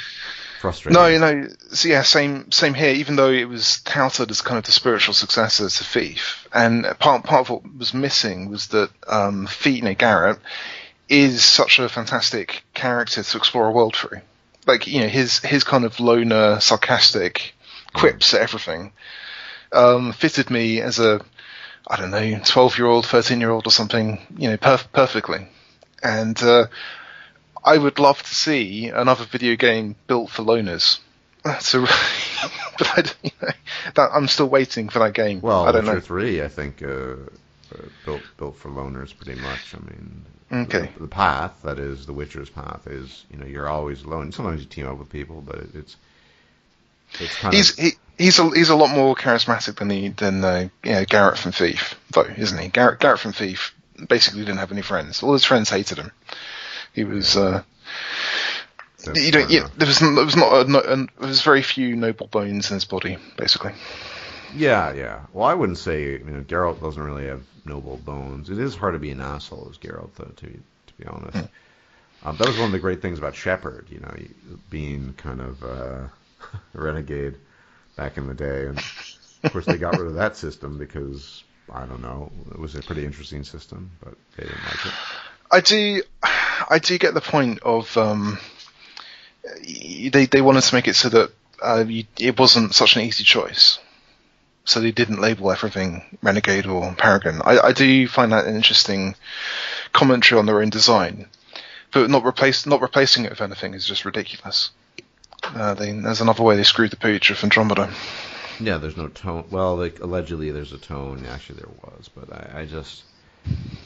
frustrating. so yeah, same here. Even though it was touted as kind of the spiritual successor to Thief, and part of what was missing was that Thief, Garrett, is such a fantastic character to explore a world through. Like his kind of loner, sarcastic quips at everything fitted me as a I don't know 12-year-old, 13-year-old or something, perfectly. And I would love to see another video game built for loners. So, but I'm still waiting for that game. Well, I don't Witcher know. 3, I think, built for loners pretty much. I mean, Okay. the path, that is, the Witcher's path, is, you're always alone. Sometimes you team up with people, but it's kind of... He's a lot more charismatic than Garrett from Thief, though, isn't he? Garrett from Thief basically didn't have any friends. All his friends hated him. He was there was very few noble bones in his body, basically. Yeah, yeah. Well, I wouldn't say, Geralt doesn't really have noble bones. It is hard to be an asshole as Geralt, though, to be honest. That was one of the great things about Shepard, being kind of a renegade back in the day. And of course, they got rid of that system because, I don't know, it was a pretty interesting system, but they didn't like it. I do get the point of they wanted to make it so that it wasn't such an easy choice. So they didn't label everything Renegade or Paragon. I do find that an interesting commentary on their own design, but not replacing it with anything is just ridiculous. There's another way they screwed the pooch with Andromeda. Yeah, there's no tone. Well, allegedly there's a tone. Actually, there was, but I just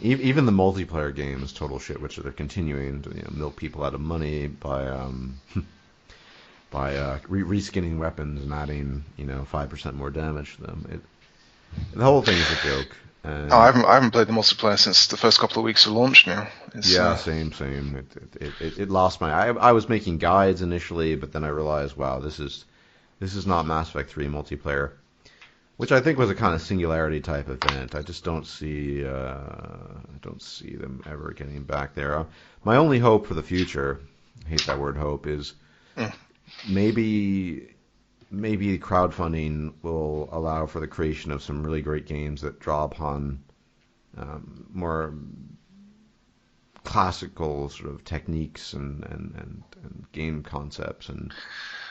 even the multiplayer game is total shit, which they're continuing to milk people out of money by reskinning weapons and adding 5% more damage to them. The whole thing is a joke. And I haven't played the multiplayer since the first couple of weeks of launch now. Same. It lost my. I was making guides initially, but then I realized, wow, this is not Mass Effect 3 multiplayer. which I think was a kind of singularity type event. I just don't see them ever getting back there. My only hope for the future, I hate that word hope, is maybe crowdfunding will allow for the creation of some really great games that draw upon more classical sort of techniques and game concepts. And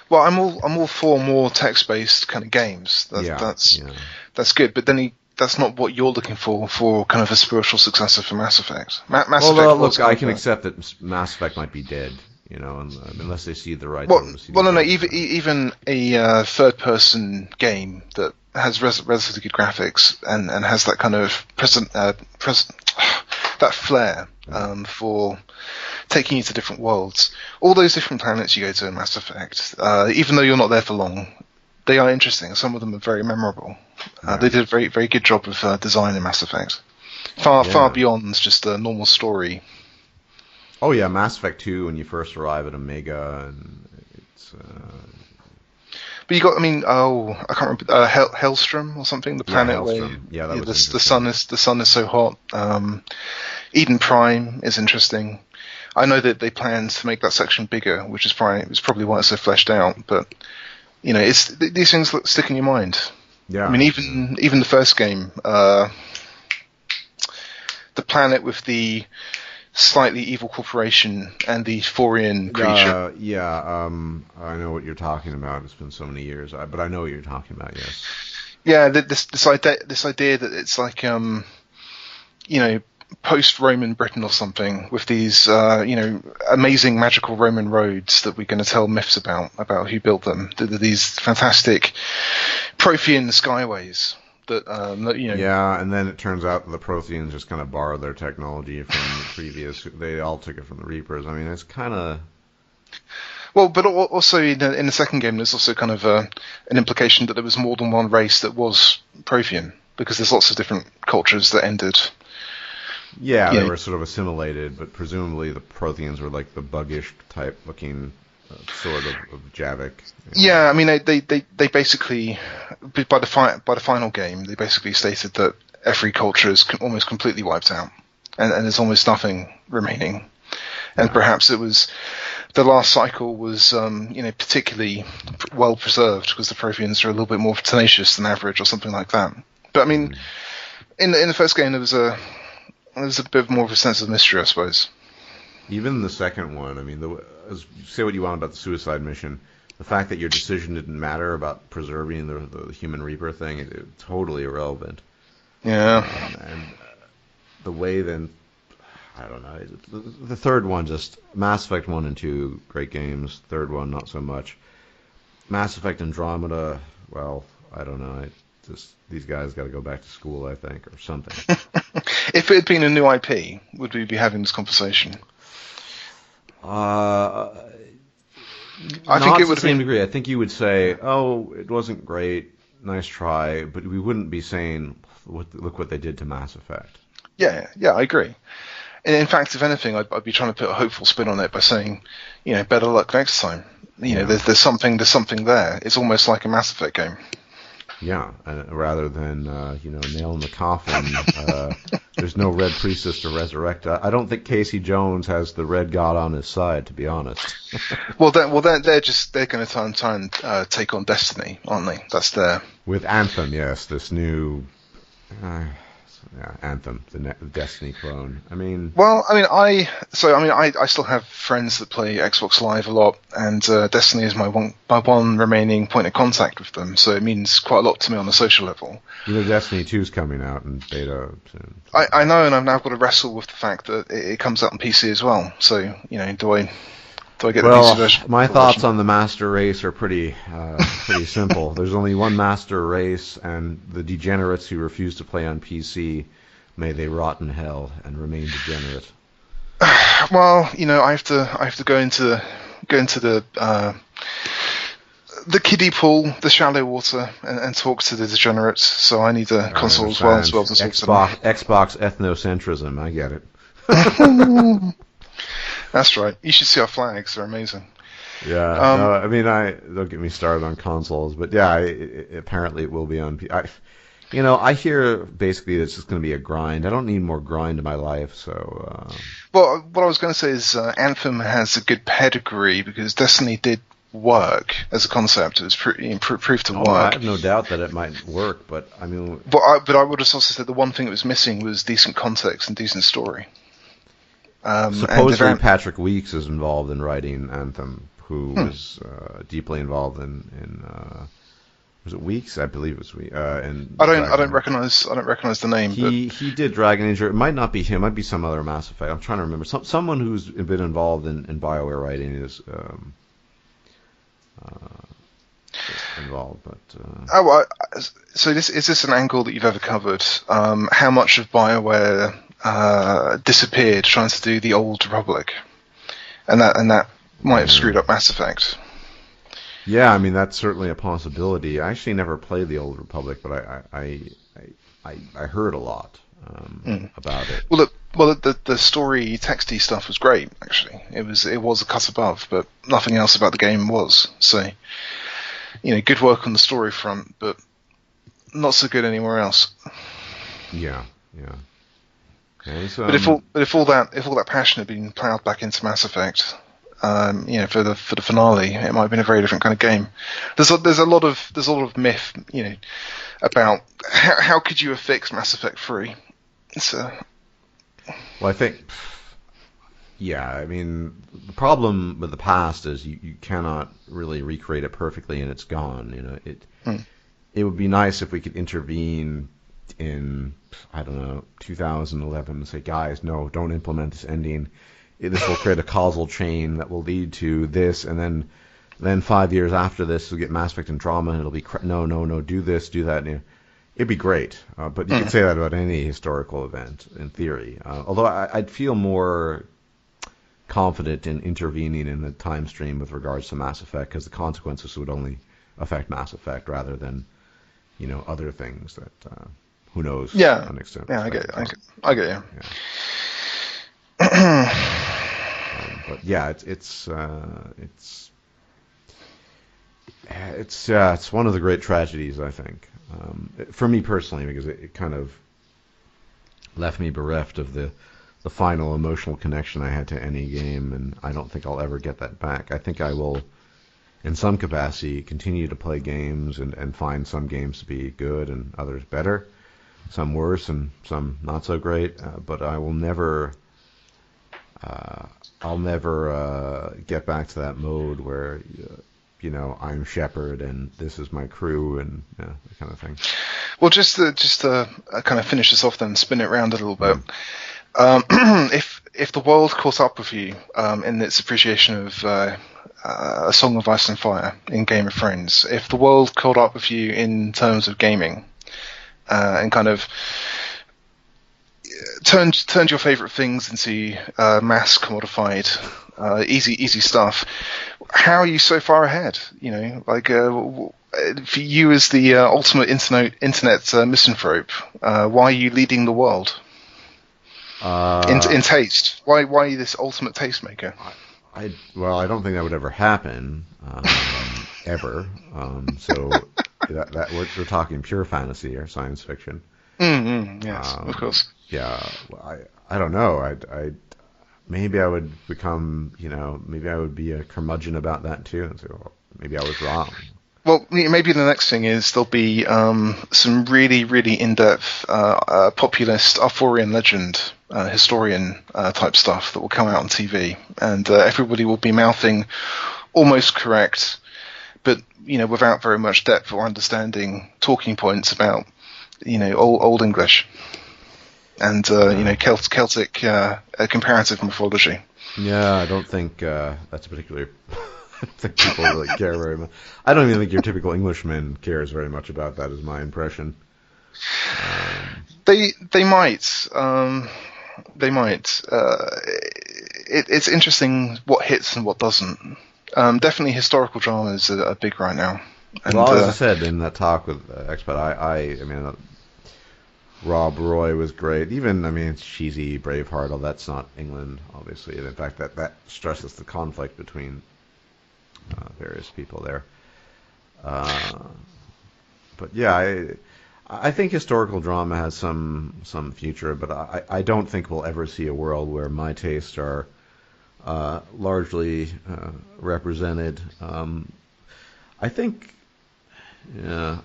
well, I'm all for more text-based kind of games. That's good, but then that's not what you're looking for kind of a spiritual successor for Mass Effect. Mass Effect. Look, I can accept that Mass Effect might be dead, unless they see the right. No. Even a third-person game that has relatively good graphics and has that kind of that flair for taking you to different worlds. All those different planets you go to in Mass Effect, even though you're not there for long, they are interesting. Some of them are very memorable. They did a very, very good job of design in Mass Effect. Far beyond just a normal story. Oh yeah, Mass Effect 2 when you first arrive at Omega, and it's. But you got, I can't remember, Hellstrom or something. The planet where the sun is so hot. Eden Prime is interesting. I know that they planned to make that section bigger, which is probably why it's so fleshed out. But these things stick in your mind. Yeah. Even the first game, the planet with the slightly evil corporation and the Thorian creature. I know what you're talking about. It's been so many years, but I know what you're talking about. Yes. Yeah, this idea that it's like post-Roman Britain or something with these amazing magical Roman roads that we're going to tell myths about who built them. These fantastic Prothean skyways. Yeah, and then it turns out that the Protheans just kind of borrowed their technology from the previous. They all took it from the Reapers. It's kind of. Well, but also in the second game, there's also kind of an implication that there was more than one race that was Prothean, because there's lots of different cultures that ended. Yeah, they were sort of assimilated, but presumably the Protheans were like the buggish type looking sort of Javik. Yeah, they basically by the final game they basically stated that every culture is almost completely wiped out, and there's almost nothing remaining. And perhaps it was the last cycle was particularly well preserved because the Protheans are a little bit more tenacious than average or something like that. But in the first game there was a bit more of a sense of mystery, I suppose. Even the second one, say what you want about the suicide mission, the fact that your decision didn't matter about preserving the human Reaper thing, it's totally irrelevant. Yeah. And the way then, I don't know, the third one, just Mass Effect 1 and 2, great games. Third one, not so much. Mass Effect Andromeda, well, I don't know. These guys got to go back to school, I think, or something. If it had been a new IP, would we be having this conversation? I think it would to the same degree. I think you would say, "Oh, it wasn't great, nice try," but we wouldn't be saying, "Look what they did to Mass Effect." Yeah, I agree. And in fact, if anything, I'd be trying to put a hopeful spin on it by saying, better luck next time. There's something there. It's almost like a Mass Effect game. Yeah, rather than nail in the coffin. There's no Red Priestess to resurrect. I don't think Casey Jones has the Red God on his side, to be honest. They're going to try and take on Destiny, aren't they? That's their with Anthem. Yes, this new Anthem, the Destiny clone. I still have friends that play Xbox Live a lot, and Destiny is my one remaining point of contact with them, so it means quite a lot to me on a social level. Destiny 2 is coming out in beta soon. I know, and I've now got to wrestle with the fact that it comes out on PC as well, so, do I get the PC version? My thoughts on the Master Race are pretty simple. There's only one Master Race, and the degenerates who refuse to play on PC, may they rot in hell and remain degenerate. Well, I have to go into the kiddie pool, the shallow water, and talk to the degenerates. So I need a console as well to talk to them. Xbox ethnocentrism. I get it. That's right. You should see our flags; they're amazing. Yeah, Um, no, I mean, I don't get me started on consoles, but yeah, apparently it will be on. I hear basically it's just going to be a grind. I don't need more grind in my life, so well, what I was going to say is Anthem has a good pedigree because Destiny did work as a concept. It was proved to oh, I work. have no doubt that it might work. But I mean, But I would have also said the one thing that was missing was decent context and decent story. And supposedly Patrick Weeks is involved in writing Anthem, who was deeply involved in was it Weeks? I believe it was Weeks. In I don't Dragon. recognize the name, but He did Dragon Age. It might not be him. It might be some other Mass Effect. I'm trying to remember. Someone who's been involved in BioWare writing is involved. But so this is this an angle that you've ever covered? How much of BioWare disappeared trying to do the Old Republic, and that might have screwed up Mass Effect. yeah, I mean that's certainly a possibility. I actually never played the Old Republic, but I heard a lot about it. The story texty stuff was great. Actually, it was a cut above, but nothing else about the game was. So, good work on the story front, but not so good anywhere else. Yeah, yeah. Okay, so, But if all that passion had been ploughed back into Mass Effect, for the finale, it might have been a very different kind of game. There's a lot of myth, about how could you have fixed Mass Effect 3. So, well, I think, yeah, I mean, the problem with the past is you cannot really recreate it perfectly, and it's gone. It would be nice if we could intervene in, I don't know, 2011 and say, guys, no, don't implement this ending. This will create a causal chain that will lead to this, and then 5 years after this, we'll get Mass Effect Andromeda, and it'll be, no, do this, do that. It'd be great, but you could say that about any historical event, in theory. Although I'd feel more confident in intervening in the time stream with regards to Mass Effect, because the consequences would only affect Mass Effect rather than, other things that, who knows? yeah, an extent. I get you. Yeah. But yeah, it's one of the great tragedies, I think, for me personally, because it kind of left me bereft of the final emotional connection I had to any game, and I don't think I'll ever get that back. I think I will, in some capacity, continue to play games and find some games to be good and others better, some worse and some not so great, but I will never... I'll never get back to that mode where, I'm Shepard and this is my crew and that kind of thing. Well, just to kind of finish this off, then spin it around a little bit. If the world caught up with you in its appreciation of A Song of Ice and Fire in Game of Thrones, if the world caught up with you in terms of gaming and kind of turned your favorite things into mass commodified, easy stuff. How are you so far ahead? For you as the ultimate internet misanthrope, why are you leading the world in taste? Why are you this ultimate tastemaker? I don't think that would ever happen, ever. So that we're talking pure fantasy or science fiction. Yes, of course. Yeah, I don't know. Maybe I would become, maybe I would be a curmudgeon about that too, and say, well, maybe I was wrong. Well, maybe the next thing is there'll be some really, really in-depth populist Arthurian legend historian type stuff that will come out on TV, and everybody will be mouthing almost correct, but without very much depth or understanding, talking points about Old English and Celtic comparative mythology. Yeah, I don't think that's particularly. I don't think people really care very much. I don't even think your typical Englishman cares very much about that. Is my impression. They might. They might. It's interesting what hits and what doesn't. Definitely, historical dramas are big right now. And, well, as I said in that talk with Expat, I mean, Rob Roy was great. Even, it's cheesy, Braveheart, all that's not England, obviously. And in fact, that stresses the conflict between various people there. But yeah, I think historical drama has some future, but I don't think we'll ever see a world where my tastes are largely represented. I think, yeah,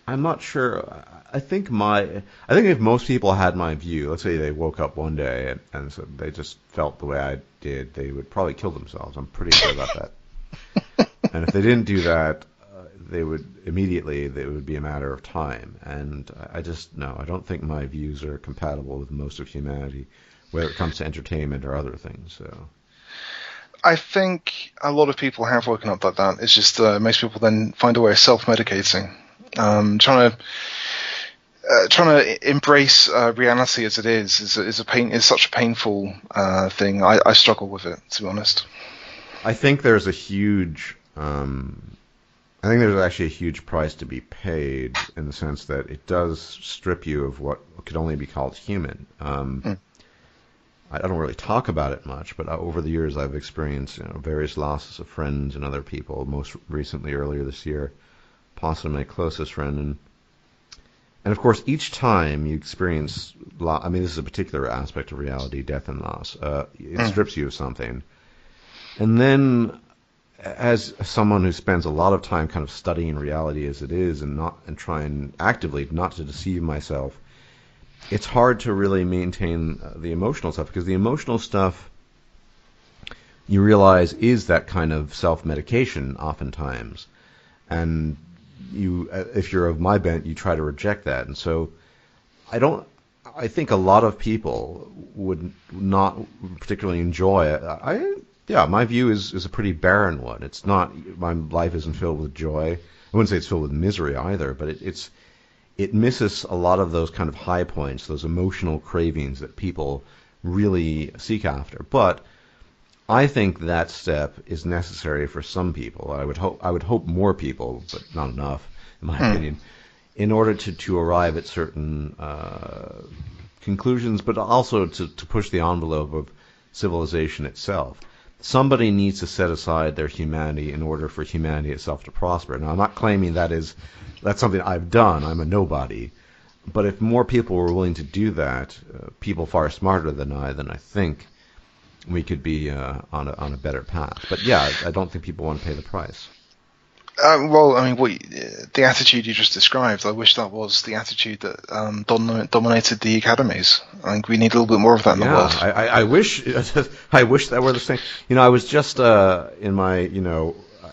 I'm not sure. I think if most people had my view, let's say they woke up one day and so they just felt the way I did, they would probably kill themselves. I'm pretty sure about that. And if they didn't do that, they would immediately. It would be a matter of time. And I just no, I don't think my views are compatible with most of humanity, whether it comes to entertainment or other things. So. I think a lot of people have woken up like that. It's just most people then find a way of self-medicating, trying to embrace reality as it is a pain. Is such a painful thing. I struggle with it, to be honest. I think there's a huge. I think there's actually a huge price to be paid in the sense that it does strip you of what could only be called human. I don't really talk about it much, but over the years I've experienced various losses of friends and other people. Most recently, earlier this year, possibly my closest friend, and of course each time you experience, I mean, this is a particular aspect of reality, death and loss. It strips you of something, and then as someone who spends a lot of time kind of studying reality as it is, and trying actively not to deceive myself. It's hard to really maintain the emotional stuff because the emotional stuff you realize is that kind of self-medication oftentimes, and if you're of my bent, you try to reject that. And so I think a lot of people would not particularly enjoy it. My view is a pretty barren one. It's not, my life isn't filled with joy. I wouldn't say it's filled with misery either, but it misses a lot of those kind of high points, those emotional cravings that people really seek after. But I think that step is necessary for some people. I would hope more people, but not enough, in my opinion, in order to arrive at certain conclusions, but also to push the envelope of civilization itself. Somebody needs to set aside their humanity in order for humanity itself to prosper. Now, I'm not claiming that's something I've done. I'm a nobody. But if more people were willing to do that, people far smarter than I think, we could be on a better path. But yeah, I don't think people want to pay the price. Well, I mean, the attitude you just described, I wish that was the attitude that dominated the academies. I think we need a little bit more of that in the world. I wish that were the same. I was just in my,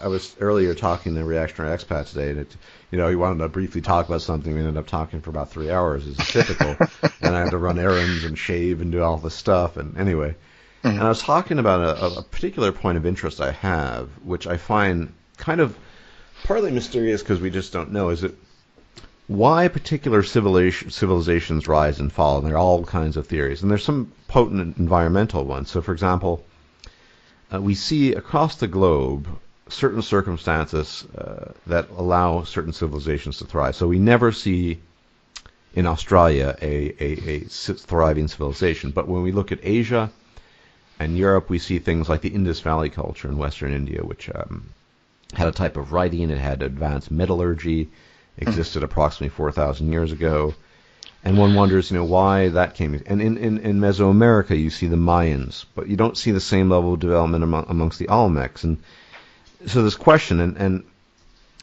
I was earlier talking to Reactionary Expat today, and he wanted to briefly talk about something. We ended up talking for about 3 hours, as is typical, and I had to run errands and shave and do all this stuff. And anyway, and I was talking about a particular point of interest I have, which I find kind of partly mysterious because we just don't know. Is it why particular civilizations rise and fall? And there are all kinds of theories, and there's some potent environmental ones. So, for example, we see across the globe certain circumstances that allow certain civilizations to thrive. So we never see in Australia a thriving civilization, but when we look at Asia and Europe, we see things like the Indus Valley culture in Western India, which had a type of writing, it had advanced metallurgy, existed approximately 4,000 years ago, and one wonders, why that came. And in Mesoamerica, you see the Mayans, but you don't see the same level of development amongst the Olmecs. And so this question, and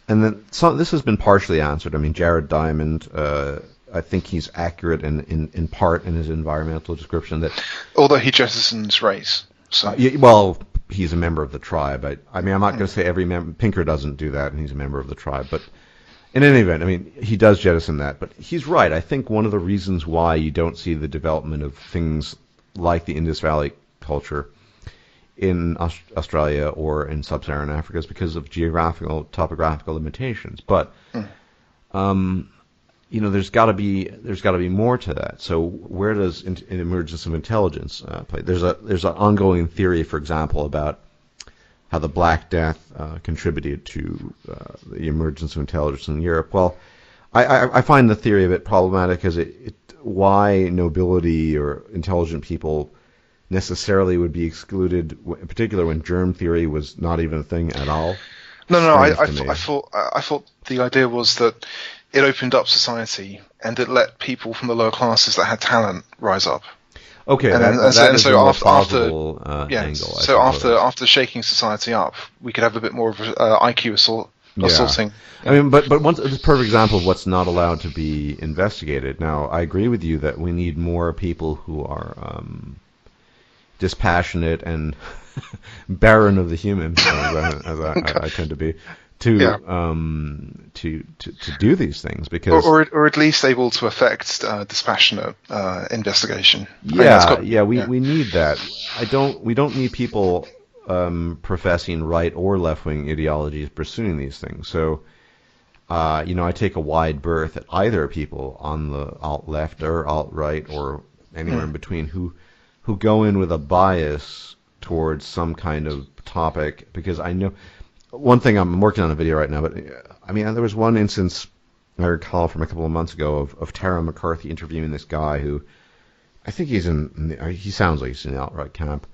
then this has been partially answered. I mean, Jared Diamond, I think he's accurate in part in his environmental description that, although he jettisons race. So. Well, he's a member of the tribe. I mean, I'm not going to say every member. Pinker doesn't do that, and he's a member of the tribe. But in any event, I mean, he does jettison that. But he's right. I think one of the reasons why you don't see the development of things like the Indus Valley culture in Australia or in sub-Saharan Africa is because of topographical limitations. But there's got to be more to that. So where does an emergence of intelligence play? There's an ongoing theory, for example, about how the Black Death contributed to the emergence of intelligence in Europe. Well, I find the theory of it problematic, as why nobility or intelligent people necessarily would be excluded, in particular when germ theory was not even a thing at all? No, no, Strange to me. I thought the idea was that it opened up society and it let people from the lower classes that had talent rise up. Okay, And that is a more after plausible yeah, angle. so I suppose. after shaking society up, we could have a bit more of IQ assaulting. I mean, but it's a perfect example of what's not allowed to be investigated. Now, I agree with you that we need more people who are dispassionate and barren of the human, as I tend to be, to do these things because or at least able to affect dispassionate investigation. We need that. We don't need people professing right or left wing ideologies pursuing these things. So I take a wide berth at either people on the alt left or alt right or anywhere in between who go in with a bias towards some kind of topic, because I know one thing. I'm working on a video right now, but I mean, there was one instance I recall from a couple of months ago of Tara McCarthy interviewing this guy who I think he sounds like he's in the alt-right camp.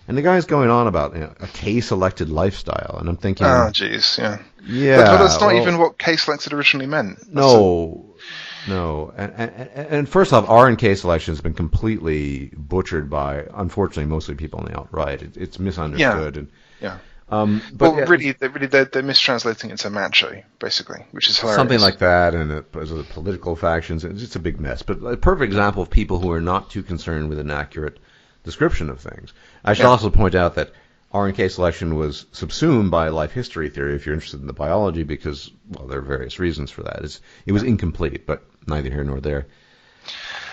And the guy's going on about a K-selected lifestyle, and I'm thinking, oh, jeez, yeah. Yeah. But that's not even what K-selected originally meant. No. And first off, R and K selection has been completely butchered by, unfortunately, mostly people on the alt-right. It's misunderstood. Yeah. But really, they're mistranslating it into macho, basically, which is hilarious. Something like that, and the political factions. It's just a big mess. But a perfect example of people who are not too concerned with an accurate description of things. I should also point out that R and K selection was subsumed by life history theory, if you're interested in the biology, because, well, there are various reasons for that. It was incomplete, but neither here nor there.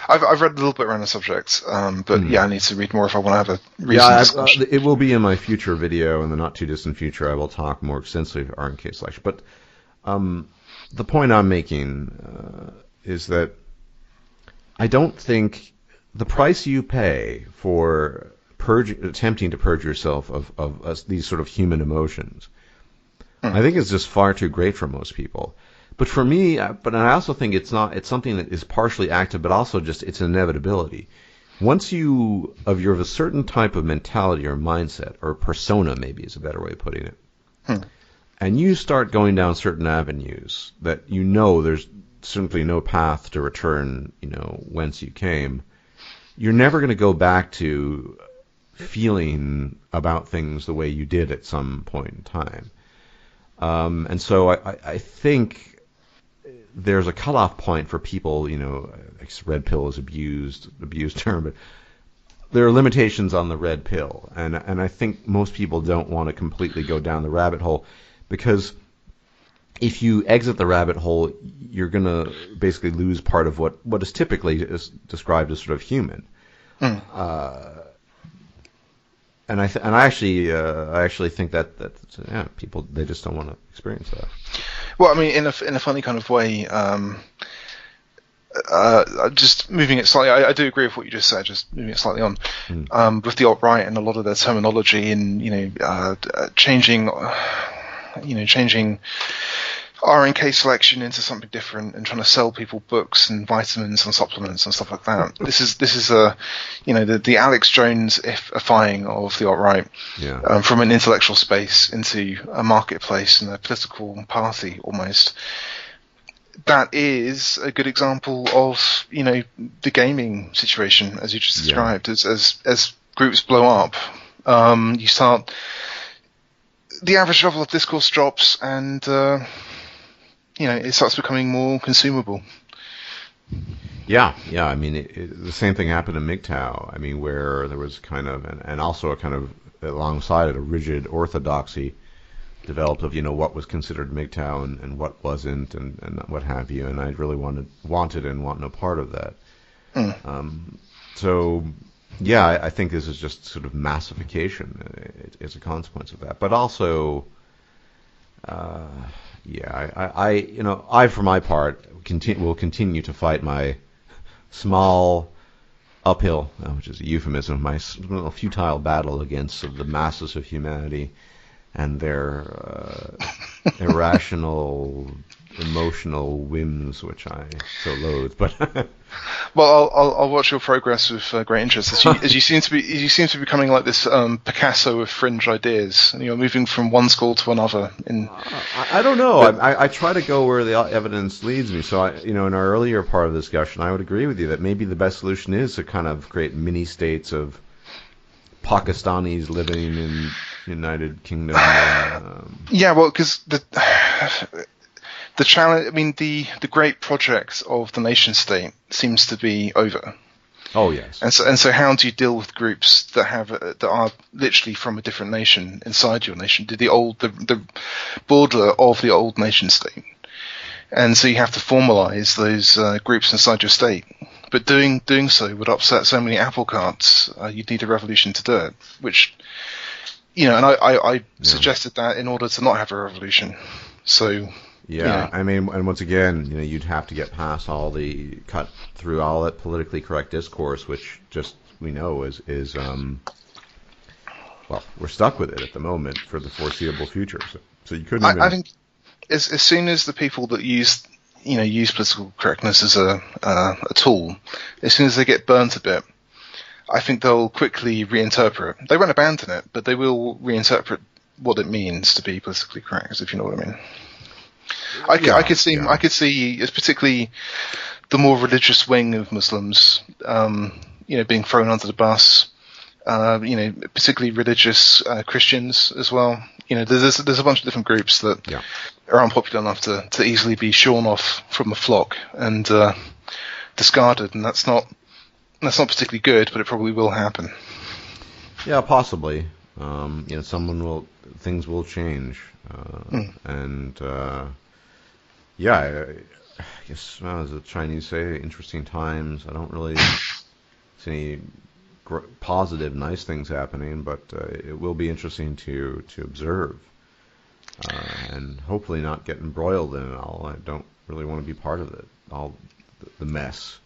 I've read a little bit around the subject, but I need to read more if I want to have a recent discussion. It will be in my future video in the not too distant future. I will talk more extensively about R and K selection. But the point I'm making is that I don't think the price you pay for attempting to purge yourself of these sort of human emotions, I think is just far too great for most people. But for me, I also think it's something that is partially active, but also just it's an inevitability. Once you're of a certain type of mentality or mindset, or persona maybe is a better way of putting it, and you start going down certain avenues that there's simply no path to return, whence you came, you're never going to go back to feeling about things the way you did at some point in time. And so I think there's a cutoff point for people, red pill is abused term, but there are limitations on the red pill. And I think most people don't want to completely go down the rabbit hole, because if you exit the rabbit hole, you're going to basically lose part of what is typically described as sort of human. And I actually think that people, they just don't want to experience that. Well, I mean, in a funny kind of way, just moving it slightly, I do agree with what you just said. Just moving it slightly on, with the alt-right and a lot of their terminology, and changing R and K selection into something different, and trying to sell people books and vitamins and supplements and stuff like that. This is the Alex Jones-ifying of the alt-right, from an intellectual space into a marketplace and a political party almost. That is a good example of the gaming situation, as you just described. As groups blow up, you start, the average level of discourse drops, and it starts becoming more consumable. Yeah. I mean, the same thing happened in MGTOW. I mean, where there was kind of, and also a kind of alongside it, a rigid orthodoxy developed of what was considered MGTOW and what wasn't, and what have you. And I really wanted and want no part of that. So yeah, I think this is just sort of massification. It's a consequence of that, but also. I for my part will continue to fight my small uphill, which is a euphemism, my futile battle against the masses of humanity and their irrational emotional whims, which I so loathe. But Well, I'll watch your progress with great interest. As you seem to be becoming like this Picasso of fringe ideas, and you're moving from one school to another. I don't know. I try to go where the evidence leads me. So in our earlier part of the discussion, I would agree with you that maybe the best solution is to kind of create mini states of Pakistanis living in United Kingdom. Yeah, well, because the challenge, I mean, the great project of the nation state seems to be over. Oh yes. And so how do you deal with groups that are literally from a different nation inside your nation? The border of the old nation state, and so you have to formalize those groups inside your state. But doing so would upset so many apple carts. You'd need a revolution to do it, which, and I suggested that in order to not have a revolution. So. Yeah, I mean, and once again, you'd have to get past cut through all that politically correct discourse, which just we know is well, we're stuck with it at the moment for the foreseeable future. So you couldn't. I think as soon as the people that use political correctness as a tool, as soon as they get burnt a bit, I think they'll quickly reinterpret. They won't abandon it, but they will reinterpret what it means to be politically correct, if you know what I mean. I could see, it's particularly the more religious wing of Muslims, being thrown under the bus. Particularly religious Christians as well. There's a bunch of different groups that are unpopular enough to easily be shorn off from the flock and discarded, and that's not particularly good, but it probably will happen. Yeah, possibly. Things will change, and. I guess, as the Chinese say, interesting times. I don't really see any positive, nice things happening, but it will be interesting to observe and hopefully not get embroiled in it all. I don't really want to be part of it, all the mess,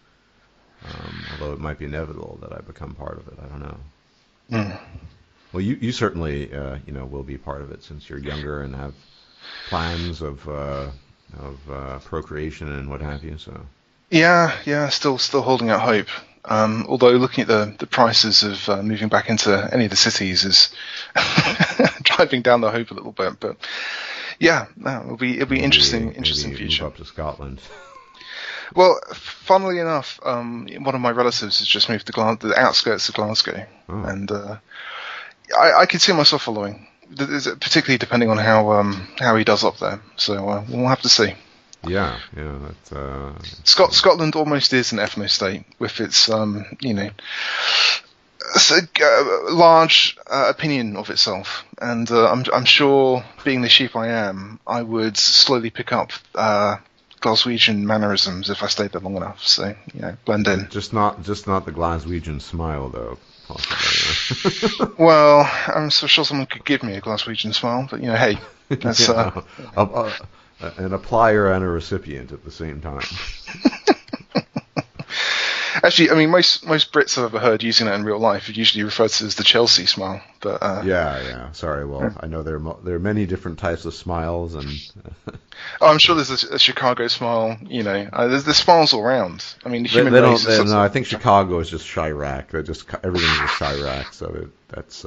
although it might be inevitable that I become part of it. I don't know. Well, you certainly will be part of it since you're younger and have plans of procreation and what have you. So still holding out hope. Although looking at the prices of moving back into any of the cities is driving down the hope a little bit. But it'll be interesting future. Move up to Scotland. Well, funnily enough, one of my relatives has just moved to the outskirts of Glasgow, and I could see myself following. Particularly depending on how he does up there, so we'll have to see. Scotland almost is an ethno state with its large opinion of itself, and I'm sure, being the sheep I am, I would slowly pick up Glaswegian mannerisms if I stayed there long enough. So blend in. Just not the Glaswegian smile though. Possibly. Well, I'm so sure someone could give me a Glaswegian smile, but hey, that's an applier and a recipient at the same time. Actually, I mean, most Brits I've ever heard using that in real life are usually referred to as the Chelsea smile. But sorry. Well, I know there are many different types of smiles, and I'm sure there's a Chicago smile. There's smiles all around. I mean, the human race. No, I think Chicago is just Chirac. Everything's just Chirac, so that's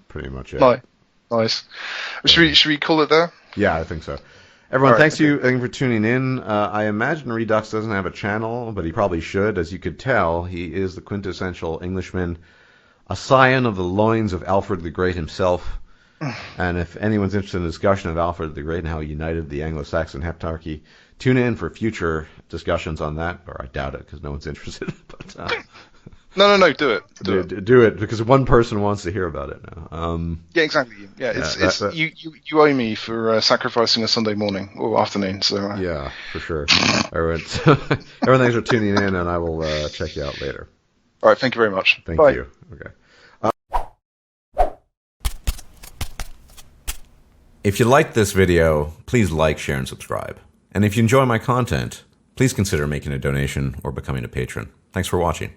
pretty much it. Nice. Should we call it there? Yeah, I think so. Everyone, thanks for tuning in. I imagine Redux doesn't have a channel, but he probably should. As you could tell, he is the quintessential Englishman, a scion of the loins of Alfred the Great himself. And if anyone's interested in a discussion of Alfred the Great and how he united the Anglo-Saxon heptarchy, tune in for future discussions on that. Or I doubt it, because no one's interested. But No, do it. Do it, because one person wants to hear about it now. Yeah, exactly. You owe me for sacrificing a Sunday morning or afternoon. So yeah, for sure. Everyone, thanks for tuning in, and I will check you out later. All right, thank you very much. Thank Bye. you. Okay. If you liked this video, please like, share, and subscribe. And if you enjoy my content, please consider making a donation or becoming a patron. Thanks for watching.